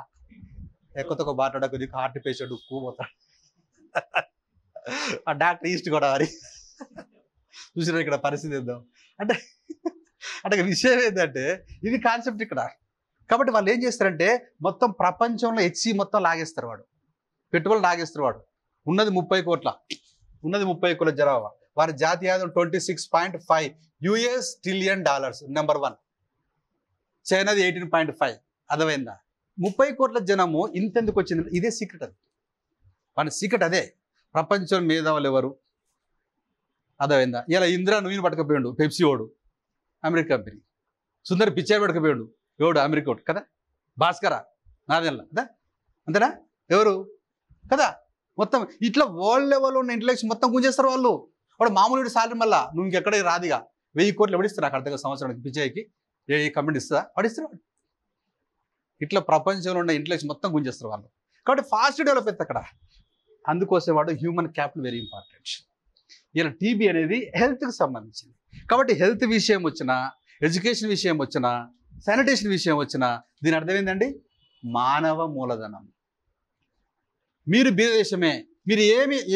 ఎక్కువ మాట్లాడకు, నీకు హార్ట్ పేషెంట్ పోతాడు. ఆ డాక్టర్ ఈస్ట్ గోదావరి. చూసినా ఇక్కడ పరిస్థితి ఏందో అంటే అంటే విషయం ఏంటంటే ఇది కాన్సెప్ట్ ఇక్కడ. కాబట్టి వాళ్ళు ఏం చేస్తారంటే మొత్తం ప్రపంచంలో హెచ్సి మొత్తం లాగేస్తారు, వాడు పెట్టుబడులు లాగేస్తారు. వాడు ఉన్నది 30 కోట్ల జనాభా. వారి జాతీయ ఆదాయం $26.5 ట్రిలియన్. నెంబర్ 1. చైనాది 18.5. అర్థమైందా? 30 కోట్ల జనము ఇంతెందుకు వచ్చింది? ఇదే సీక్రెట్. అది వాడి సీక్రెట్ అదే. ప్రపంచం మేధావులు ఎవరు? అర్థమైందా? ఇలా ఇందిరా నువ్వుని పట్టుకపోయాడు పెప్సీ వాడు, అమెరికా కంపెనీ. సుందర్ పిచ్చాయి పట్టుకపోయాడు, ఎవడు? అమెరికా వాడు కదా. భాస్కర నాదెల్ల కదా, అంతేనా? ఎవరు కదా? మొత్తం ఇట్లా వరల్డ్ లెవెల్లో ఉన్న ఇంటలెక్ట్స్ మొత్తం గుంజేస్తారు వాళ్ళు. వాడు మామూలు సాలరీ మళ్ళా నువ్వు ఇంకెక్కడ రాదుగా. 1000 కోట్లు ఎవడిస్తారు నాకు అర్థంగా సంవత్సరానికి? పిచ్చాయికి ఏ కంపెనీ ఇస్తుందా? వాడిస్తారు వాడు. ఇట్లా ప్రపంచంలో ఉన్న ఇంటలెక్ట్స్ మొత్తం గుంజేస్తారు వాళ్ళు. కాబట్టి ఫాస్ట్ డెవలప్ అవుతుంది అక్కడ. అందుకోసం వాడు హ్యూమన్ క్యాపిటల్ వెరీ ఇంపార్టెంట్. ఇలా టీబీ అనేది హెల్త్కి సంబంధించింది. కాబట్టి హెల్త్ విషయం వచ్చినా, ఎడ్యుకేషన్ విషయం వచ్చినా, శానిటేషన్ విషయం వచ్చినా దీని అర్థం ఏంటండి? మానవ మూలధనం. మీరు దేశమే, మీరు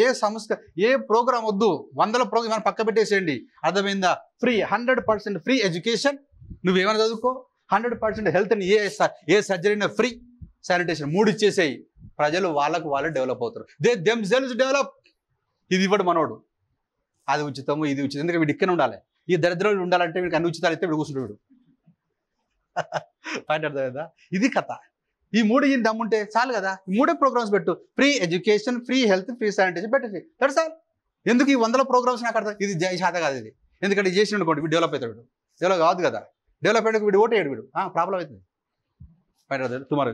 ఏ సంస్థ, ఏ ప్రోగ్రామ్ వద్దు, 100 ప్రోగ్రామ్ పక్క పెట్టేసేయండి. అర్థమైందా? Free, 100% free education. నువ్వేమైనా చదువుకో, 100% హెల్త్ అని, ఏ సర్జరీ అయినా ఫ్రీ, శానిటేషన్ 3 ఇచ్చేసేయి. ప్రజలు వాళ్ళకు వాళ్ళే డెవలప్ అవుతారు. They themselves develop. ఇది ఇవ్వడు మనోడు, అది ఉచితము, ఇది ఉచితం. ఎందుకంటే వీడు ఇక్కడ ఉండాలి. ఈ దరిద్రులు ఉండాలంటే వీడికి అన్ని ఉచితాలు అయితే వీడు కూర్చుంటాడు వీడు. పాయింట్ అర్థమైందా? ఇది కథ. ఈ 3 ఈయన దమ్ముంటే చాలు కదా. ఈ 3 ప్రోగ్రామ్స్ పెట్టు. Free education, free health, free sanitation పెట్టేసి దట్స్ ఆల్. ఎందుకు ఈ 100 ప్రోగ్రామ్స్? నాకు అర్థం, ఇది శాత కాదు ఇది. ఎందుకంటే చేసిన అనుకోండి వీడు డెవలప్ అవుతాడు. డెవలప్ కాదు కదా. డెవలప్ అయ్యేందుకు వీడు ఓటేయడు, వీడు ప్రాబ్లం అవుతుంది. పాయింట్ అర్థం టుమారో.